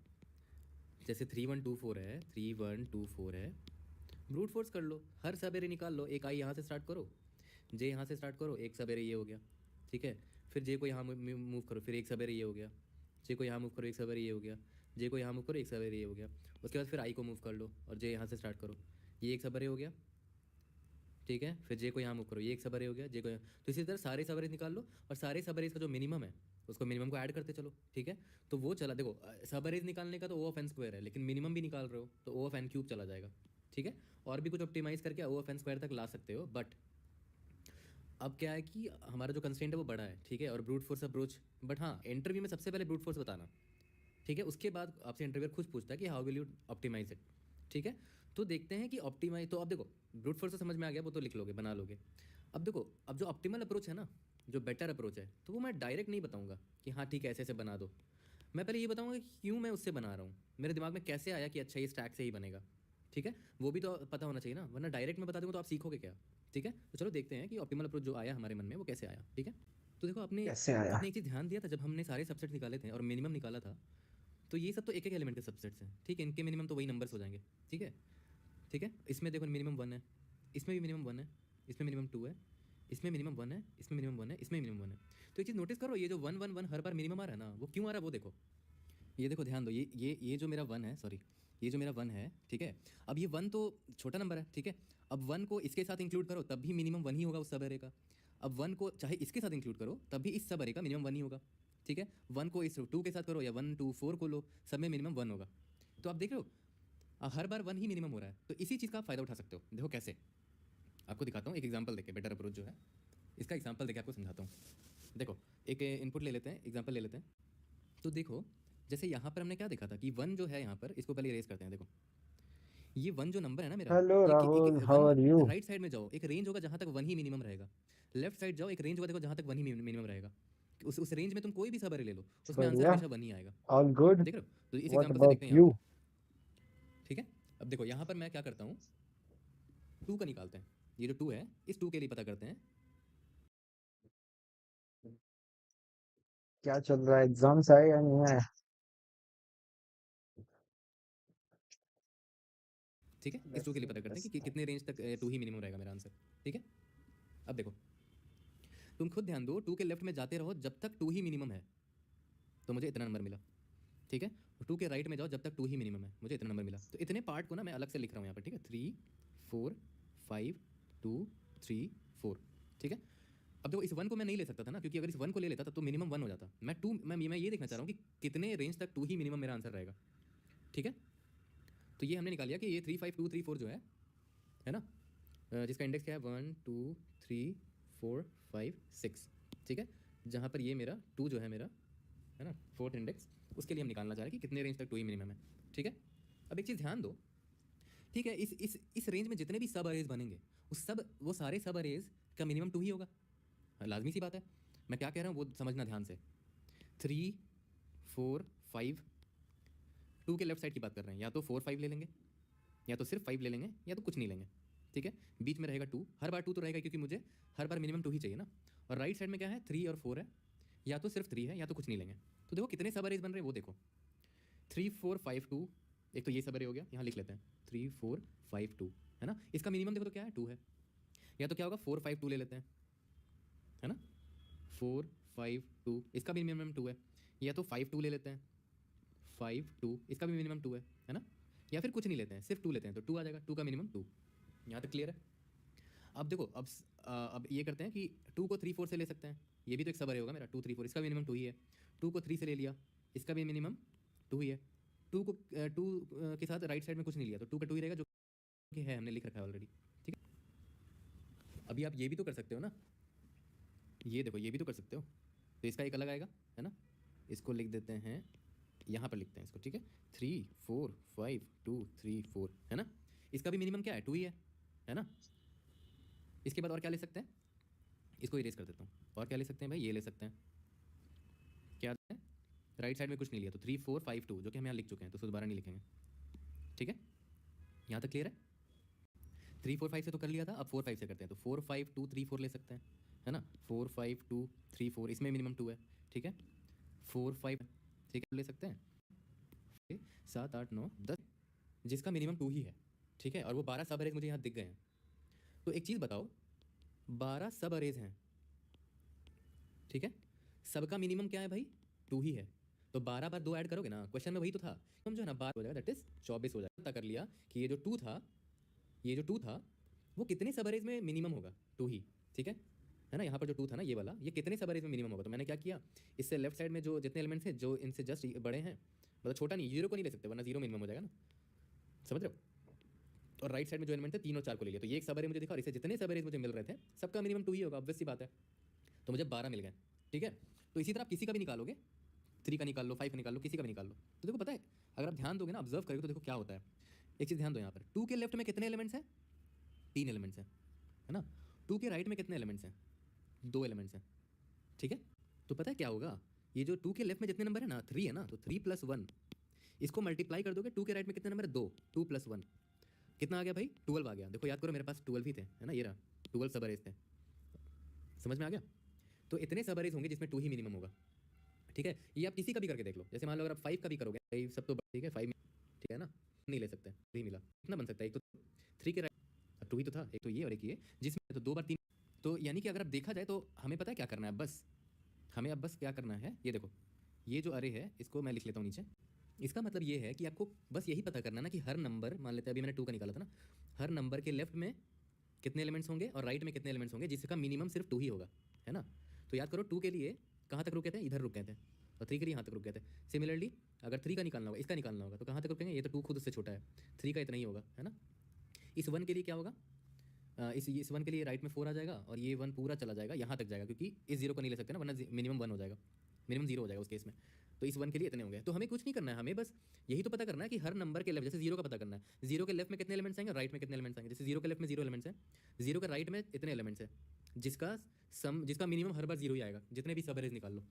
जैसे 3 1 2 4 है, 3 1 2 4 है, ब्रूट फोर्स कर लो। हर सबेरे निकाल लो। एक आई यहाँ से स्टार्ट करो, जे यहाँ से स्टार्ट करो, एक सबेरे ये हो गया। ठीक है, फिर जे को यहाँ मूव करो, फिर एक सबेरे ये हो गया। जे को यहाँ मूव करो, एक सबेरे ये हो गया। जे को यहाँ मूव करो, एक सबेरे ये हो गया। उसके बाद फिर आई को मूव कर लो और जे यहाँ से स्टार्ट करो, ये एक सबेरे हो गया। ठीक है, फिर जे को यहाँ मूव करो, ये एक सबरे हो गया। जे को तो इसी तरह सारे सबरेज निकाल लो, और सारे सबरेज का जो मिनिमम है उसको मिनिमम को ऐड करते चलो। ठीक है, तो वो चला। देखो, सबरेज निकालने का तो ओ ऑफ एन स्क्वायर है, लेकिन मिनिमम भी निकाल रहे हो तो ओ ऑफ एन क्यूब चला जाएगा। ठीक है, और भी कुछ ऑप्टिमाइज करके ओ ऑफ एन स्क्वायर तक ला सकते हो, बट अब क्या है कि हमारा जो कंस्ट्रेंट है वो बड़ा है। ठीक है, और ब्रूट फोर्स अप्रोच। बट हाँ, इंटरव्यू में सबसे पहले ब्रूट फोर्स बताना। ठीक है, उसके बाद आपसे इंटरव्यूअर खुद पूछता है कि how will you optimise it. ठीक है, तो देखते हैं कि ऑप्टिमाइज। तो अब देखो, ब्रूट फोर्स तो समझ में आ गया, वो तो लिख लोगे, बना लोगे। अब देखो, अब जो ऑप्टिमल अप्रोच है ना, जो बेटर अप्रोच है, तो वो मैं डायरेक्ट नहीं बताऊंगा कि हाँ ठीक है ऐसे ऐसे बना दो। मैं पहले ये बताऊंगा कि क्यों मैं उससे बना रहा हूँ, मेरे दिमाग में कैसे आया कि अच्छा ये स्टैक से ही बनेगा। ठीक है, वो भी तो पता होना चाहिए ना, वरना डायरेक्ट मैं बता दूंगा तो आप सीखोगे क्या। ठीक है, तो चलो देखते हैं कि ऑप्टिमल अप्रोच जो आया हमारे मन में वो कैसे आया। ठीक है, तो देखो आपने कैसे आया? आपने एक चीज़ ध्यान दिया था जब हमने सारे सबसेट निकाले थे और मिनिमम निकाला था, तो ये सब तो एक एक एलिमेंट के सबसेट्स हैं, ठीक है, इनके मिनिमम तो वही नंबर्स हो जाएंगे, ठीक है, ठीक है। इसमें देखो मिनिमम 1 है, इसमें भी मिनिमम 1 है, इसमें मिनिमम 2 है, इसमें मिनिमम 1 है, इसमें मिनिमम 1 है, इसमें मिनिमम 1 है। तो एक चीज़ नोटिस करो, ये जो 1 1 1 हर बार मिनिमम आ रहा है ना, वो क्यों आ रहा है वो देखो। ये देखो ध्यान दो, ये जो मेरा 1 है, सॉरी, ये जो मेरा 1 है, ठीक है। अब ये 1 तो छोटा नंबर है, ठीक है। अब 1 को इसके साथ इंक्लूड करो तब भी मिनिमम 1 ही होगा उस सब एरे का। अब 1 को चाहे इसके साथ इंक्लूड करो तब भी इस सब एरे का मिनिमम 1 ही होगा, ठीक है। 1 को इस 2 के साथ करो या 1 2 4 को लो, सब में मिनिमम 1 होगा। तो आप देख रहे हो हर बार 1 ही मिनिमम हो रहा है। तो इसी चीज़ का आप फ़ायदा उठा सकते हो। देखो कैसे, आपको दिखाता हूँ एक एग्जांपल देके, बेटर अप्रोच जो है इसका एग्जांपल देके आपको समझाता हूँ। देखो एक इनपुट ले लेते हैं, एग्जांपल ले लेते हैं। तो देखो जैसे यहाँ पर हमने क्या देखा था कि 1 जो है यहाँ पर, इसको पहले इरेज करते हैं। देखो ये 1 जो नंबर है ना मेरा, हेलो ये Rahul, how 1 are you? Right side में जाओ एक रेंज होगा जहाँ तक 1 ही मिनिमम रहेगा, लेफ्ट साइड जाओ एक रेंज होगा देखो जहाँ तक 1 ही मिनिमम रहेगा। उस रेंज में तुम कोई भी सब अरे ले लो, उसमें आंसर बढ़िया, हमेशा 1 ही आएगा। All good. देख रहे हो, तो इस व्हाट एग्जांपल से देखते अबाउट हैं यहाँ यू? पर, ठीक है। अब देखो यहाँ पर मैं क्या करता हूँ, 2 का निकालते हैं। ये जो 2 है इस 2 के लिए पता करते हैं। क्या चल रहा है? एग्जाम्स आए या नहीं आए? ठीक है, इस 2 के लिए पता करते हैं कि कितने रेंज तक 2 ही मिनिमम रहेगा मेरा आंसर, ठीक है। अब देखो तुम खुद ध्यान दो, 2 के लेफ्ट में जाते रहो जब तक 2 ही मिनिमम है, तो मुझे इतना नंबर मिला, ठीक है। 2 के राइट में जाओ जब तक 2 ही मिनिमम है, मुझे इतना नंबर मिला। तो इतने पार्ट को ना मैं अलग से लिख रहा हूँ यहाँ पर, ठीक है। 3 4 5 2 3 4, ठीक है। अब देखो इस 1 को मैं नहीं ले सकता था ना, क्योंकि अगर इस 1 को ले लेता तो मिनिमम 1 हो जाता। मैं ये देखना चाह रहा हूँ कि कितने रेंज तक 2 ही मिनिमम मेरा आंसर रहेगा, ठीक है। तो ये हमने निकाल लिया कि ये 3 5 2 3 4 जो है ना, जिसका इंडेक्स क्या है 1 2 3 4 5 6, ठीक है। जहाँ पर ये मेरा 2 जो है मेरा, है ना, 4th इंडेक्स, उसके लिए हम निकालना चाह रहे हैं कि कितने रेंज तक 2 ही मिनिमम है, ठीक है। अब एक चीज़ ध्यान दो, ठीक है, इस रेंज में जितने भी सब अरेज बनेंगे वो सारे सब अरेज का मिनिमम 2 ही होगा, लाजमी सी बात है। मैं क्या कह रहा हूँ वो समझना ध्यान से। 3 4 5, 2 के लेफ्ट साइड की बात कर रहे हैं, या तो 4 5 ले लेंगे, या तो सिर्फ 5 ले लेंगे, या तो कुछ नहीं लेंगे, ठीक है। बीच में रहेगा 2, हर बार 2 तो रहेगा क्योंकि मुझे हर बार मिनिमम 2 ही चाहिए ना। और राइट साइड में क्या है 3 और 4 है, या तो सिर्फ 3 है या तो कुछ नहीं लेंगे। तो देखो कितने सब अरेज बन रहे हैं वो देखो, 3 4 5 2, एक तो ये सब अरे हो गया, यहाँ लिख लेते हैं 3 4 5 2, है ना। इसका मिनिमम देखो तो क्या है 2 है, या तो क्या होगा 4 5 2 ले लेते हैं, है ना, 4 5 2, इसका भी मिनिमम 2 है, या तो 5 2 ले लेते हैं, 5 2, इसका भी मिनिमम 2 है ना, या फिर कुछ नहीं लेते हैं सिर्फ 2 लेते हैं, तो 2 आ जाएगा, 2 का मिनिमम 2। यहाँ तक क्लियर है। अब देखो अब ये करते हैं कि 2 को 3 4 से ले सकते हैं, ये भी तो एक सब अरे होगा मेरा 2 3 4, इसका मिनिमम 2 ही है। 2 को 3 से ले लिया, इसका भी मिनिमम 2 ही है। 2 को 2 के साथ राइट साइड में कुछ नहीं लिया, तो 2 का 2 ही रहेगा, जो कि है हमने लिख रखा है ऑलरेडी, ठीक है। अभी आप ये भी तो कर सकते हो ना, ये देखो ये भी तो कर सकते हो, तो इसका एक अलग आएगा, है ना। इसको लिख देते हैं, यहाँ पर लिखते हैं इसको, ठीक है। 3 4 5 2 3 4, है ना। इसका भी मिनिमम क्या है 2 ही है ना। इसके बाद और क्या ले सकते हैं, इसको इरेज कर देता हूँ। और क्या ले सकते हैं भाई, ये ले सकते हैं, क्या है, राइट साइड में कुछ नहीं लिया, तो 3 4 5 2, जो कि हम यहाँ लिख चुके हैं, तो उसको दोबारा नहीं लिखेंगे, ठीक है। यहाँ तक क्लियर है। 3 4 5 से तो कर लिया था, अब 4 5 से करते हैं, तो 4 5 2 3 4 ले सकते हैं, है ना। 4 5 2 3 4, इसमें मिनिमम 2 है, ठीक है। 4 5, ठीक है, ले सकते हैं 7 8 9 10, जिसका मिनिमम 2 ही है, ठीक है। और वो 12 सब अरेज मुझे यहाँ दिख गए हैं। तो एक चीज़ बताओ, 12 सब अरेज हैं, ठीक है, सबका मिनिमम क्या है भाई 2 ही है। तो 12 बार 2 ऐड करोगे ना, क्वेश्चन में वही तो था, हम जो है ना 12 हो जाएगा, दैट इज 24 हो जाएगा। पता कर लिया कि ये जो 2 था, ये जो 2 था वो कितने सब अरेज में मिनिमम होगा, 2 ही, ठीक है ना। यहाँ पर जो 2 था ना ये वाला, ये कितने सब अरेज में मिनिमम होगा। तो मैंने क्या किया, इससे लेफ्ट साइड में जो जितने एलिमेंट्स हैं जो इनसे जस्ट बड़े हैं, मतलब छोटा नहीं, 0 को नहीं ले सकते वरना 0 मिनिमम हो जाएगा ना, समझ रहे हो। और राइट साइड में जो एलिमेंट थे 3 और 4 को ले लिया, तो ये एक सब अरे मुझे दिखा, और इससे जितने सब अरेज मुझे मिल रहे थे सबका मिनिमम 2 ही होगा, ऑब्वियस सी बात है। तो मुझे 12 मिल गए, ठीक है। तो इसी तरह आप किसी का भी निकालोगे, 3 का निकाल लो, 5 का निकाल लो, किसी का भी निकाल लो। तो देखो पता है, अगर आप ध्यान दोगे ना, ऑब्जर्व करोगे, तो देखो क्या होता है। एक चीज़ ध्यान दो, यहाँ पर 2 के लेफ्ट में कितने एलिमेंट्स हैं, 3 एलिमेंट्स हैं, है ना। 2 के राइट में कितने एलिमेंट्स हैं, 2 एलिमेंट्स हैं, ठीक है। तो पता है क्या होगा, ये जो 2 के लेफ्ट में जितने नंबर है ना 3 है ना, तो 3 + 1, इसको मल्टीप्लाई कर दोगे, 2 के राइट में कितने नंबर है 2, 2 + 1 कितना आ गया भाई 12 आ गया। देखो याद करो मेरे पास 12 ही थे, है ना, ये रहा 12 सब अरेज थे, समझ में आ गया। तो इतने सब अरेज होंगे जिसमें 2 ही मिनिमम होगा, ठीक है। ये आप किसी का भी करके देख लो, जैसे मान लो अगर आप 5 का भी करोगे, 5 सब तो ठीक है, 5 ठीक है ना, नहीं ले सकते, नहीं मिला, कितना बन सकता है, एक तो 3 के राइट 2 ही तो था, एक तो ये और एक ये, जिसमें तो 2 बार 3, तो यानी कि अगर आप देखा जाए तो हमें पता है क्या करना है, बस हमें अब बस क्या करना है, ये देखो ये जो अरे है इसको मैं लिख लेता हूँ नीचे। इसका मतलब ये है कि आपको बस यही पता करना ना कि हर नंबर, मान लेते हैं अभी मैंने 2 का निकाला था ना, हर नंबर के लेफ्ट में कितने एलिमेंट्स होंगे और राइट में कितने एलिमेंट्स होंगे जिसका मिनिमम सिर्फ 2 ही होगा, है ना। तो याद करो 2 के लिए कहाँ तक रुके थे, इधर रुक गए थे, और 3 के लिए यहाँ तक रुक गए थे। सिमिलरली अगर 3 का निकालना होगा, इसका निकालना होगा, तो कहाँ तक रुकेंगे, ये तो 2 खुद उससे छोटा है, 3 का इतना ही होगा, है ना। इस 1 के लिए क्या होगा, इस 1 के लिए राइट में 4 आ जाएगा और ये 1 पूरा चला जाएगा, यहाँ तक जाएगा, क्योंकि इस 0 को नहीं ले सकते ना, वरना मिनिमम 1 हो जाएगा, मिनिमम 0 हो जाएगा उस केस में। तो इस 1 के लिए इतने होंगे। तो हमें कुछ नहीं करना है, हमें बस यही तो पता करना है कि हर नंबर के लेफ्ट, जैसे 0 का पता करना है, 0 के लेफ्ट में कितने एलिमेंट्स आएंगे, राइट में कितने एलिमेंट्स आएंगे। जैसे 0 के लेफ्ट में 0 एलिमेंट्स हैं, 0 के राइट में इतने एलिमेंट्स हैं, जिसका मिनिमम हर बार 0 ही आएगा, जितने भी सब एरेज निकाल लो,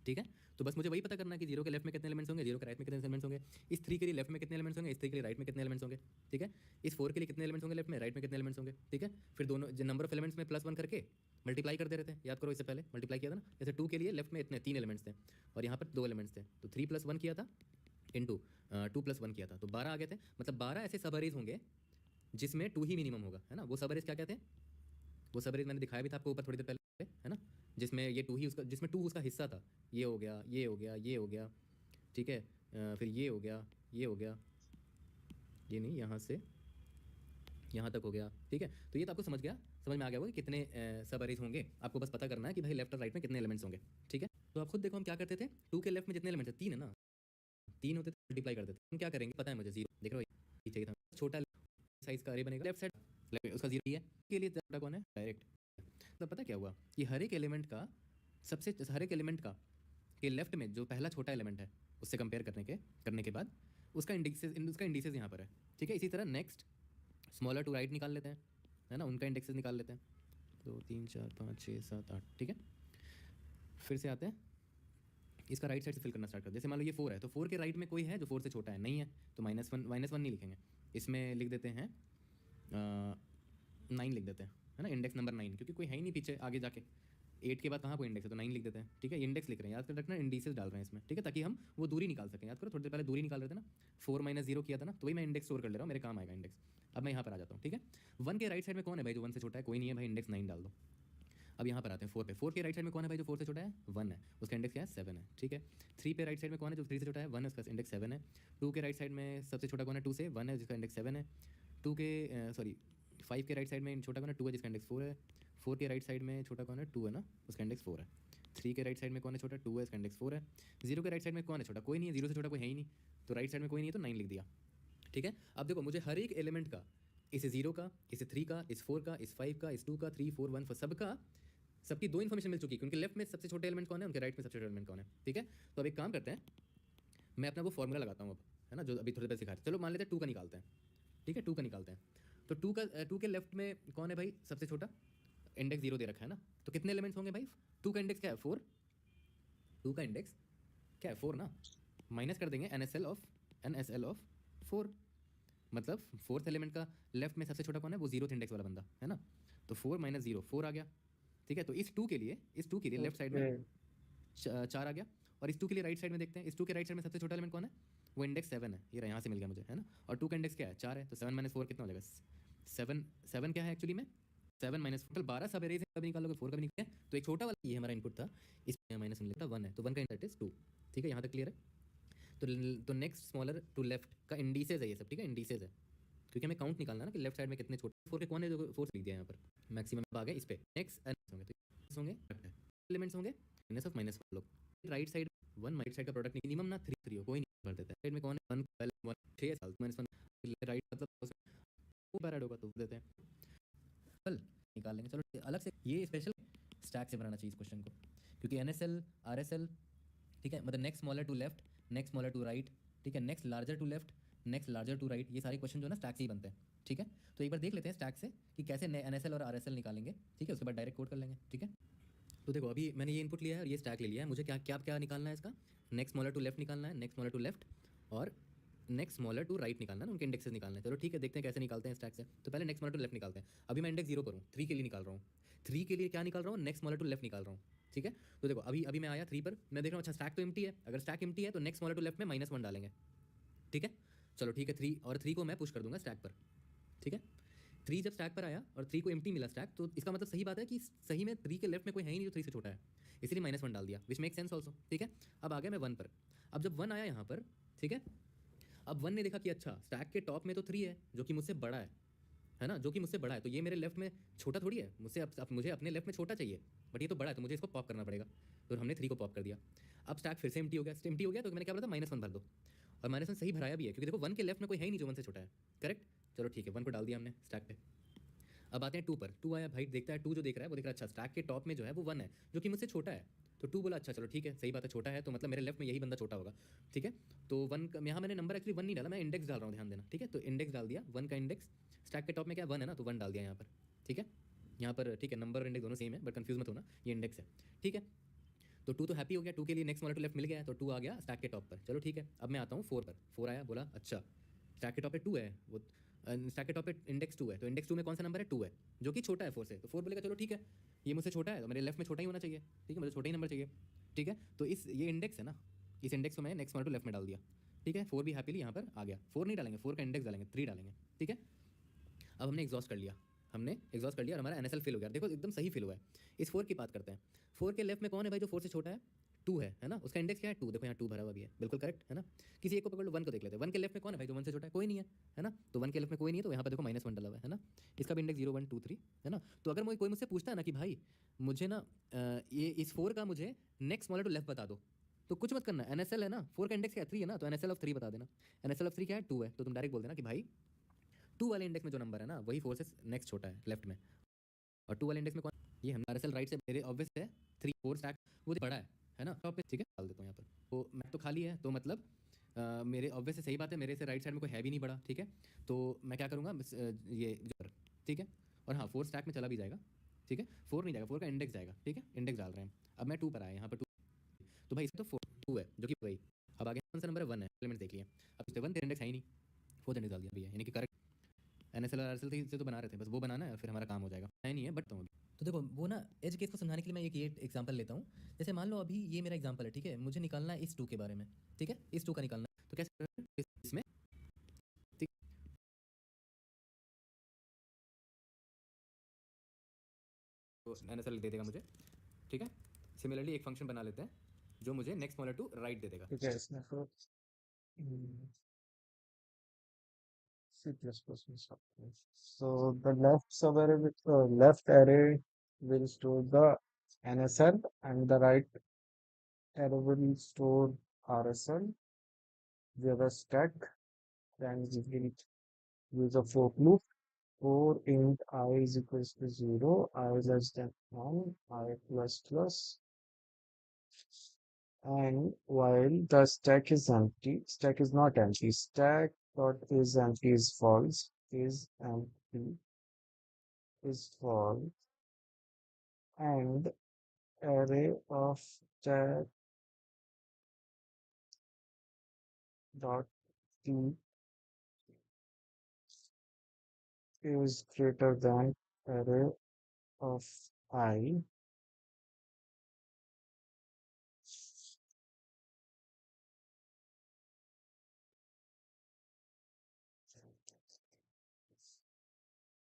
ठीक है। तो बस मुझे वही पता करना है कि 0 के लेफ्ट में कितने एलिमेंट्स होंगे, 0 के राइट में कितने एलिमेंट्स होंगे, इस 3 के लिए लेफ्ट में कितने एलिमेंट्स होंगे, इस 3 के लिए राइट में कितने एलिमेंट्स होंगे, ठीक है। इस 4 के लिए कितने एलिमेंट्स होंगे लेफ्ट में, राइट में कितने एलिमेंट्स होंगे, ठीक है। फिर दोनों नंबर ऑफ एलिमेंट्स में +1 करके मल्टीप्लाई कर दे रहे थे, याद करो इससे पहले मल्टीप्लाई किया था ना। जैसे 2 के लिए लेफ्ट में इतने 3 एलिमेंट्स थे और यहाँ पर 2 एलिमेंट्स थे, तो 3 + 1 किया था इंटू 2 + 1 किया था, तो 12 आ गए थे। मतलब 12 ऐसे सब अरेज होंगे जिसमें 2 ही मिनिमम होगा, है ना। वो सब अरेज क्या कहते हैं, वो सब अरेज मैंने दिखाया भी था आपको ऊपर थोड़ी देर पहले, है ना, जिसमें ये 2 ही उसका, जिसमें 2 उसका हिस्सा था, ये हो गया, ये हो गया, ये हो गया, ठीक है। फिर ये हो गया, ये हो गया, ये नहीं, यहाँ से यहाँ तक हो गया, ठीक है। तो ये तो आपको समझ में आ गया होगा कि कितने सब अरेज होंगे। आपको बस पता करना है कि भाई लेफ्ट और राइट में कितने एलिमेंट्स होंगे, ठीक है। तो आप खुद देखो हम क्या करते थे, 2 के लेफ्ट में जितने एलिमेंट्स है 3 है ना, 3 होते थे, मल्टीप्लाई कर देते। हम क्या करेंगे पता है मुझे, 0 देख रहे हो, ये चाहिए था, छोटा साइज का अरे बनेगा, लेफ्ट साइड उसका 0 ही है, के लिए छोटा कौन है, डायरेक्ट। तो पता क्या हुआ कि हर एक एलिमेंट का के लेफ्ट में जो पहला छोटा एलिमेंट है उससे कंपेयर करने के बाद उसका इंडिसेस यहाँ पर है, ठीक है। इसी तरह नेक्स्ट स्मॉलर टू राइट निकाल लेते हैं, है ना, उनका इंडेक्सेस निकाल लेते हैं, 2 3 4 5 6 7 8, ठीक है। फिर से आते हैं, इसका राइट साइड से फिल करना स्टार्ट कर। जैसे मान लो ये 4 है, तो 4 के राइट में कोई है जो 4 से छोटा है, नहीं है, तो -1 नहीं लिखेंगे, इसमें लिख देते हैं 9 लिख देते हैं, है ना, इंडेक्स नंबर 9, क्योंकि कोई है ही नहीं पीछे आगे जाके, 8 के बाद कहाँ कोई इंडेक्स है, तो 9 लिख देते हैं, ठीक है। इंडेक्स लिख रहे हैं, याद कर रखना, इंडिसेस डाल रहे हैं इसमें, ठीक है, ताकि हम वो दूरी निकाल सकें। याद करो थोड़ी देर पहले दूरी निकाल रहे थे ना, 4 - 0 किया था ना, तो वही मैं इंडेक्स स्टोर कर ले रहा हूँ, मेरे काम आएगा इंडेक्स। अब मैं यहाँ पर आ जाता हूँ, ठीक है। 1 के राइट साइड में कौन है भाई जो 1 से छोटा है, कोई नहीं है भाई, इंडेक्स 9 डाल दो। अब यहाँ पर आते हैं 4 पे, 4 के राइट साइड में कौन है भाई जो 4 से छोटा है, 1 है, उसका इंडेक्स क्या है, 7 है, ठीक है। 3 पे राइट साइड में कौन है जो 3 से छोटा है, 1 है, उसका इंडेक्स 7 है। 2 के राइट साइड में सबसे छोटा कौन है, 2 से 1 है, जिसका इंडेक्स 7 है। 5 के राइट साइड में छोटा कौन है, 2 है, जिसका इंडेक्स 4 है। 4 के राइट साइड में छोटा कौन है, 2 है ना, उसका इंडेक्स 4 है। 3 के राइट साइड में कौन है छोटा, 2 है, इसका इंडेक्स 4 है। 0 के राइट साइड में कौन है छोटा, कोई नहीं है, 0 से छोटा कोई है ही नहीं, तो राइट साइड में कोई नहीं है, तो 9 लिख दिया, ठीक है। अब देखो मुझे हर एक एलिमेंट का, इस 0 का, इस 3 का, इस 4 का, इस 5 का, इस 2 का, 3 4 1 सबकी 2 इन्फॉर्मेशन मिल चुकी है, क्योंकि लेफ्ट में सबसे छोटे एलिमेंट कौन है, उनके राइट में सबसे छोटे एलिमेंट कौन है, ठीक है। तो अब एक काम करते हैं, मैं अपना वो फॉर्मूला लगाता हूँ अब, है ना, जो अभी थोड़ी देर सिखा रहे। चलो मान लेते हैं 2 का निकालते हैं, ठीक है, 2 का निकालते हैं। तो 2 के लेफ्ट में कौन है भाई सबसे छोटा, इंडेक्स 0 दे रखा है ना, तो कितने एलिमेंट्स होंगे भाई, 2 का इंडेक्स क्या है, 4, 2 का इंडेक्स क्या है, 4 ना, माइनस कर देंगे NSL ऑफ 4, मतलब 4th एलिमेंट का लेफ्ट में सबसे छोटा कौन है, वो 0th इंडेक्स वाला बंदा, है ना। तो 4 - 0 4 आ गया, ठीक है। तो इस 2 के लिए लेफ्ट साइड में 4 आ गया, और इस 2 के लिए राइट साइड में देखते हैं, इस 2 के राइट साइड में सबसे छोटा एलिमेंट कौन है, वो इंडेक्स 7 है, ये यहाँ से मिल गया मुझे, है ना। और 2 का इंडेक्स क्या है, 4 है, तो 7 - 4 कितना हो जाएगा, 7 क्या है एक्चुअली में, 7 - 4, 12 सब एरेज कभी निकालोगे, 4 कभी निकले, तो एक छोटा वाला ये हमारा इनपुट था, इसमें -1 लिखता 1 है, तो 1 का इंडेक्स इज 2, ठीक है, यहाँ तक क्लियर है। तो नेक्स्ट स्मॉलर टू लेफ्ट का इंडिसेस है ये सब, ठीक है, इंडिसेस है, क्योंकि हमें काउंट निकालना है ना कि लेफ्ट साइड में कितने छोटे, 4 के कौन है जो 4 लिख दिया यहाँ पर, मैक्सिमम आ गए इस पे। नेक्स्ट होंगे, तो होंगे एलिमेंट्स होंगे -1 लोग, राइट साइड 1 राइट साइड का प्रोडक्ट मिनिमम ना 3 हो, कोई नहीं भर देता है, साइड में कौन है 1 6 साल -1 राइट, मतलब वो पैराड होगा तो देते हैं, चल निकाल लेंगे। चलो अलग से ये स्पेशल स्टैक से बनाना चाहिए इस क्वेश्चन को, क्योंकि NSL RSL, ठीक है, मतलब next smaller to left, next smaller to right, ठीक है, next larger to left, next larger to right, ये सारे क्वेश्चन जो है ना स्टैक से ही बनते हैं, ठीक है। तो एक बार देख लेते हैं स्टैक से कि कैसे NSL और RSL निकालेंगे, ठीक है, उसके बाद डायरेक्ट कोड कर लेंगे, ठीक है। तो देखो अभी मैंने ये इनपुट लिया है और ये स्टैक ले लिया है, मुझे क्या क्या क्या निकालना है इसका, नेक्स्ट स्मॉलर टू लेफ्ट निकालना है, नेक्स्ट स्मॉलर टू लेफ्ट और नेक्स्ट स्मॉलर टू राइट निकालना है, उनके इंडेक्सेस निकालना है। चलो ठीक है, देखते हैं कैसे निकालते हैं स्टैक से। तो पहले नेक्स्ट स्मॉलर टू लेफ्ट निकालते हैं। अभी मैं इंडेक्स 0 पर हूँ, 3 के लिए निकाल रहा हूँ, 3 के लिए क्या निकाल रहा हूँ, नेक्स्ट स्मॉलर टू लेफ्ट निकाल रहा हूँ, ठीक है। तो देखो अभी अभी मैं आया 3 पर, मैं देख रहा हूँ अच्छा स्टैक तो एम्प्टी है, अगर स्टैक एम्प्टी है तो नेक्स्ट स्मॉलर टू लेफ्ट में -1 डालेंगे, ठीक है। चलो ठीक है, 3 और 3 को मैं पुश कर दूंगा स्टैक पर, ठीक है। 3 जब स्टैक पर आया और 3 को एम्प्टी मिला स्टैक, तो इसका मतलब सही बात है कि सही में 3 के लेफ्ट में कोई है ही नहीं जो 3 से छोटा है, इसलिए -1 डाल दिया, विच मेक सेंस ऑल्सो, ठीक है। अब आ गया मैं 1 पर, अब जब 1 आया यहाँ पर, ठीक है, अब 1 ने देखा कि अच्छा स्टैक के टॉप में तो 3 है जो कि मुझसे बड़ा है ना, जो कि मुझसे बड़ा है, तो ये मेरे लेफ्ट में छोटा थोड़ी है, मुझसे अब मुझे अपने लेफ्ट में छोटा चाहिए, बट ये तो बड़ा है तो मुझे इसको पॉप करना पड़ेगा, तो हमने 3 को पॉप कर दिया। अब स्टैक फिर से एम्प्टी हो गया, एम्प्टी हो गया तो मैंने क्या बोला था -1 भर दो, और -1 सही भराया भी है क्योंकि देखो 1 के लेफ्ट में कोई है ही नहीं जो 1 से छोटा है, करेक्ट। चलो ठीक है, 1 को डाल दिया हमने स्टैक पे। अब आते हैं 2 पर, 2 आया भाई, देखता है 2 जो देख रहा है वो देख रहा है अच्छा स्टैक के टॉप में जो है वो 1 है जो कि मुझसे छोटा है, तो 2 बोला अच्छा चलो ठीक है सही बात है छोटा है, तो मतलब मेरे लेफ्ट में यही बंदा छोटा होगा, ठीक है। तो 1 यहाँ मैंने नंबर एक्चुअली 1 नहीं डाला, मैं इंडेक्स डाल रहा हूँ, ध्यान देना, ठीक है। तो इंडेक्स डाल दिया 1 का इंडेक्स, स्टैक के टॉप में क्या 1 है ना, तो 1 डाल दिया यहाँ पर, ठीक है। यहाँ पर ठीक है, नंबर और इंडेक्स दोनों सेम है बट कंफ्यूज मत होना, ये इंडेक्स है, ठीक है। तो 2 तो हैप्पी हो गया, 2 के लिए नेक्स्ट स्मॉलर टू लेफ्ट मिल गया, तो 2 आ गया स्टैक के टॉप पर, चलो ठीक है। अब मैं आता हूँ 4 पर, 4 आया, बोला अच्छा स्टैक के टॉप पे 2 है, वो स्टैक के टॉप पे इंडेक्स 2 है, तो इंडेक्स 2 में कौन सा नंबर है 2 है जो कि छोटा है 4 से, तो 4 बोलेगा चलो ठीक है ये मुझसे छोटा है तो मेरे लेफ्ट में छोटा ही होना चाहिए, ठीक है, मुझे छोटा ही नंबर चाहिए, ठीक है। तो इस ये इंडेक्स है ना, इस इंडेक्स को मैं नेक्स्ट स्मॉलर टू लेफ्ट में डाल दिया, ठीक है। 4 भी हैप्पीली यहाँ पर आ गया, 4 नहीं डालेंगे, 4 का इंडेक्स डालेंगे, 3 डालेंगे, ठीक है। अब हमने एग्जॉस्ट कर लिया, हमने एग्जॉस्ट कर लिया और हमारा एनएसएल फिल हो गया, देखो एकदम सही फिल हुआ है। इस 4 की बात करते हैं, 4 के लेफ्ट में कौन है भाई जो 4 से छोटा है, 2 है ना, उसका इंडेक्स क्या है 2, देखो यहाँ 2 भरा हुआ भी है, बिल्कुल करेक्ट है ना। किसी एक को पकड़ लो, 1 को देख लेते हैं, 1 के लेफ्ट में कौन है भाई जो 1 से छोटा है, कोई नहीं है ना, तो 1 के लेफ्ट में कोई नहीं है, तो यहाँ पर देखो -1 डला हुआ है ना, इसका भी इंडेक्स 0 1 2 3 है ना। तो अगर कोई मुझसे पूछता है ना कि भाई मुझे ना ये इस 4 का मुझे नेक्स्ट स्मॉलर टू लेफ्ट बता दो, तो कुछ मत करना, एनएसएल है ना, 4 का इंडेक्स क्या है 3 है ना, तो एनएसएल ऑफ 3 बता देना, एनएसएल ऑफ 3 क्या है 2 है, तो तुम डायरेक्ट बोल देना कि भाई 2 वाले इंडेक्स में जो नंबर है ना वही 4 से नेक्स्ट छोटा है लेफ्ट में, और 2 वाले इंडेक्स में कौन, ये हमारा आरएसएल राइट से मेरे ऑब्वियस है 3 4 स्टैक वो बड़ा है ना टॉप पे, ठीक है, डाल देता हूँ यहाँ पर, तो मैं तो खाली है, तो मतलब मेरे ऑब्वियस से सही बात है, मेरे से राइट साइड में कोई है भी नहीं बड़ा, ठीक है। तो मैं क्या करूँगा ये जो, ठीक है, और हाँ 4 स्टैक में चला भी जाएगा, ठीक है, 4 नहीं जाएगा, 4 का इंडेक्स जाएगा, ठीक है, इंडेक्स डाल रहे हैं। अब मैं 2 पर आया यहाँ पर 2, तो भाई इसमें तो 2 है जो कि वही, अब आगे कौन सा नंबर है 1 है, एलिमेंट्स देख लिए, अब इससे 1 तेरा इंडेक्स है ही नहीं, 4 इंडेक्स डाल दिया भैया, यानी कि करेक्ट एनएसएल और आरएसएल से तो बना रहे थे, बस वो बनाना है और फिर हमारा काम हो जाएगा, है नहीं है बट तो देखो वो ना एज केस को समझाने के लिए मैं एक ये एग्जांपल लेता हूँ, जैसे मान लो अभी ये मेरा एग्जांपल है, ठीक है, मुझे निकालना है इस 2 के बारे में, ठीक है, इस 2 का निकालना है, तो कैसे इसमें, ठीक, तो एनएसएल दे देगा मुझे, ठीक है। सिमिलरली एक फंक्शन बना लेते हैं जो मुझे नेक्स्ट स्मॉलर टू राइट दे देगा, ठीक है, इसमें तो C++ में सब। So the left array will store the NSL and the right array will store RSL. We have a stack, and we will use a for loop. For int I is equals to 0, I less than 1, I plus plus. And while the stack is empty, stack is not empty. Stack dot is empty is false, is empty is false, and array of stack dot t is greater than array of I.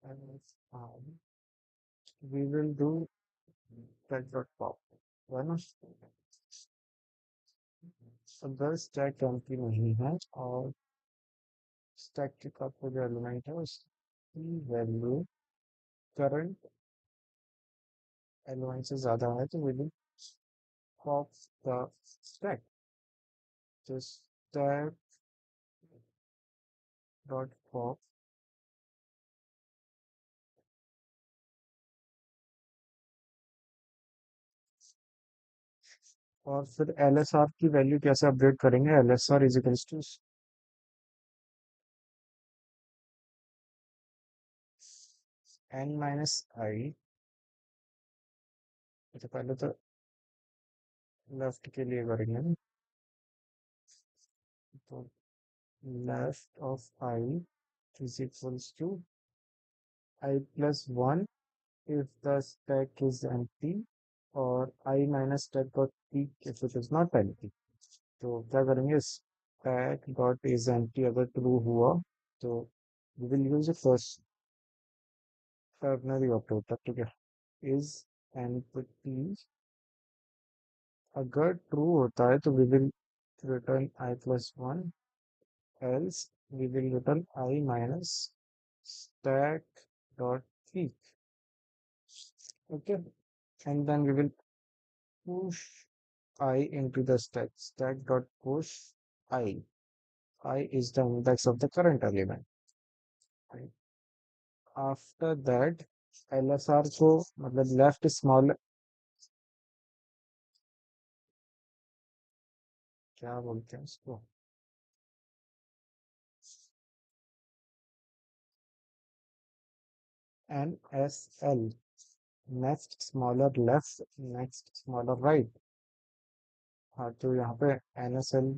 And I, we will do stack dot pop. Why not? अगर stack empty नहीं है और stack के का जो element है उसकी value current element से ज्यादा है तो we will pop the stack. So stack dot pop और फिर LSR की वैल्यू कैसे अपडेट करेंगे, LSR is equals to n minus I. तो पहले तो लेफ्ट के लिए करेंगे ना, तो left of I is equals to I plus 1 if the stack is empty और i minus stack dot p if it is not empty. तो क्या करेंगे, स्टैक डॉट इज एम्प्टी अगर ट्रू हुआ तो we will use first ternary operator, ठीक है, is empty. अगर ट्रू होता है तो we will return i plus one, else we will return I minus stack dot peak. Okay, and then we will push I into the stack dot push I. I is the index of the current element. Right? After that, LSR को मतलब left small, क्या बोलते हैं इसको, NSL, next smaller left, next smaller right. हाँ, तो यहाँ पे NSL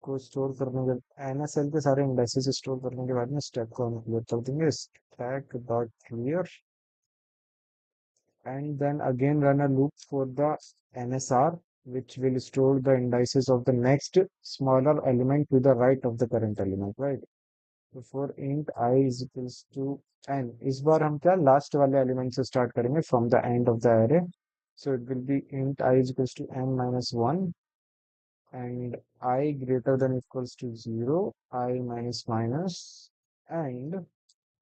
को स्टोर करने के, NSL के सारे इंडेक्सेस स्टोर करने के बाद में स्टैक को हम क्लियर कर देंगे, stack dot clear, and then again run a loop for the NSR, which will store the indices of the next smaller element to the right of the current element, right? So for int I is equals to n, इस बार हम क्या last वाले element से start करेंगे from the end of the array, so it will be int I is equals to n minus 1 and I greater than equals to 0, I minus minus, and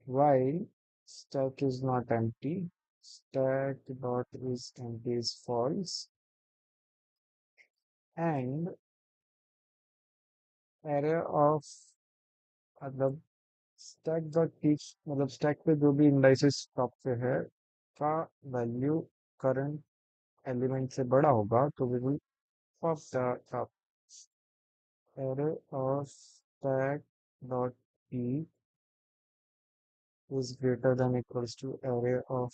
while stack is not empty, stack dot is empty is false, and array of मतलब stack dot teach मतलब stack पे जो भी indices top पे है का value current element से बड़ा होगा तो we will pop the top array of stack dot t is greater than equals to array of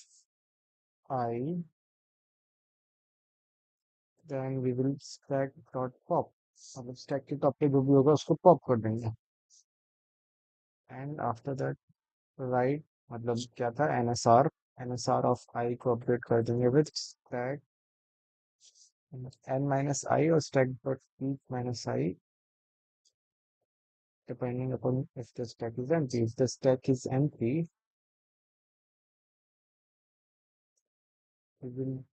I, then we will stack dot pop, मतलब stack के top पे जो भी होगा उसको pop कर देंगे, and after that write मतलब क्या था NSR of I को update कर देंगे with stack n minus I और stack dot peak minus I, depending upon if the stack is empty. If the stack is empty, we will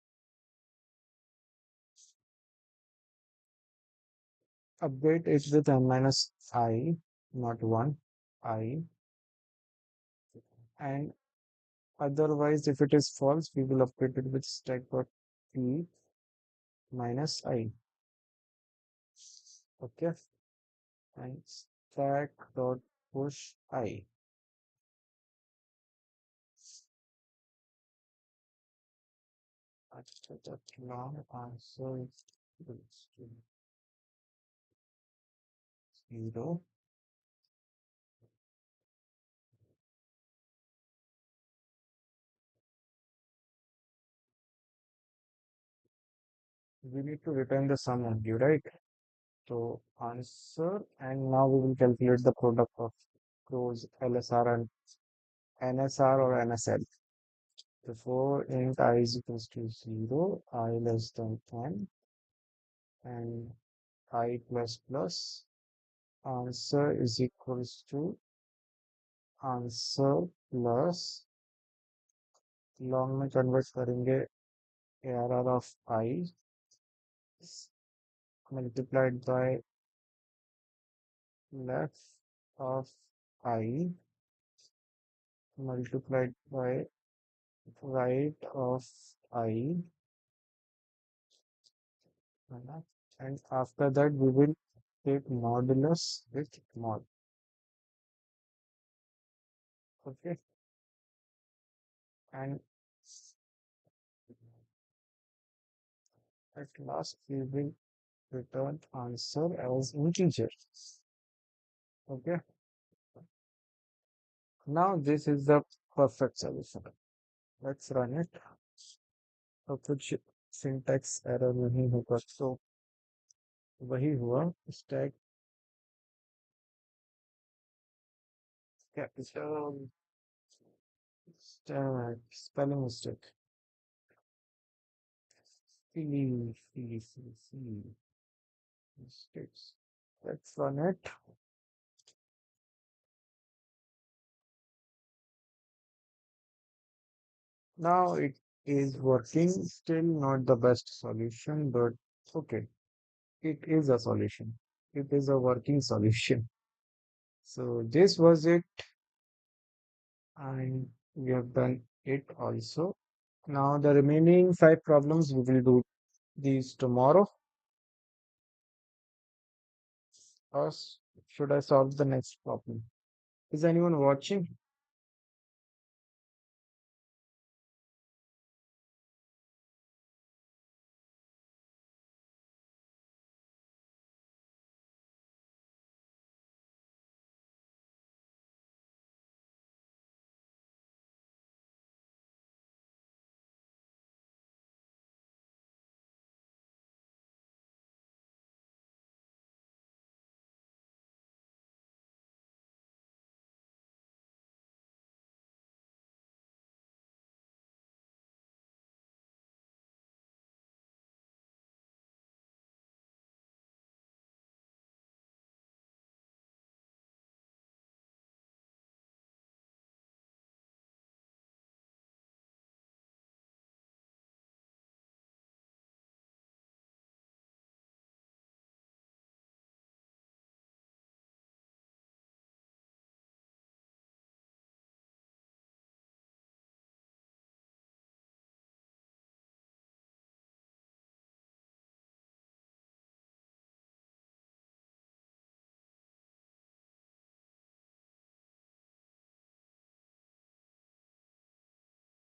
update it with n minus I, not 1, I, and otherwise if it is false we will update it with stack dot p minus I. Okay, and stack dot push I. After that long answer is equals to 0. We need to return the sum only, right? So answer, and now we will calculate the product of those LSR and NSR or NSL. Before int I is equals to 0, I less than 10, and I plus plus, answer is equals to answer plus long में convert करेंगे ARR of I multiplied by left of I multiplied by right of I, and after that we will take modulus with mod. Okay, and at last we will return answer as integer. Okay, now this is the perfect solution. Let's run it. तो कुछ syntax error नहीं होगा, तो वही हुआ stack capital stack spelling mistake C. Mistakes. Let's run it. Now it is working. Still not the best solution, but okay. It is a solution. It is a working solution. So this was it, and we have done it also. Now the remaining five problems we will do these tomorrow. Or should I solve the next problem? Is anyone watching?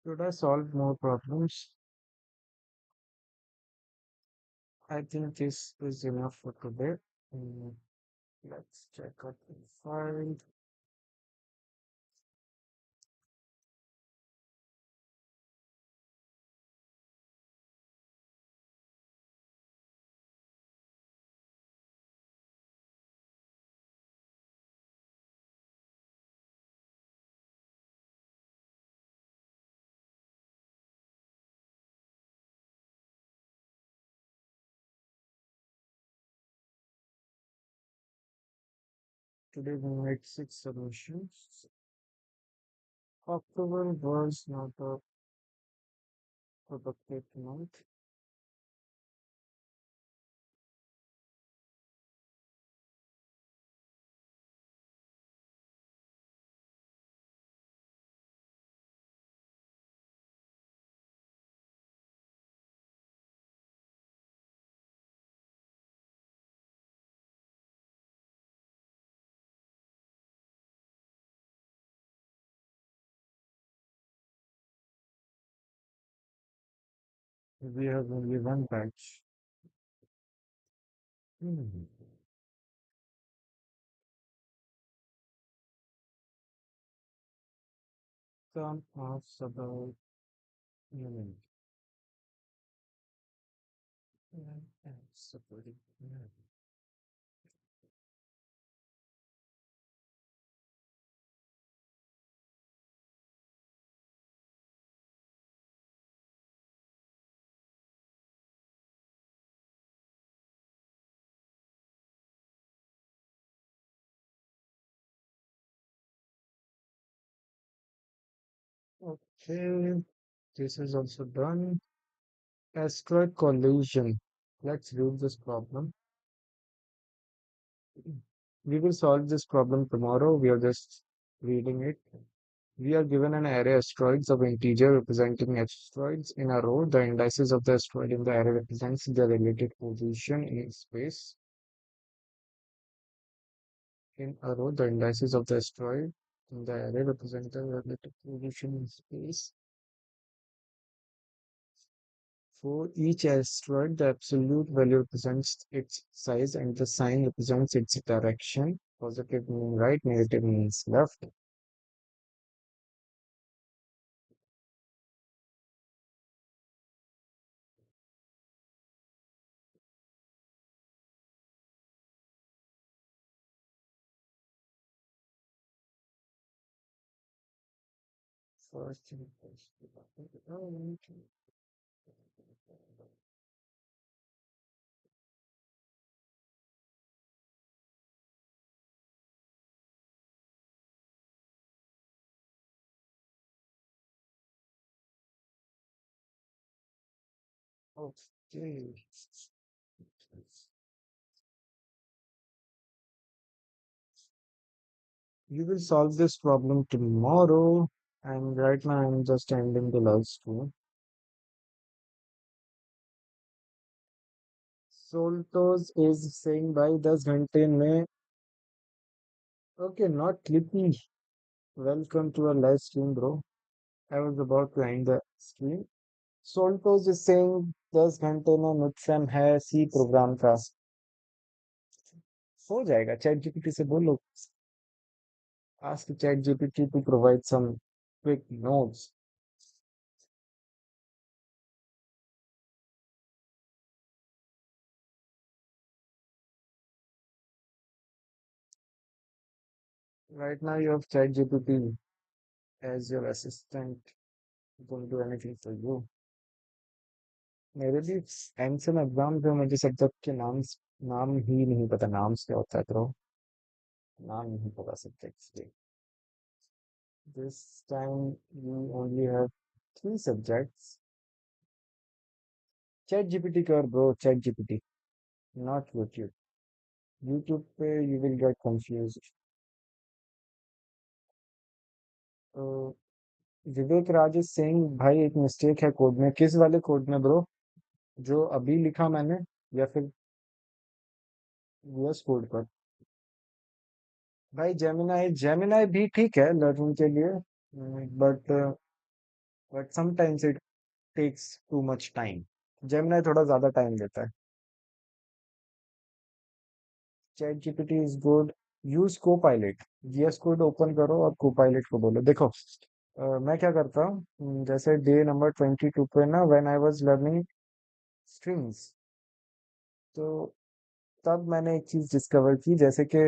Should I solve more problems? I think this is enough for today. Mm, let's check out the file. Today we made six solutions. October was not a productive month. We have only one batch. Hmm. Some of about human. And supporting. Okay, this is also done. Asteroid collision. Let's read this problem. We will solve this problem tomorrow. We are just reading it. We are given an array asteroids of integer representing asteroids in a row. The indices of the asteroid in the array represents their related position in space. In a row, the indices of the asteroid in the array represent the relative position in space. For each asteroid, the absolute value represents its size and the sign represents its direction. Positive means right, negative means left. First, Okay. You will solve this problem tomorrow. And right now I'm just ending the live stream. Soltos is saying by 10 घंटे में. Okay, not Clippy. Welcome to our live stream, bro. I was about to end the stream. Soltos is saying 10 घंटे में mid है C program का. हो जाएगा. Chat GPT से बोलो. Ask ChatGPT to provide some quick notes. Right now you have ChatGPT as your assistant. Don't do anything for you. मेरे भी एंसन एग्जाम पे मुझे सब्जेक्ट के नाम ही नहीं पता. नाम क्या होता है ब्रो. नाम नहीं पता सब्जेक्ट्स के. This time you only have 3 subjects. ChatGPT कर bro. ChatGPT, not YouTube. YouTube पे you will get confused. तो विवेक राज इज सेइंग भाई एक मिस्टेक है कोड में. किस वाले कोड में ब्रो. जो अभी लिखा मैंने या फिर यूएस कोड पर. भाई जेमिनाई जेमिनाई भी ठीक है लर्निंग के लिए. But but sometimes it takes too much time. Gemini थोड़ा ज्यादा टाइम लेता है. ChatGPT is good. Use Copilot. VS code open करो और को पायलट को बोलो. देखो मैं क्या करता हूँ. जैसे डे नंबर 22 पे ना when I was learning strings. तो तब मैंने एक चीज डिस्कवर की. जैसे कि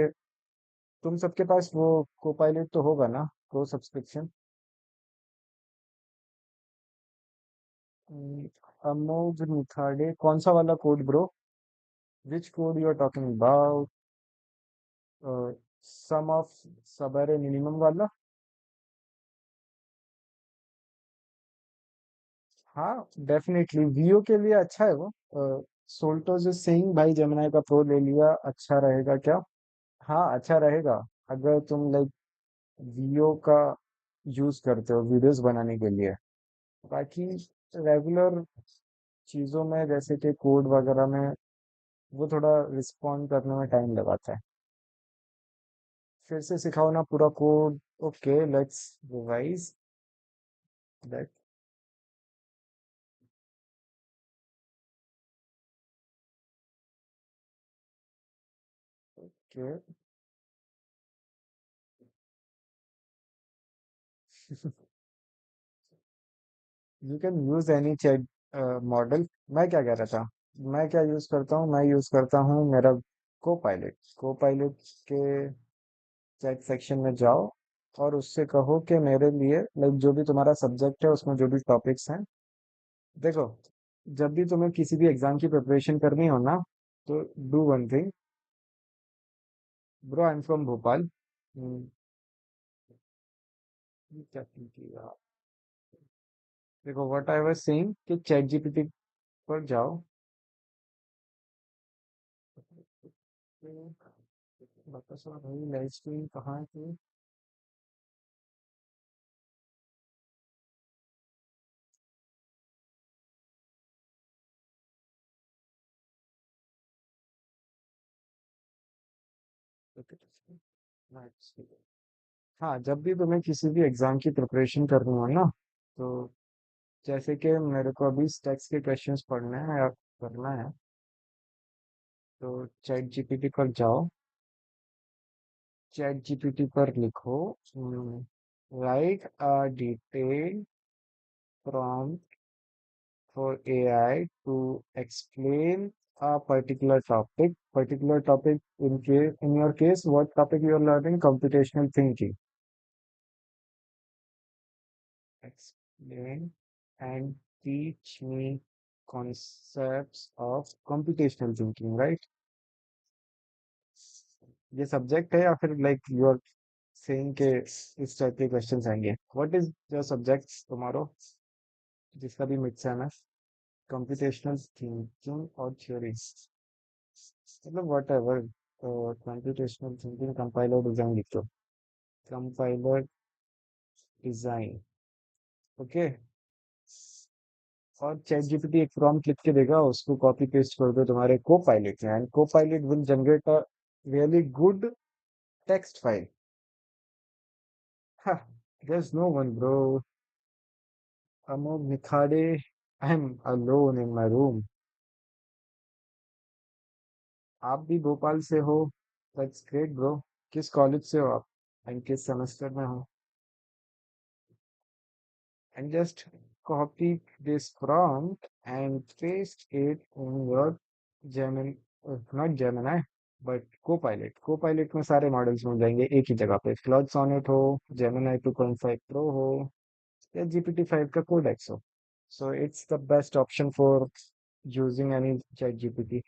तुम सबके पास वो कोपायलट तो होगा ना. Pro subscription. अमोघ निथाड़े कौन सा वाला code bro. Which code you are talking about. Some of subarray minimum वाला. हाँ डेफिनेटली वीओ के लिए अच्छा है वो. सोल्टो जो सेइंग भाई जमुना का प्रो ले लिया अच्छा रहेगा क्या. हाँ अच्छा रहेगा. अगर तुम लाइक वीओ का यूज करते हो वीडियोस बनाने के लिए. बाकी रेगुलर चीजों में जैसे कि कोड वगैरह में वो थोड़ा रिस्पॉन्ड करने में टाइम लगाता है. फिर से सिखाओ ना पूरा code. Okay let's revise that. Okay. You can use any chat model. मैं क्या कह रहा था. मैं क्या यूज करता हूँ. मैं यूज करता हूँ मेरा को पायलट. को पायलट के चैट सेक्शन में जाओ और उससे कहो कि मेरे लिए लाइक जो भी तुम्हारा सब्जेक्ट है उसमें जो भी टॉपिक्स हैं. देखो जब भी तुम्हें किसी भी एग्जाम की प्रिपरेशन करनी हो ना तो do one thing. Bro I am from Bhopal. क्या किया. देखो व्हाट आई वाज सेइंग कि चैट जीपीटी पर जाओ. बता सर भाई लाइव स्ट्रीम कहाँ है तू? हाँ जब भी तुम्हें किसी भी एग्जाम की प्रिपरेशन करनी हो ना तो जैसे कि मेरे को अभी स्टैक्स के क्वेश्चंस पढ़ने हैं या करना है तो चैट जीपीटी पर जाओ. चैट जीपीटी पर लिखो right a detail prompt for AI to explain a particular topic. Particular topic in your case, what topic you are learning? Computational thinking. Explain and teach me concepts of computational thinking, right? ये subject है या फिर like you are saying के इस type के questions आएंगे. What is your subject tomorrow जिसका भी मिड सेम है. कंप्यूटेशनल थिंकिंग और थ्योरी, मतलब what ever, computational thinking compiler design लिख दो, कंपाइलर डिजाइन, ओके। और चैट जीपीटी एक प्रॉम्प्ट लिख के देगा, उसको कॉपी पेस्ट कर दो तुम्हारे को पायलट में, एंड को pilot will generate a really good text file. There's no one, bro. Amog Nikhade, I'm alone in my room. आप भी भोपाल से हो? That's great, bro. किस कॉलेज से हो आप? एंड किस सेमेस्टर में हो? And just copy this prompt and paste it in your Gemini, not Gemini, but Copilot. Copilot में सारे मॉडल्स मिल जाएंगे एक ही जगह पे. क्लॉड सोनेट हो, Gemini 2.5 Pro हो, या GPT-5 का कोडेक्स हो. So it's the best option for using any chat GPT.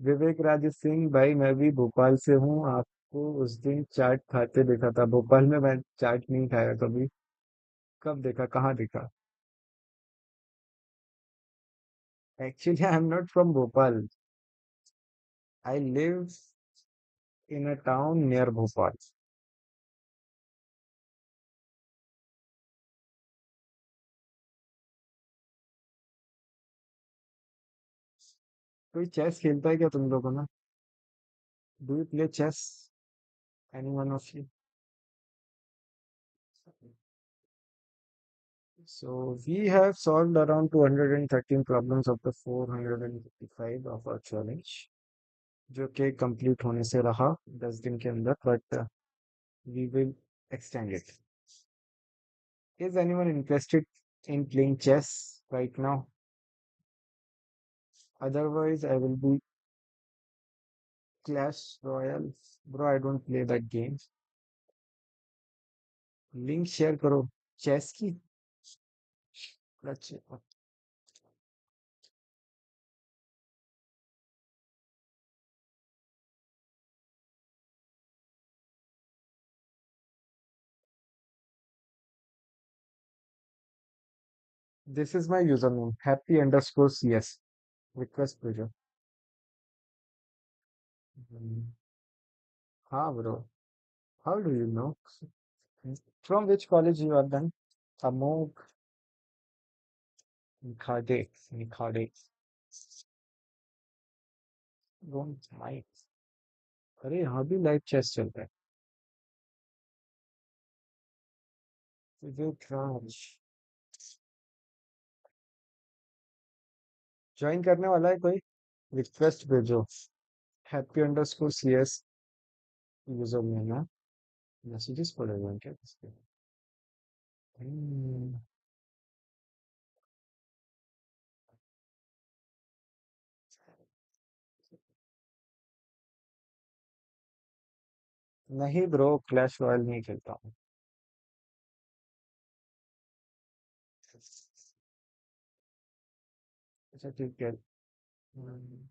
विवेक राज सिंह भाई, मैं भी भोपाल से हूँ. आपको उस दिन चाट खाते देखा था भोपाल में. मैं चाट नहीं खाया कभी. कब देखा, कहाँ देखा? Actually I am not from Bhopal. I live in a town near Bhopal. कोई चेस खेलता है क्या तुम लोगों में? Do you play chess, any one of you? So we have solved around 213 problems of the 455 of our challenge, जो कि complete होने से रहा 10 दिन के अंदर, but we will extend it. Is anyone interested in playing chess right now? Otherwise, I will be Clash Royale. Bro, I don't play that game. Link share करो chess की. अच्छा, this is my username, happy_cs. Request भेजो. हाँ bro, how do you know? From which college you are then? Amog Nikhade. Nikhade. Don't mind. अरे यहाँ भी live chess चल रहा है. विवेक राज ज्वाइन करने वाला है कोई? रिक्वेस्ट भेजो. happy_cs यूजर में ना. मैसेजेस पड़ेगा क्या इसके? हम्म, नहीं ब्रो, क्लैश रॉयल नहीं खेलता हूँ. अच्छा ठीक है. Hmm,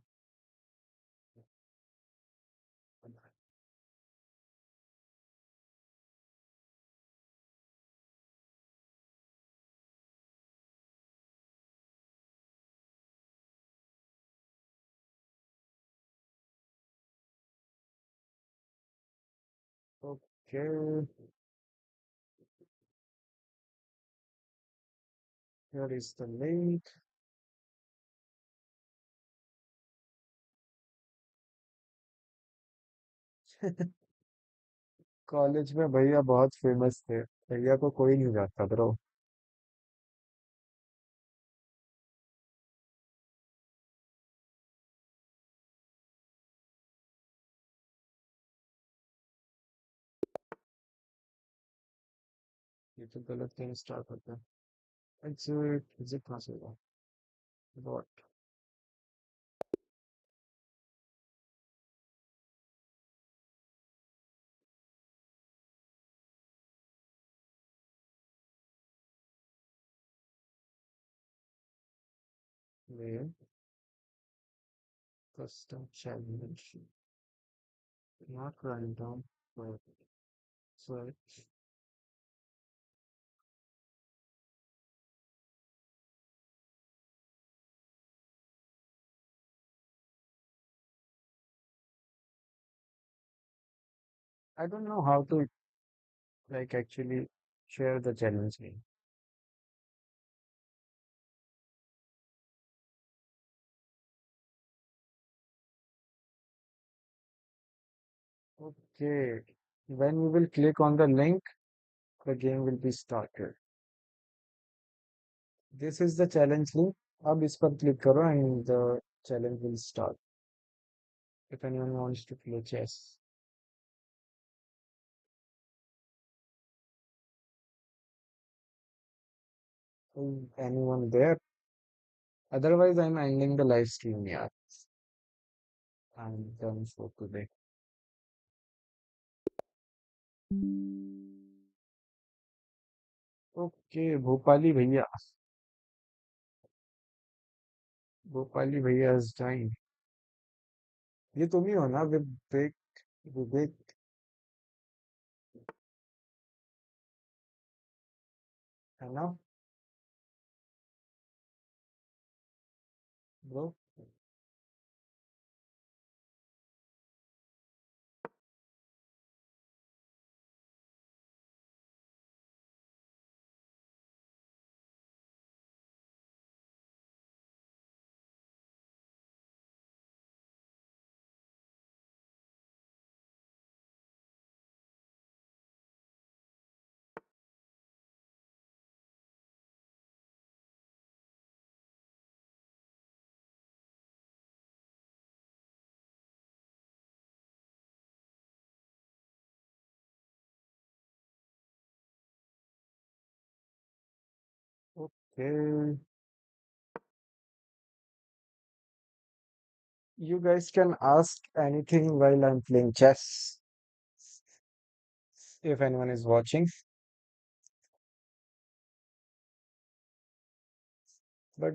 okay. Here is the link. College में भैया बहुत फेमस थे. भैया को कोई नहीं जानता ब्रो. ये तो गलत थिंग स्टार्ट होता है. It's it possible? What? Name, custom challenge, not random, but search. I don't know how to like actually share the challenge link. Okay. When you will click on the link, the game will be started. This is the challenge link. अब इस पर click करो and the challenge will start. If anyone wants to play chess. Is anyone there? Otherwise, I'm ending the live stream. Yeah, I'm done for today. Okay, Bhopali भैया, भोपाली भैया is dying. ये तुम ही हो ना विवेक विवेक है ना bro. Okay, you guys can ask anything while I'm playing chess if anyone is watching. But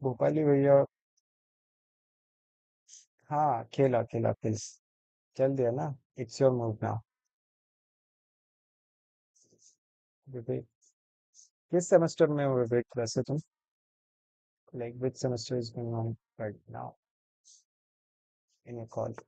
Bhopali भैया हाँ खेला खेला प्लीज चल दिया ना. It's your move now. विवेक किस सेमेस्टर में हो विवेक वैसे तुम like which semester is going on right now in your college?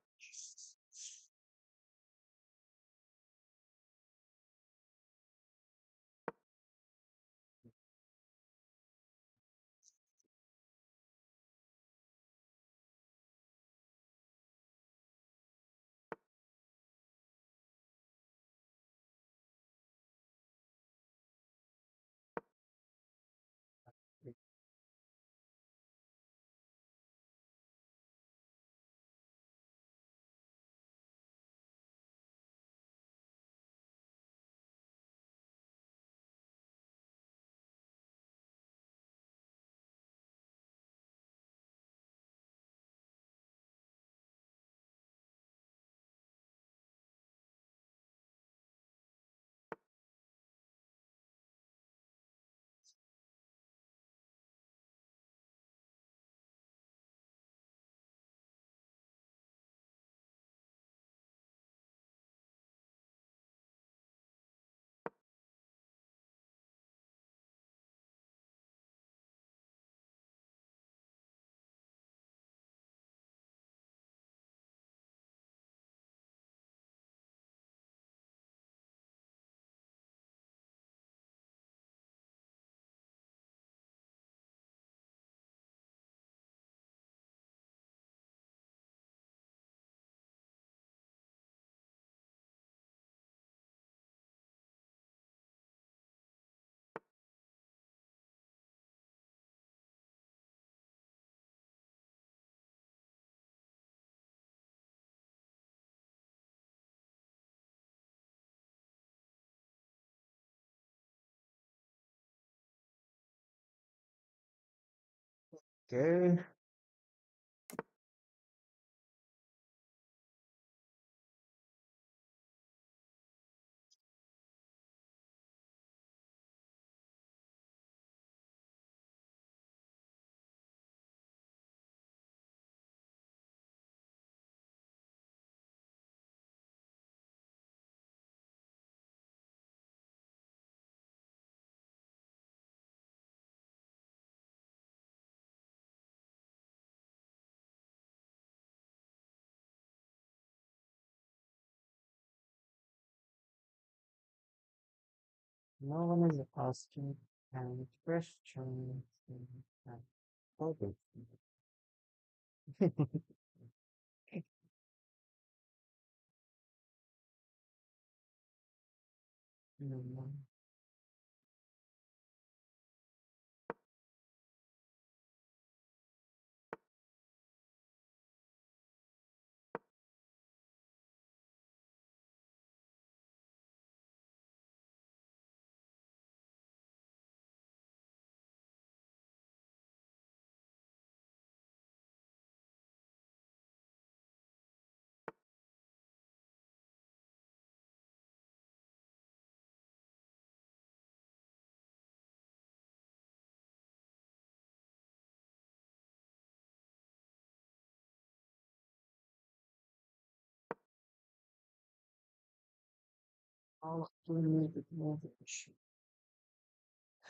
Okay. No one is asking any questions. Okay.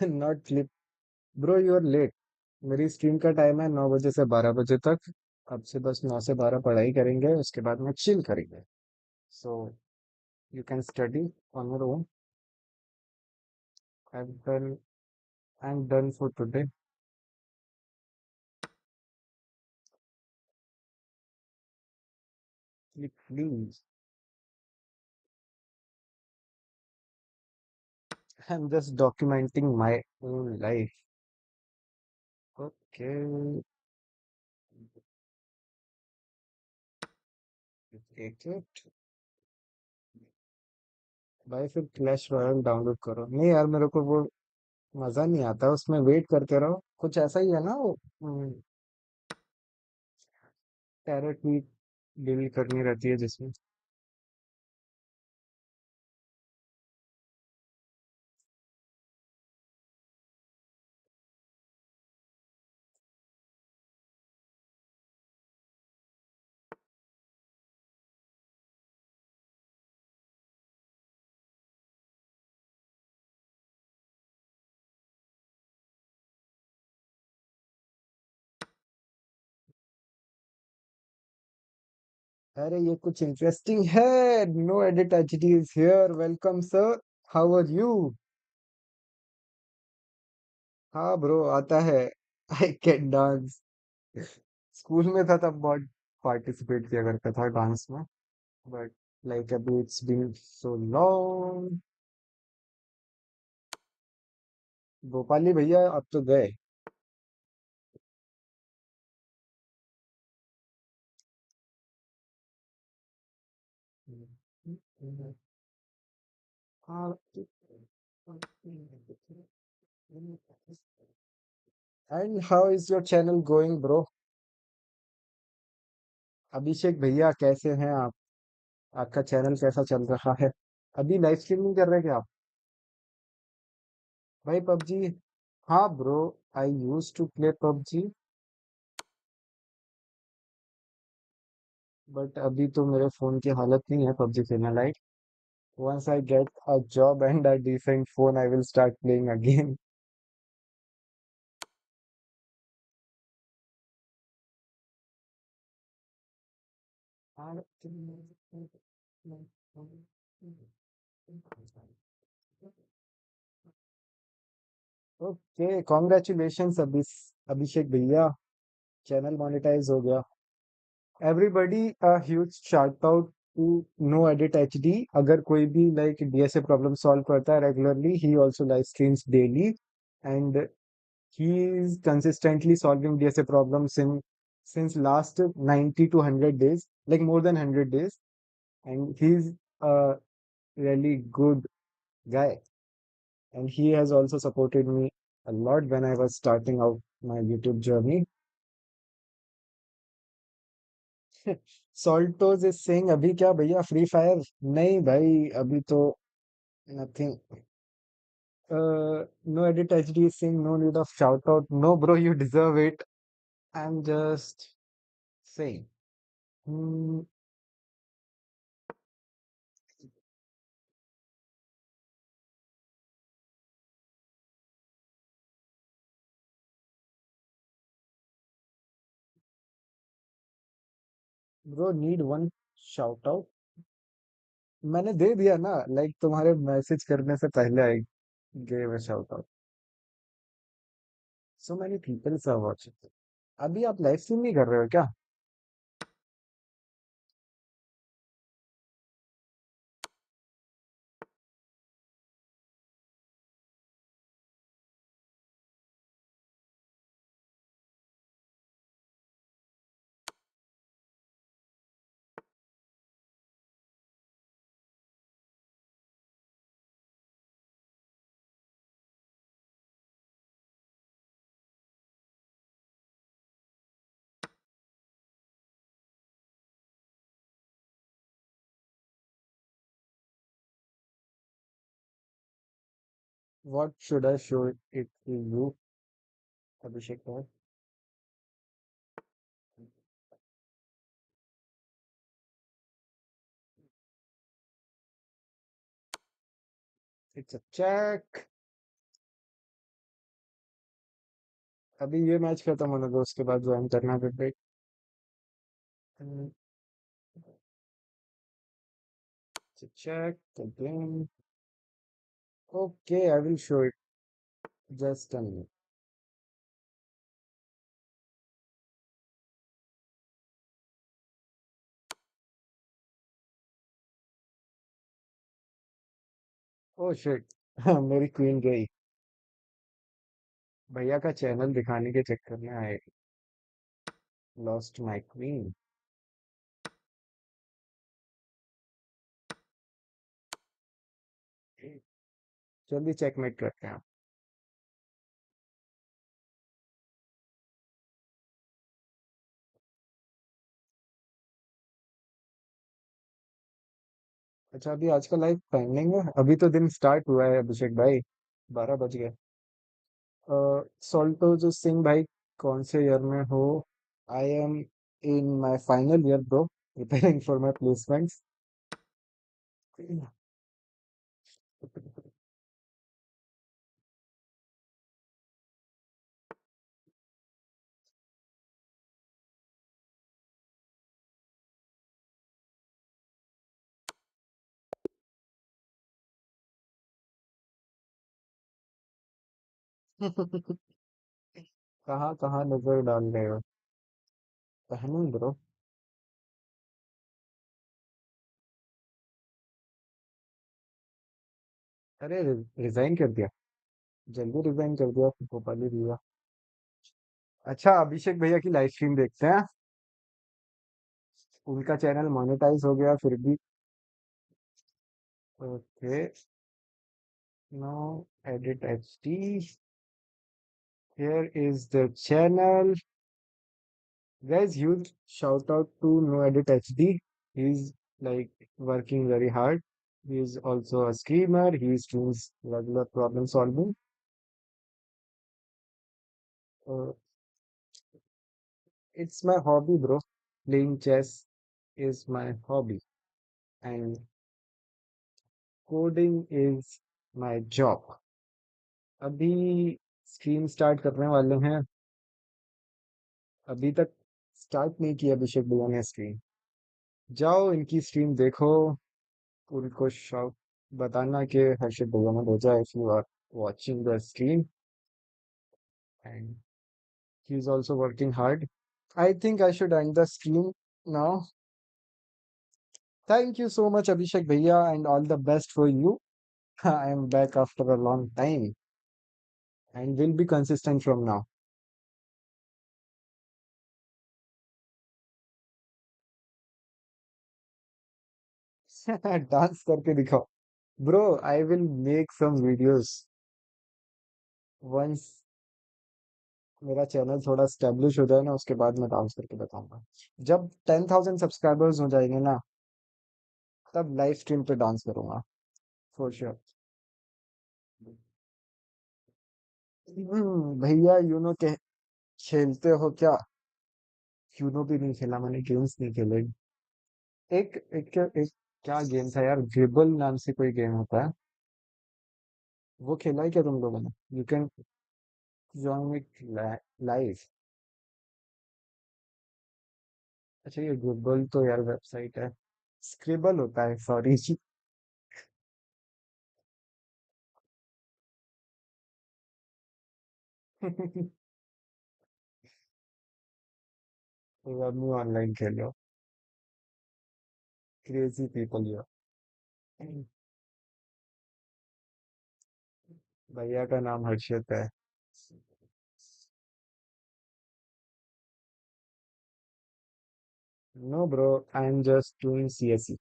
Not flip. Bro, you are late. मेरी stream का time है 9 बजे से 12 बजे तक. अब से बस 9 से 12 पढ़ाई करेंगे, उसके बाद में चिल करेंगे. So you can study on your own. I'm done. I'm done for today. Please. I'm just documenting my own life. Okay. Take it. भाई फिर क्लैश रॉयल डाउनलोड करो. नहीं यार, मेरे को वो मजा नहीं आता उसमें. वेट करते रहो. कुछ ऐसा ही है ना वो. पैरेट भी डील करनी रहती है जिसमें. अरे ये कुछ इंटरेस्टिंग है. No edit HD is here. Welcome sir. How are you? हाँ ब्रो, आता है. I can dance. स्कूल में था तब बहुत पार्टिसिपेट किया करता था डांस में. बट लाइक अभी it's been so long. Bhopali भैया अब तो गए. And how is your channel going bro? Abhishek भैया कैसे हैं आप? आपका चैनल कैसा चल रहा है? अभी लाइव स्ट्रीमिंग कर रहे हैं क्या आप? भाई पबजी. हाँ bro. I use to play PUBG. But अभी तो मेरे फोन की हालत नहीं है पबजी खेलने लायक. Once I get a job and a decent phone, I will start playing again. Okay, congratulations अभिषेक भैया. चैनल मोनेटाइज हो गया. Everybody, a huge shout out to No Edit HD. अगर कोई भी like DSA problem solve करता है regularly, he also live streams daily, and he is consistently solving DSA problems in since last 90 to 100 days, like more than 100 days. And he's a really good guy, and he has also supported me a lot when I was starting out my YouTube journey. Saltos is saying अभी क्या भैया free fire? नहीं भाई अभी तो nothing. No edit HD is saying no need of shout out. No bro, you deserve it. I'm just saying. Hmm, bro, need one shout out. मैंने दे दिया ना, लाइक तुम्हारे मैसेज करने से पहले आई. Gave a shout out. So many people are watching. अभी आप live stream नहीं कर रहे हो क्या? What should I show it to you, Abhishek Bhai? It's a check. अभी ये मैच खत्म होने दो उसके बाद ज्वाइन करना फिर it's a check again. Okay, I will show it. Just a minute. Oh shit. मेरी क्वीन गई. भैया का चैनल दिखाने के चक्कर में आई lost my queen. जल्दी चेकमेट करते हैं. अच्छा अभी आज का लाइव पेंडिंग है. अभी तो दिन स्टार्ट हुआ है अभिषेक भाई. 12 बज गए. सॉल्टो जो सिंह भाई कौन से ईयर में हो? I am in my final year bro, preparing for my placements. कहाँ कहाँ नजर डाल रहे हो? पहनूं ब्रो? अरे रिजाइन कर दिया. जल्दी रिजाइन कर दिया भोपाली दिया. अच्छा अभिषेक भैया की लाइव स्ट्रीम देखते हैं. उनका चैनल मोनेटाइज हो गया फिर भी. Okay. Now edit HD. Here is the channel. Guys, huge shout out to No Edit HD. He's like working very hard. He is also a streamer. He streams regular problem solving. Uh, it's my hobby, bro. Playing chess is my hobby, and coding is my job. अभी stream start करने वाले हैं. अभी तक start नहीं किया अभिषेक भैया ने स्ट्रीम. जाओ इनकी स्ट्रीम देखो. उनको शौक बताना कि हर्षित भैया ने भेजा if you are watching the stream and he is also working hard. I think I should end the stream now. Thank you so much Abhishek Bhaiya and all the best for you. I am back after a long time and will be consistent from now. Dance करके दिखाओ. Bro, I will make some videos once मेरा channel थोड़ा establish हो जाए ना उसके बाद मैं डांस करके बताऊंगा. जब 10,000 सब्सक्राइबर्स हो जाएंगे ना तब लाइव स्ट्रीम पे डांस करूंगा फॉर श्योर. भैया यूनो के खेलते हो क्या? यूनो भी नहीं खेला मैंने. गेम्स नहीं खेले. एक क्या गेम था यार? ड्रिबल नाम से कोई गेम होता है. वो खेला है क्या तुम लोगों ने? You can join it live. अच्छा ये ड्रिबल तो यार वेबसाइट है. स्क्रिबल होता है सॉरी. रमी ऑनलाइन खेलो। क्रेजी पीपल यार। भैया का नाम हर्षित है। No bro, I am just doing CSE.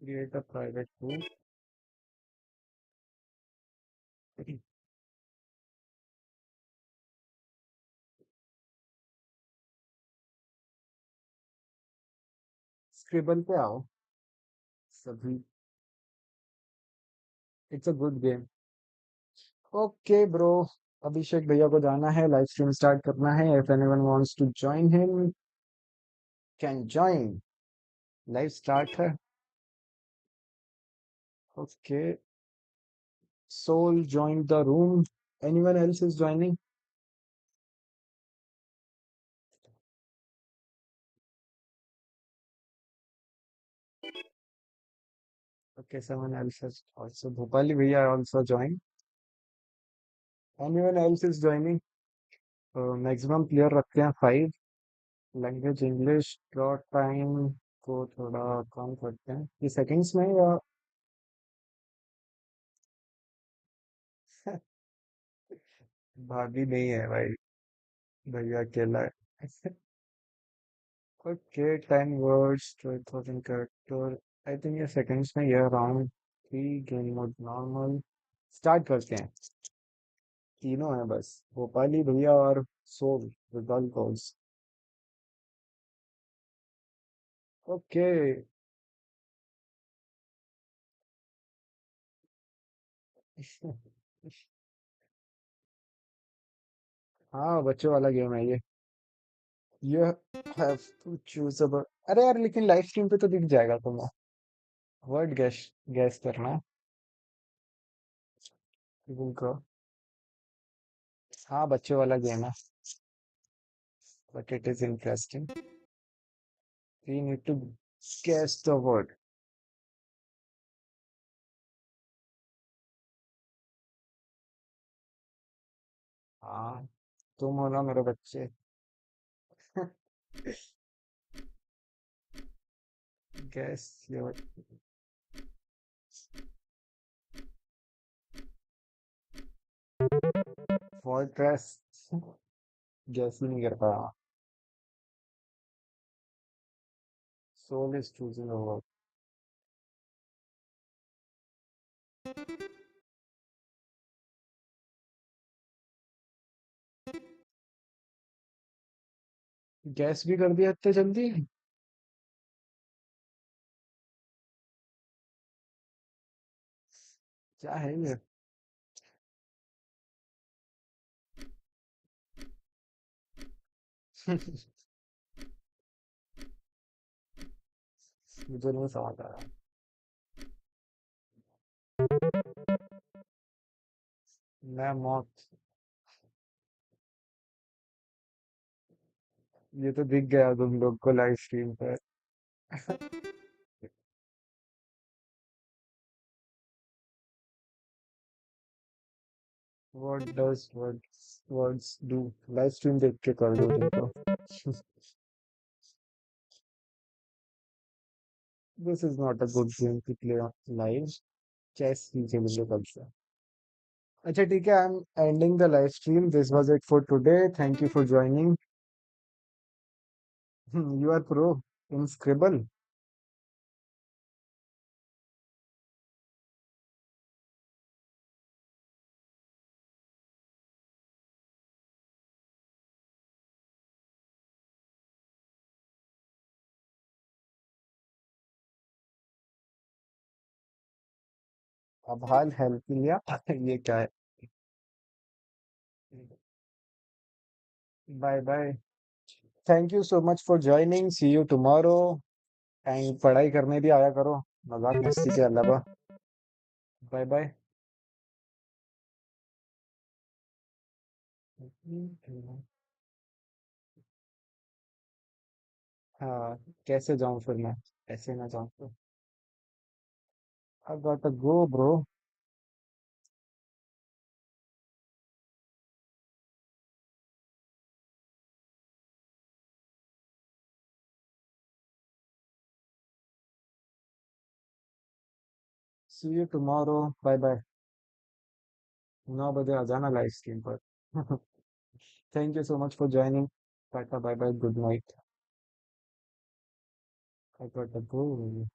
Create a private tool. Scribble पे आओ सभी। It's a good game. Okay bro, Abhishek भैया को जाना है, लाइव स्ट्रीम स्टार्ट करना है। If anyone wants to join him can join. Live start है। Okay, Sol join the room. Anyone else is joining? Okay, someone else has also, Bhopali भैया also join. Anyone else is joining? Maximum player रखते हैं 5। Language English, draw time को थोड़ा कम करते हैं। ये seconds में या भाभी नहीं है भाई, भैया अकेला है। Okay, 10 words, 12,000 character. I think ये सेकंड्स में, ये around 3। Game mode normal. Start करते हैं। तीनों हैं बस, भोपाली भैया और सोल विदाउट कॉल्स। ओके। हाँ, बच्चों वाला गेम है ये। यू हैव टू चूज अब। अरे यार, लेकिन लाइव स्ट्रीम पे तो दिख जाएगा तुम्हें। वर्ड गैस गैस करना है। रुको। हाँ, बच्चों वाला गेम है, but it is interesting. We need to guess the word. हाँ, तुम हो ना मेरे बच्चे। guess your fortress। guess ही नहीं कर पाया। soul is choosing a word। Gas भी कर दिया इतने जल्दी? क्या है ये? मुझे नहीं समझ आ रहा। मैं मौत। ये तो दिख गया तुम लोग को लाइव स्ट्रीम पे। What does words do? Live stream देख के कर दो तुमको। This is not a good game to play on live। Chess ही खेलेंगे कल से। अच्छा ठीक है, I am ending the live stream. This was it for today. Thank you for joining. You are pro in scribble. अब हाल help लिया। ये क्या है? Bye bye. Thank you so much for joining. See you tomorrow. And पढ़ाई करने भी आया करो, मजाक मस्ती के अलावा। Bye bye. हाँ, कैसे जाऊँ फिर मैं? ऐसे ना जाऊँ तो। I gotta go, bro. See you tomorrow. Bye bye. 9 बजे आ जाना लाइव स्ट्रीम पर. Thank you so much for joining. Tata, bye bye. Good night. I gotta go.